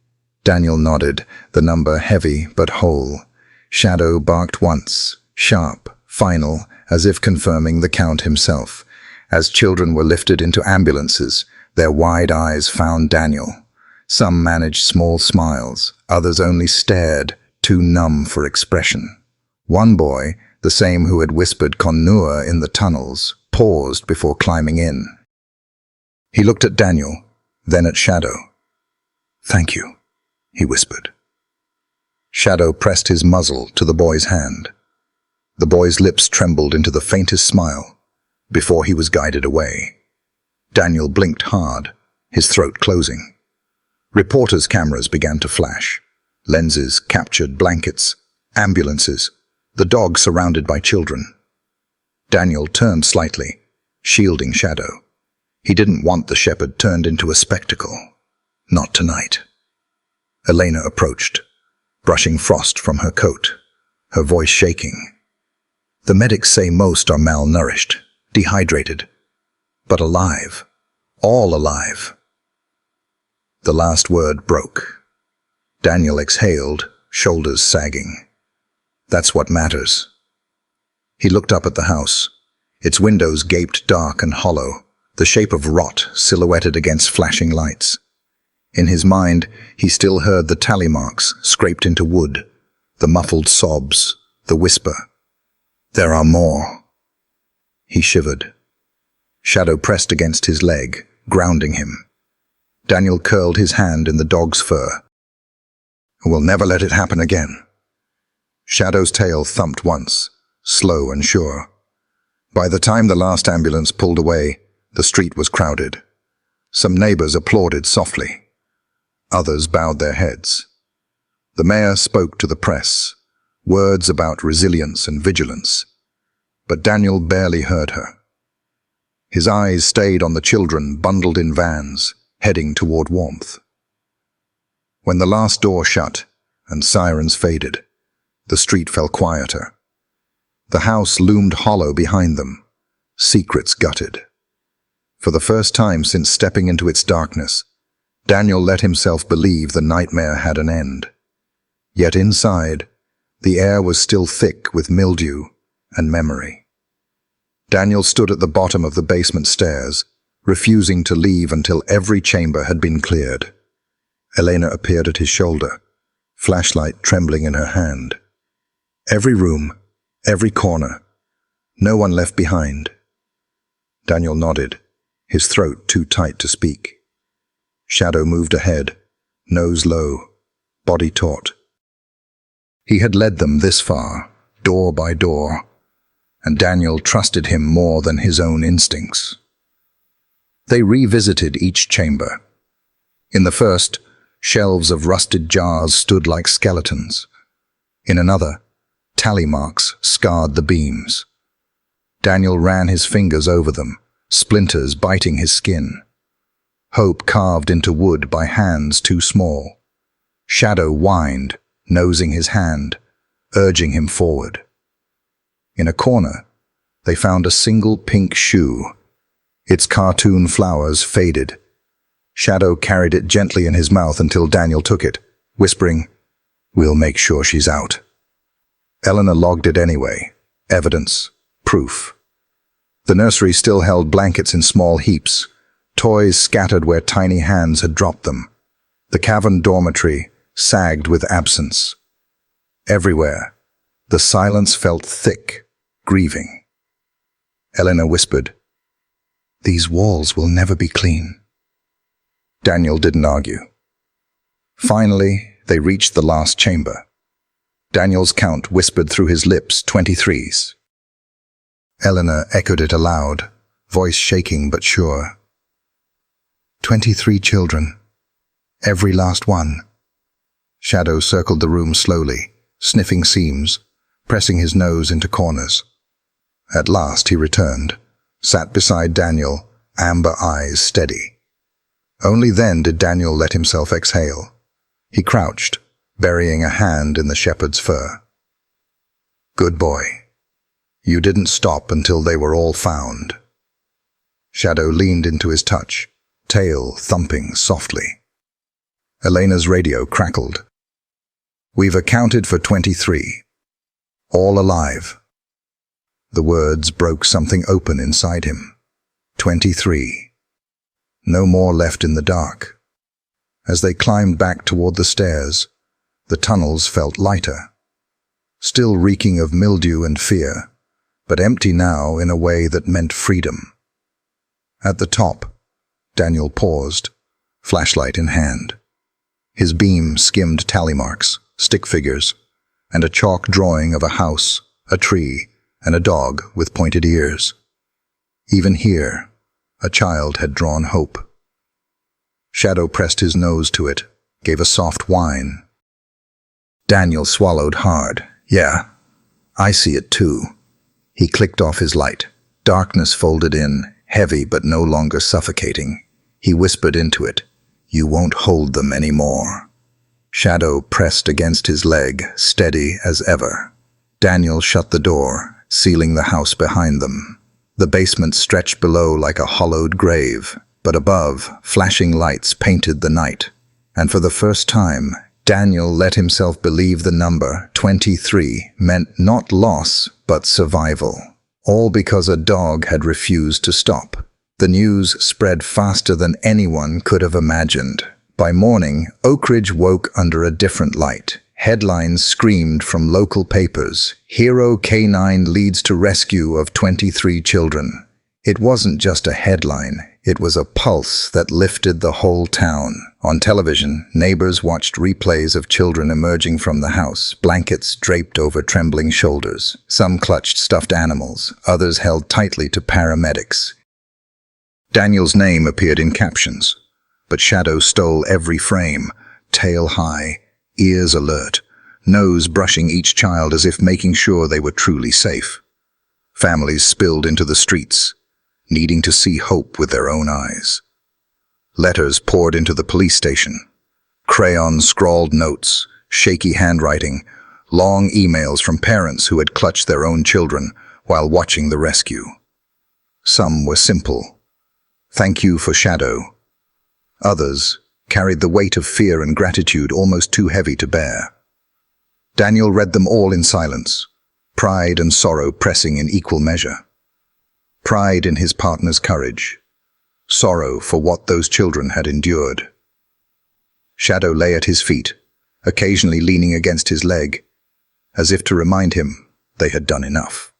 Daniel nodded, the number heavy but whole. Shadow barked once, sharp, final, as if confirming the count himself. As children were lifted into ambulances, their wide eyes found Daniel. Some managed small smiles, others only stared, too numb for expression. One boy, the same who had whispered Konua in the tunnels, paused before climbing in. He looked at Daniel, then at Shadow. "Thank you," he whispered. Shadow pressed his muzzle to the boy's hand. The boy's lips trembled into the faintest smile before he was guided away. Daniel blinked hard, his throat closing. Reporters' cameras began to flash. Lenses captured blankets, ambulances, the dog surrounded by children. Daniel turned slightly, shielding Shadow. He didn't want the shepherd turned into a spectacle. Not tonight. Elena approached, brushing frost from her coat, her voice shaking. "The medics say most are malnourished, dehydrated, but alive. All alive." The last word broke. Daniel exhaled, shoulders sagging. That's what matters. He looked up at the house. Its windows gaped dark and hollow, the shape of rot silhouetted against flashing lights. In his mind, he still heard the tally marks scraped into wood, the muffled sobs, the whisper, "There are more." He shivered. Shadow pressed against his leg, grounding him. Daniel curled his hand in the dog's fur. "We'll never let it happen again." Shadow's tail thumped once, slow and sure. By the time the last ambulance pulled away, the street was crowded. Some neighbors applauded softly. Others bowed their heads. The mayor spoke to the press, words about resilience and vigilance. But Daniel barely heard her. His eyes stayed on the children bundled in vans, heading toward warmth. When the last door shut and sirens faded, the street fell quieter. The house loomed hollow behind them, secrets gutted. For the first time since stepping into its darkness, Daniel let himself believe the nightmare had an end. Yet inside, the air was still thick with mildew and memory. Daniel stood at the bottom of the basement stairs, refusing to leave until every chamber had been cleared. Elena appeared at his shoulder, flashlight trembling in her hand. Every room, every corner, no one left behind. Daniel nodded, his throat too tight to speak. Shadow moved ahead, nose low, body taut. He had led them this far, door by door, and Daniel trusted him more than his own instincts. They revisited each chamber. In the first, shelves of rusted jars stood like skeletons. In another, tally marks scarred the beams. Daniel ran his fingers over them, splinters biting his skin. Hope carved into wood by hands too small. Shadow whined, nosing his hand, urging him forward. In a corner, they found a single pink shoe. Its cartoon flowers faded. Shadow carried it gently in his mouth until Daniel took it, whispering, "We'll make sure she's out." Eleanor logged it anyway. Evidence. Proof. The nursery still held blankets in small heaps, toys scattered where tiny hands had dropped them. The cavern dormitory sagged with absence. Everywhere, the silence felt thick, grieving. Eleanor whispered, "These walls will never be clean." Daniel didn't argue. Finally, they reached the last chamber. Daniel's count whispered through his lips 23s. Eleanor echoed it aloud, voice shaking but sure. 23 children. Every last one. Shadow circled the room slowly, sniffing seams, pressing his nose into corners. At last he returned, sat beside Daniel, amber eyes steady. Only then did Daniel let himself exhale. He crouched, burying a hand in the shepherd's fur. "Good boy. You didn't stop until they were all found." Shadow leaned into his touch, tail thumping softly. Elena's radio crackled. "We've accounted for 23. All alive." The words broke something open inside him. 23. No more left in the dark. As they climbed back toward the stairs, the tunnels felt lighter, still reeking of mildew and fear, but empty now in a way that meant freedom. At the top, Daniel paused, flashlight in hand. His beam skimmed tally marks, stick figures, and a chalk drawing of a house, a tree, and a dog with pointed ears. Even here, a child had drawn hope. Shadow pressed his nose to it, gave a soft whine. Daniel swallowed hard. "Yeah, I see it too." He clicked off his light. Darkness folded in, heavy but no longer suffocating. He whispered into it, "You won't hold them anymore." Shadow pressed against his leg, steady as ever. Daniel shut the door, sealing the house behind them. The basement stretched below like a hollowed grave, but above, flashing lights painted the night. And for the first time, Daniel let himself believe the number 23 meant not loss, but survival. All because a dog had refused to stop. The news spread faster than anyone could have imagined. By morning, Oak Ridge woke under a different light. Headlines screamed from local papers, "Hero K9 leads to rescue of 23 children." It wasn't just a headline, it was a pulse that lifted the whole town. On television, neighbors watched replays of children emerging from the house, blankets draped over trembling shoulders. Some clutched stuffed animals, others held tightly to paramedics. Daniel's name appeared in captions, but Shadow stole every frame, tail high, ears alert, nose brushing each child as if making sure they were truly safe. Families spilled into the streets, needing to see hope with their own eyes. Letters poured into the police station. Crayons scrawled notes, shaky handwriting, long emails from parents who had clutched their own children while watching the rescue. Some were simple. "Thank you for Shadow." Others carried the weight of fear and gratitude almost too heavy to bear. Daniel read them all in silence, pride and sorrow pressing in equal measure. Pride in his partner's courage, sorrow for what those children had endured. Shadow lay at his feet, occasionally leaning against his leg, as if to remind him they had done enough.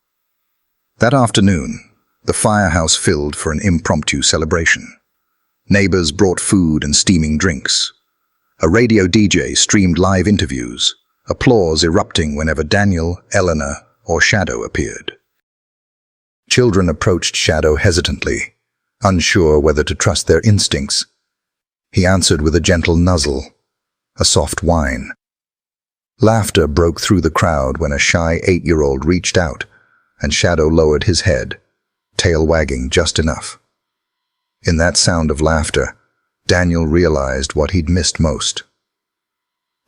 That afternoon, the firehouse filled for an impromptu celebration. Neighbors brought food and steaming drinks. A radio DJ streamed live interviews, applause erupting whenever Daniel, Eleanor, or Shadow appeared. Children approached Shadow hesitantly, unsure whether to trust their instincts. He answered with a gentle nuzzle, a soft whine. Laughter broke through the crowd when a shy 8-year-old reached out, and Shadow lowered his head, tail wagging just enough. In that sound of laughter, Daniel realized what he'd missed most.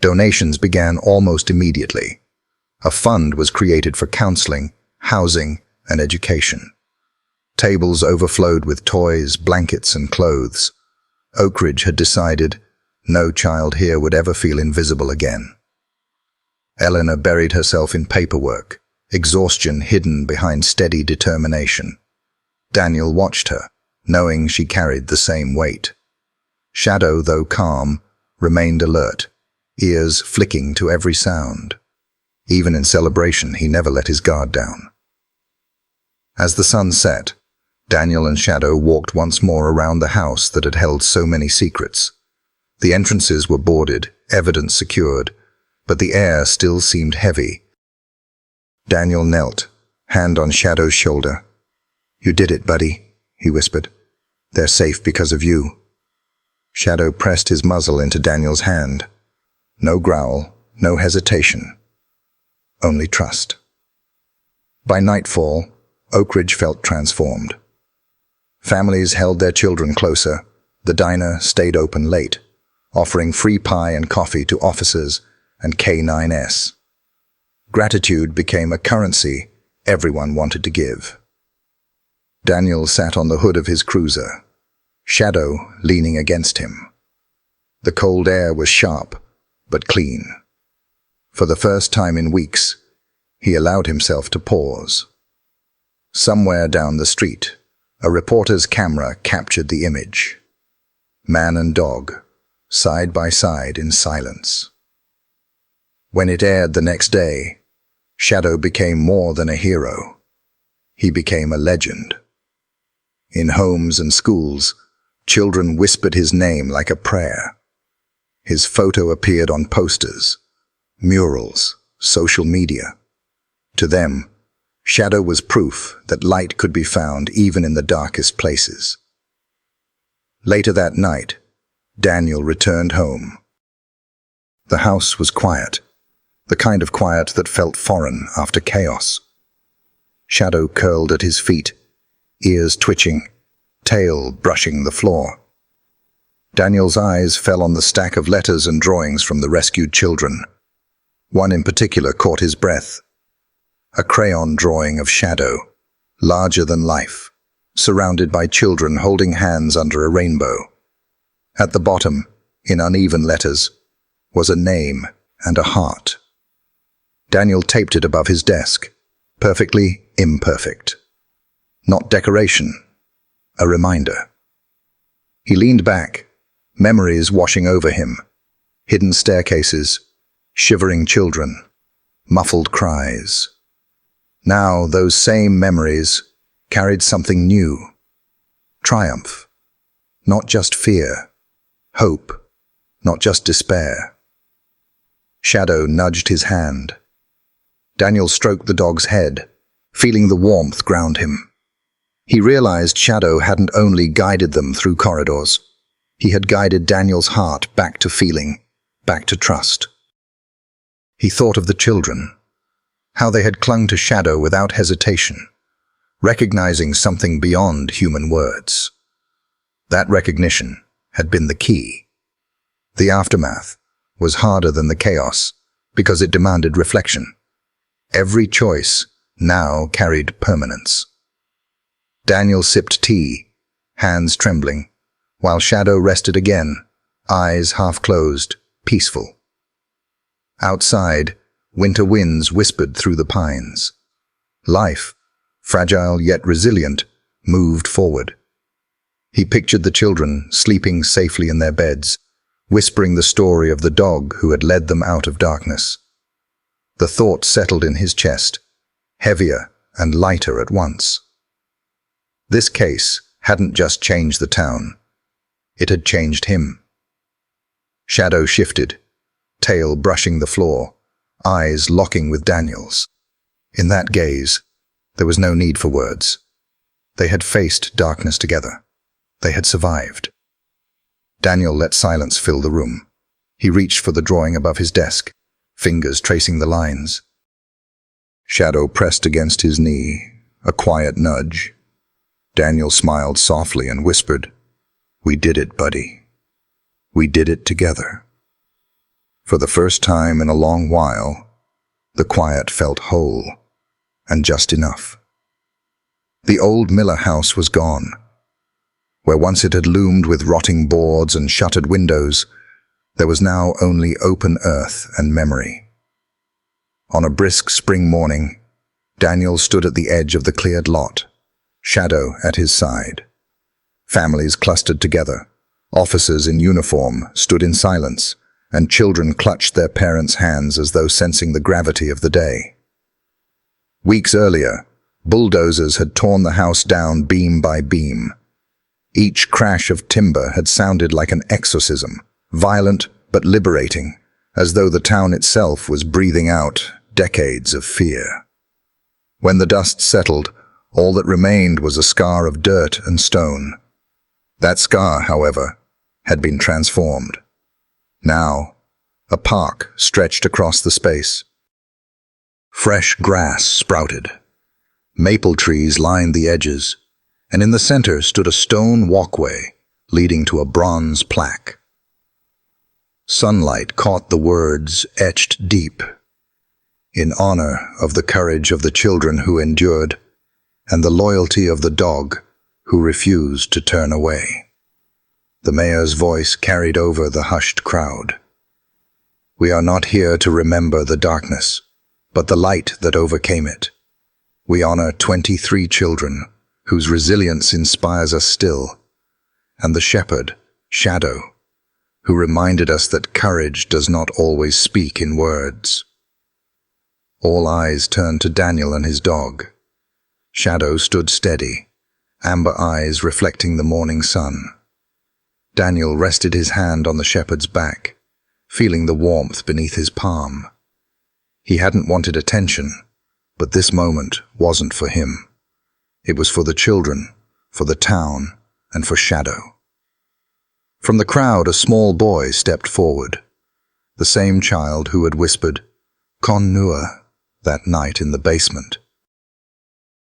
Donations began almost immediately. A fund was created for counseling, housing, and education. Tables overflowed with toys, blankets, and clothes. Oak Ridge had decided no child here would ever feel invisible again. Eleanor buried herself in paperwork, exhaustion hidden behind steady determination. Daniel watched her, knowing she carried the same weight. Shadow, though calm, remained alert, ears flicking to every sound. Even in celebration, he never let his guard down. As the sun set, Daniel and Shadow walked once more around the house that had held so many secrets. The entrances were boarded, evidence secured, but the air still seemed heavy. Daniel knelt, hand on Shadow's shoulder. "You did it, buddy," he whispered. "They're safe because of you." Shadow pressed his muzzle into Daniel's hand. No growl, no hesitation. Only trust. By nightfall, Oak Ridge felt transformed. Families held their children closer. The diner stayed open late, offering free pie and coffee to officers and K9S. Gratitude became a currency everyone wanted to give. Daniel sat on the hood of his cruiser, Shadow leaning against him. The cold air was sharp, but clean. For the first time in weeks, he allowed himself to pause. Somewhere down the street, a reporter's camera captured the image. Man and dog, side by side in silence. When it aired the next day, Shadow became more than a hero. He became a legend. In homes and schools, children whispered his name like a prayer. His photo appeared on posters, murals, social media. To them, Shadow was proof that light could be found even in the darkest places. Later that night, Daniel returned home. The house was quiet, the kind of quiet that felt foreign after chaos. Shadow curled at his feet, ears twitching, tail brushing the floor. Daniel's eyes fell on the stack of letters and drawings from the rescued children. One in particular caught his breath. A crayon drawing of Shadow, larger than life, surrounded by children holding hands under a rainbow. At the bottom, in uneven letters, was a name and a heart. Daniel taped it above his desk, perfectly imperfect. Not decoration, a reminder. He leaned back, memories washing over him, hidden staircases, shivering children, muffled cries. Now those same memories carried something new. Triumph, not just fear. Hope, not just despair. Shadow nudged his hand. Daniel stroked the dog's head, feeling the warmth ground him. He realized Shadow hadn't only guided them through corridors. He had guided Daniel's heart back to feeling, back to trust. He thought of the children, how they had clung to Shadow without hesitation, recognizing something beyond human words. That recognition had been the key. The aftermath was harder than the chaos because it demanded reflection. Every choice now carried permanence. Daniel sipped tea, hands trembling, while Shadow rested again, eyes half closed, peaceful. Outside, winter winds whispered through the pines. Life, fragile yet resilient, moved forward. He pictured the children sleeping safely in their beds, whispering the story of the dog who had led them out of darkness. The thought settled in his chest, heavier and lighter at once. This case hadn't just changed the town. It had changed him. Shadow shifted, tail brushing the floor, eyes locking with Daniel's. In that gaze, there was no need for words. They had faced darkness together. They had survived. Daniel let silence fill the room. He reached for the drawing above his desk, fingers tracing the lines. Shadow pressed against his knee, a quiet nudge. Daniel smiled softly and whispered, "We did it, buddy. We did it together." For the first time in a long while, The quiet felt whole, and just enough. The old Miller house was gone. Where once it had loomed with rotting boards and shuttered windows, there was now only open earth and memory. On a brisk spring morning, Daniel stood at the edge of the cleared lot, Shadow at his side. Families clustered together. Officers in uniform stood in silence, and children clutched their parents' hands as though sensing the gravity of the day. Weeks earlier, bulldozers had torn the house down beam by beam. Each crash of timber had sounded like an exorcism, violent but liberating, as though the town itself was breathing out decades of fear. When the dust settled, all that remained was a scar of dirt and stone. That scar, however, had been transformed. Now, a park stretched across the space. Fresh grass sprouted. Maple trees lined the edges, and in the center stood a stone walkway leading to a bronze plaque. Sunlight caught the words etched deep, in honor of the courage of the children who endured, and the loyalty of the dog who refused to turn away. The mayor's voice carried over the hushed crowd. We are not here to remember the darkness, but the light that overcame it. We honor 23 children whose resilience inspires us still, and the shepherd, Shadow, who reminded us that courage does not always speak in words. All eyes turned to Daniel and his dog. Shadow stood steady, amber eyes reflecting the morning sun. Daniel rested his hand on the shepherd's back, feeling the warmth beneath his palm. He hadn't wanted attention, but this moment wasn't for him. It was for the children, for the town, and for Shadow. From the crowd, a small boy stepped forward, the same child who had whispered, "Con Nua," that night in the basement.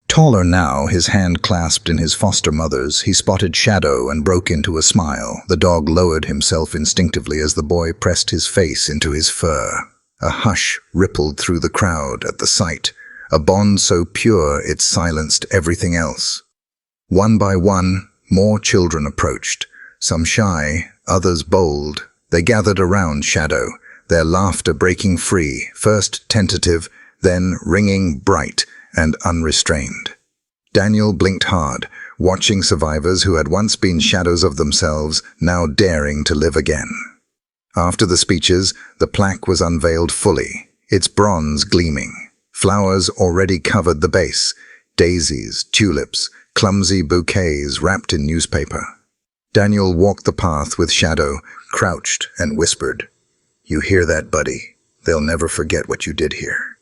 Taller now, his hand clasped in his foster mother's, he spotted Shadow and broke into a smile. The dog lowered himself instinctively as the boy pressed his face into his fur. A hush rippled through the crowd at the sight, a bond so pure it silenced everything else. One by one, more children approached, some shy, others bold. They gathered around Shadow, their laughter breaking free, first tentative, then ringing bright and unrestrained. Daniel blinked hard, watching survivors who had once been shadows of themselves, now daring to live again. After the speeches, the plaque was unveiled fully, its bronze gleaming. Flowers already covered the base, daisies, tulips, clumsy bouquets wrapped in newspaper. Daniel walked the path with Shadow, crouched and whispered, "You hear that, buddy? They'll never forget what you did here."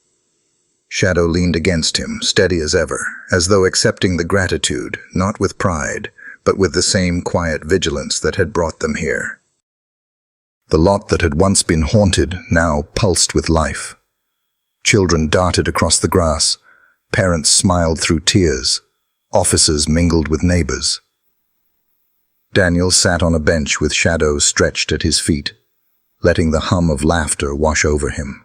Shadow leaned against him, steady as ever, as though accepting the gratitude, not with pride, but with the same quiet vigilance that had brought them here. The lot that had once been haunted now pulsed with life. Children darted across the grass, parents smiled through tears, officers mingled with neighbors. Daniel sat on a bench with Shadow stretched at his feet, letting the hum of laughter wash over him.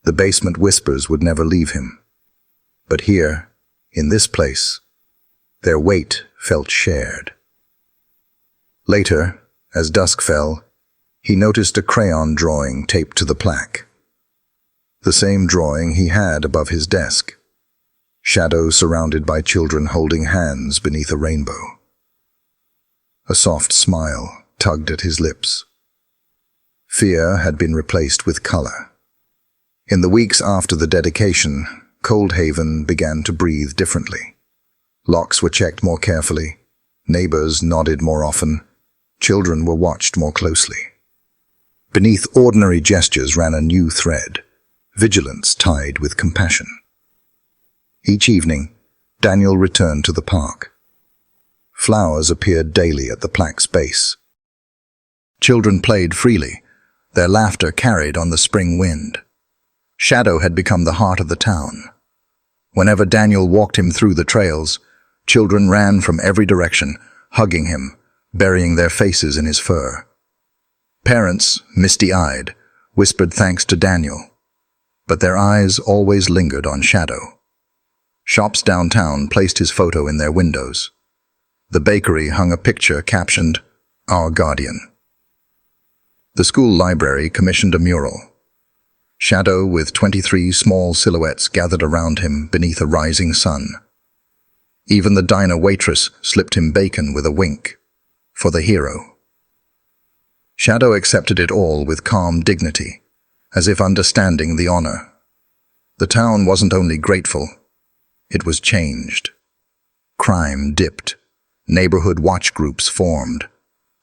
The basement whispers would never leave him. But here, in this place, their weight felt shared. Later, as dusk fell, he noticed a crayon drawing taped to the plaque. The same drawing he had above his desk. Shadow surrounded by children holding hands beneath a rainbow. A soft smile tugged at his lips. Fear had been replaced with color. In the weeks after the dedication, Coldhaven began to breathe differently. Locks were checked more carefully, neighbors nodded more often, children were watched more closely. Beneath ordinary gestures ran a new thread, vigilance tied with compassion. Each evening, Daniel returned to the park. Flowers appeared daily at the plaque's base. Children played freely, their laughter carried on the spring wind. Shadow had become the heart of the town. Whenever Daniel walked him through the trails, children ran from every direction, hugging him, burying their faces in his fur. Parents, misty-eyed, whispered thanks to Daniel. but their eyes always lingered on Shadow. Shops downtown placed his photo in their windows. The bakery hung a picture captioned, "Our Guardian." The school library commissioned a mural. Shadow with 23 small silhouettes gathered around him beneath a rising sun. Even the diner waitress slipped him bacon with a wink. For the hero. Shadow accepted it all with calm dignity, as if understanding the honor. The town wasn't only grateful, it was changed. Crime dipped. Neighborhood watch groups formed.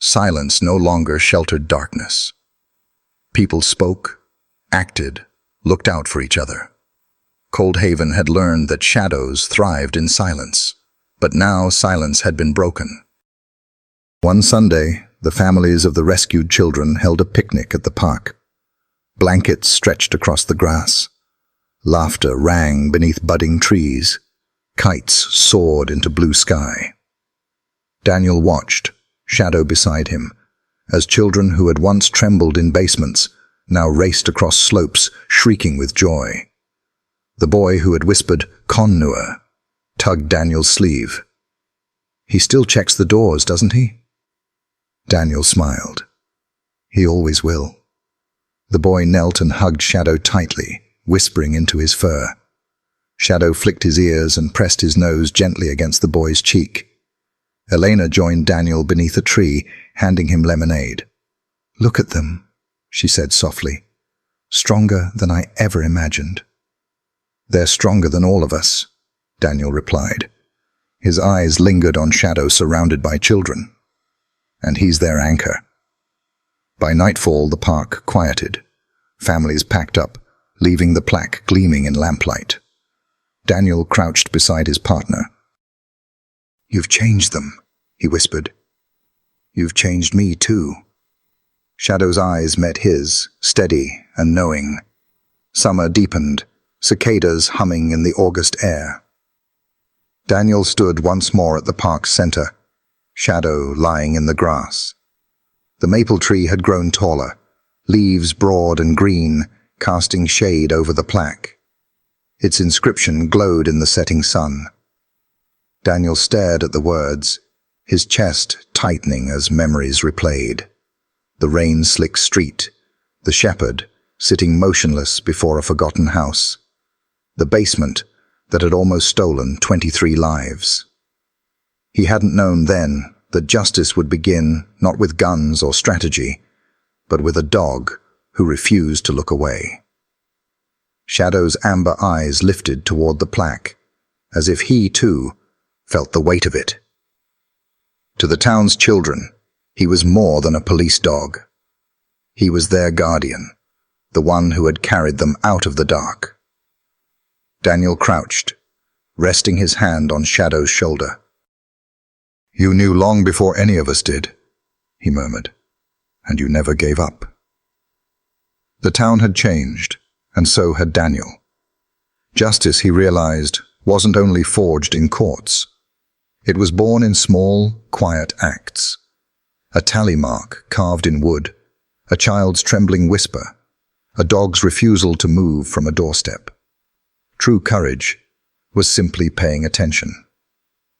Silence no longer sheltered darkness. People spoke, acted, looked out for each other. Coldhaven had learned that shadows thrived in silence, but now silence had been broken. One Sunday, the families of the rescued children held a picnic at the park. Blankets stretched across the grass. Laughter rang beneath budding trees. Kites soared into blue sky. Daniel watched, Shadow beside him, as children who had once trembled in basements now raced across slopes, shrieking with joy. The boy who had whispered, "Connua," tugged Daniel's sleeve. "He still checks the doors, doesn't he?" Daniel smiled. "He always will." The boy knelt and hugged Shadow tightly, whispering into his fur. Shadow flicked his ears and pressed his nose gently against the boy's cheek. Elena joined Daniel beneath a tree, handing him lemonade. "Look at them," she said softly. "Stronger than I ever imagined." "They're stronger than all of us," Daniel replied. His eyes lingered on Shadow surrounded by children. And he's their anchor. By nightfall, the park quieted. Families packed up, leaving the plaque gleaming in lamplight. Daniel crouched beside his partner. "You've changed them," he whispered. "You've changed me too." Shadow's eyes met his, steady and knowing. Summer deepened, cicadas humming in the August air. Daniel stood once more at the park's center, Shadow lying in the grass. The maple tree had grown taller, leaves broad and green, casting shade over the plaque. Its inscription glowed in the setting sun. Daniel stared at the words, his chest tightening as memories replayed. The rain-slick street, the shepherd sitting motionless before a forgotten house, the basement that had almost stolen 23 lives. He hadn't known then that justice would begin not with guns or strategy, but with a dog who refused to look away. Shadow's amber eyes lifted toward the plaque, as if he, too, felt the weight of it. To the town's children, he was more than a police dog. He was their guardian, the one who had carried them out of the dark. Daniel crouched, resting his hand on Shadow's shoulder. "You knew long before any of us did," he murmured, "and you never gave up." The town had changed, and so had Daniel. Justice, he realized, wasn't only forged in courts. It was born in small, quiet acts. A tally mark carved in wood, a child's trembling whisper, a dog's refusal to move from a doorstep. True courage was simply paying attention,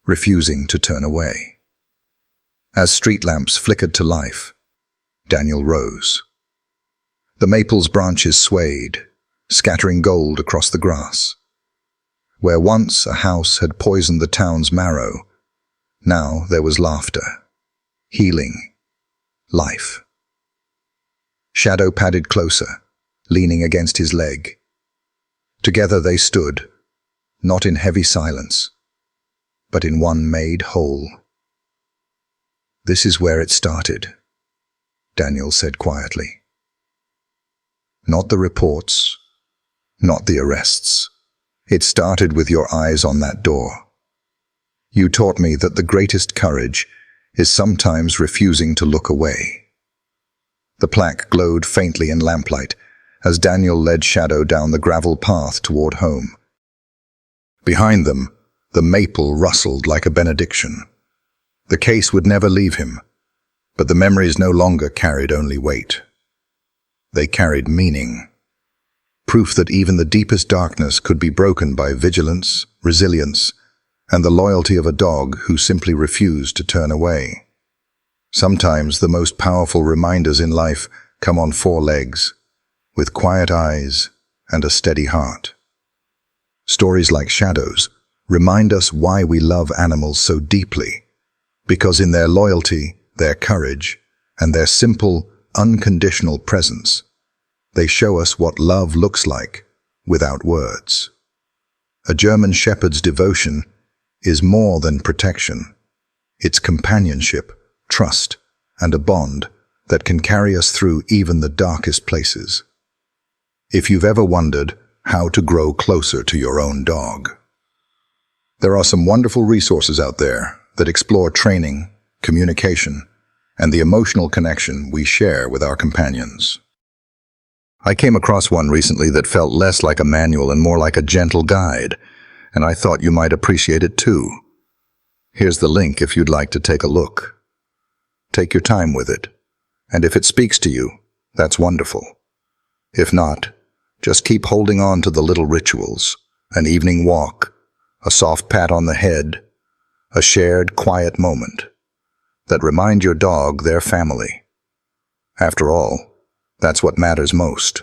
refusing to turn away. As street lamps flickered to life, Daniel rose. The maple's branches swayed, scattering gold across the grass. Where once a house had poisoned the town's marrow, now there was laughter, healing, life. Shadow padded closer, leaning against his leg. Together they stood, not in heavy silence, but in one made whole. "This is where it started," Daniel said quietly. "Not the reports, not the arrests. It started with your eyes on that door. You taught me that the greatest courage is sometimes refusing to look away." The plaque glowed faintly in lamplight as Daniel led Shadow down the gravel path toward home. Behind them, the maple rustled like a benediction. The case would never leave him, but the memories no longer carried only weight. They carried meaning, proof that even the deepest darkness could be broken by vigilance, resilience, and the loyalty of a dog who simply refused to turn away. Sometimes the most powerful reminders in life come on four legs, with quiet eyes and a steady heart. Stories like Shadows remind us why we love animals so deeply, because in their loyalty, their courage, and their simple, unconditional presence, they show us what love looks like without words. A German Shepherd's devotion is more than protection. It's companionship, trust, and a bond that can carry us through even the darkest places. If you've ever wondered how to grow closer to your own dog, there are some wonderful resources out there that explore training, communication, and the emotional connection we share with our companions. I came across one recently that felt less like a manual and more like a gentle guide, and I thought you might appreciate it too. Here's the link if you'd like to take a look. Take your time with it, and if it speaks to you, that's wonderful. If not, just keep holding on to the little rituals, an evening walk, a soft pat on the head, a shared quiet moment that remind your dog they're family. After all, that's what matters most.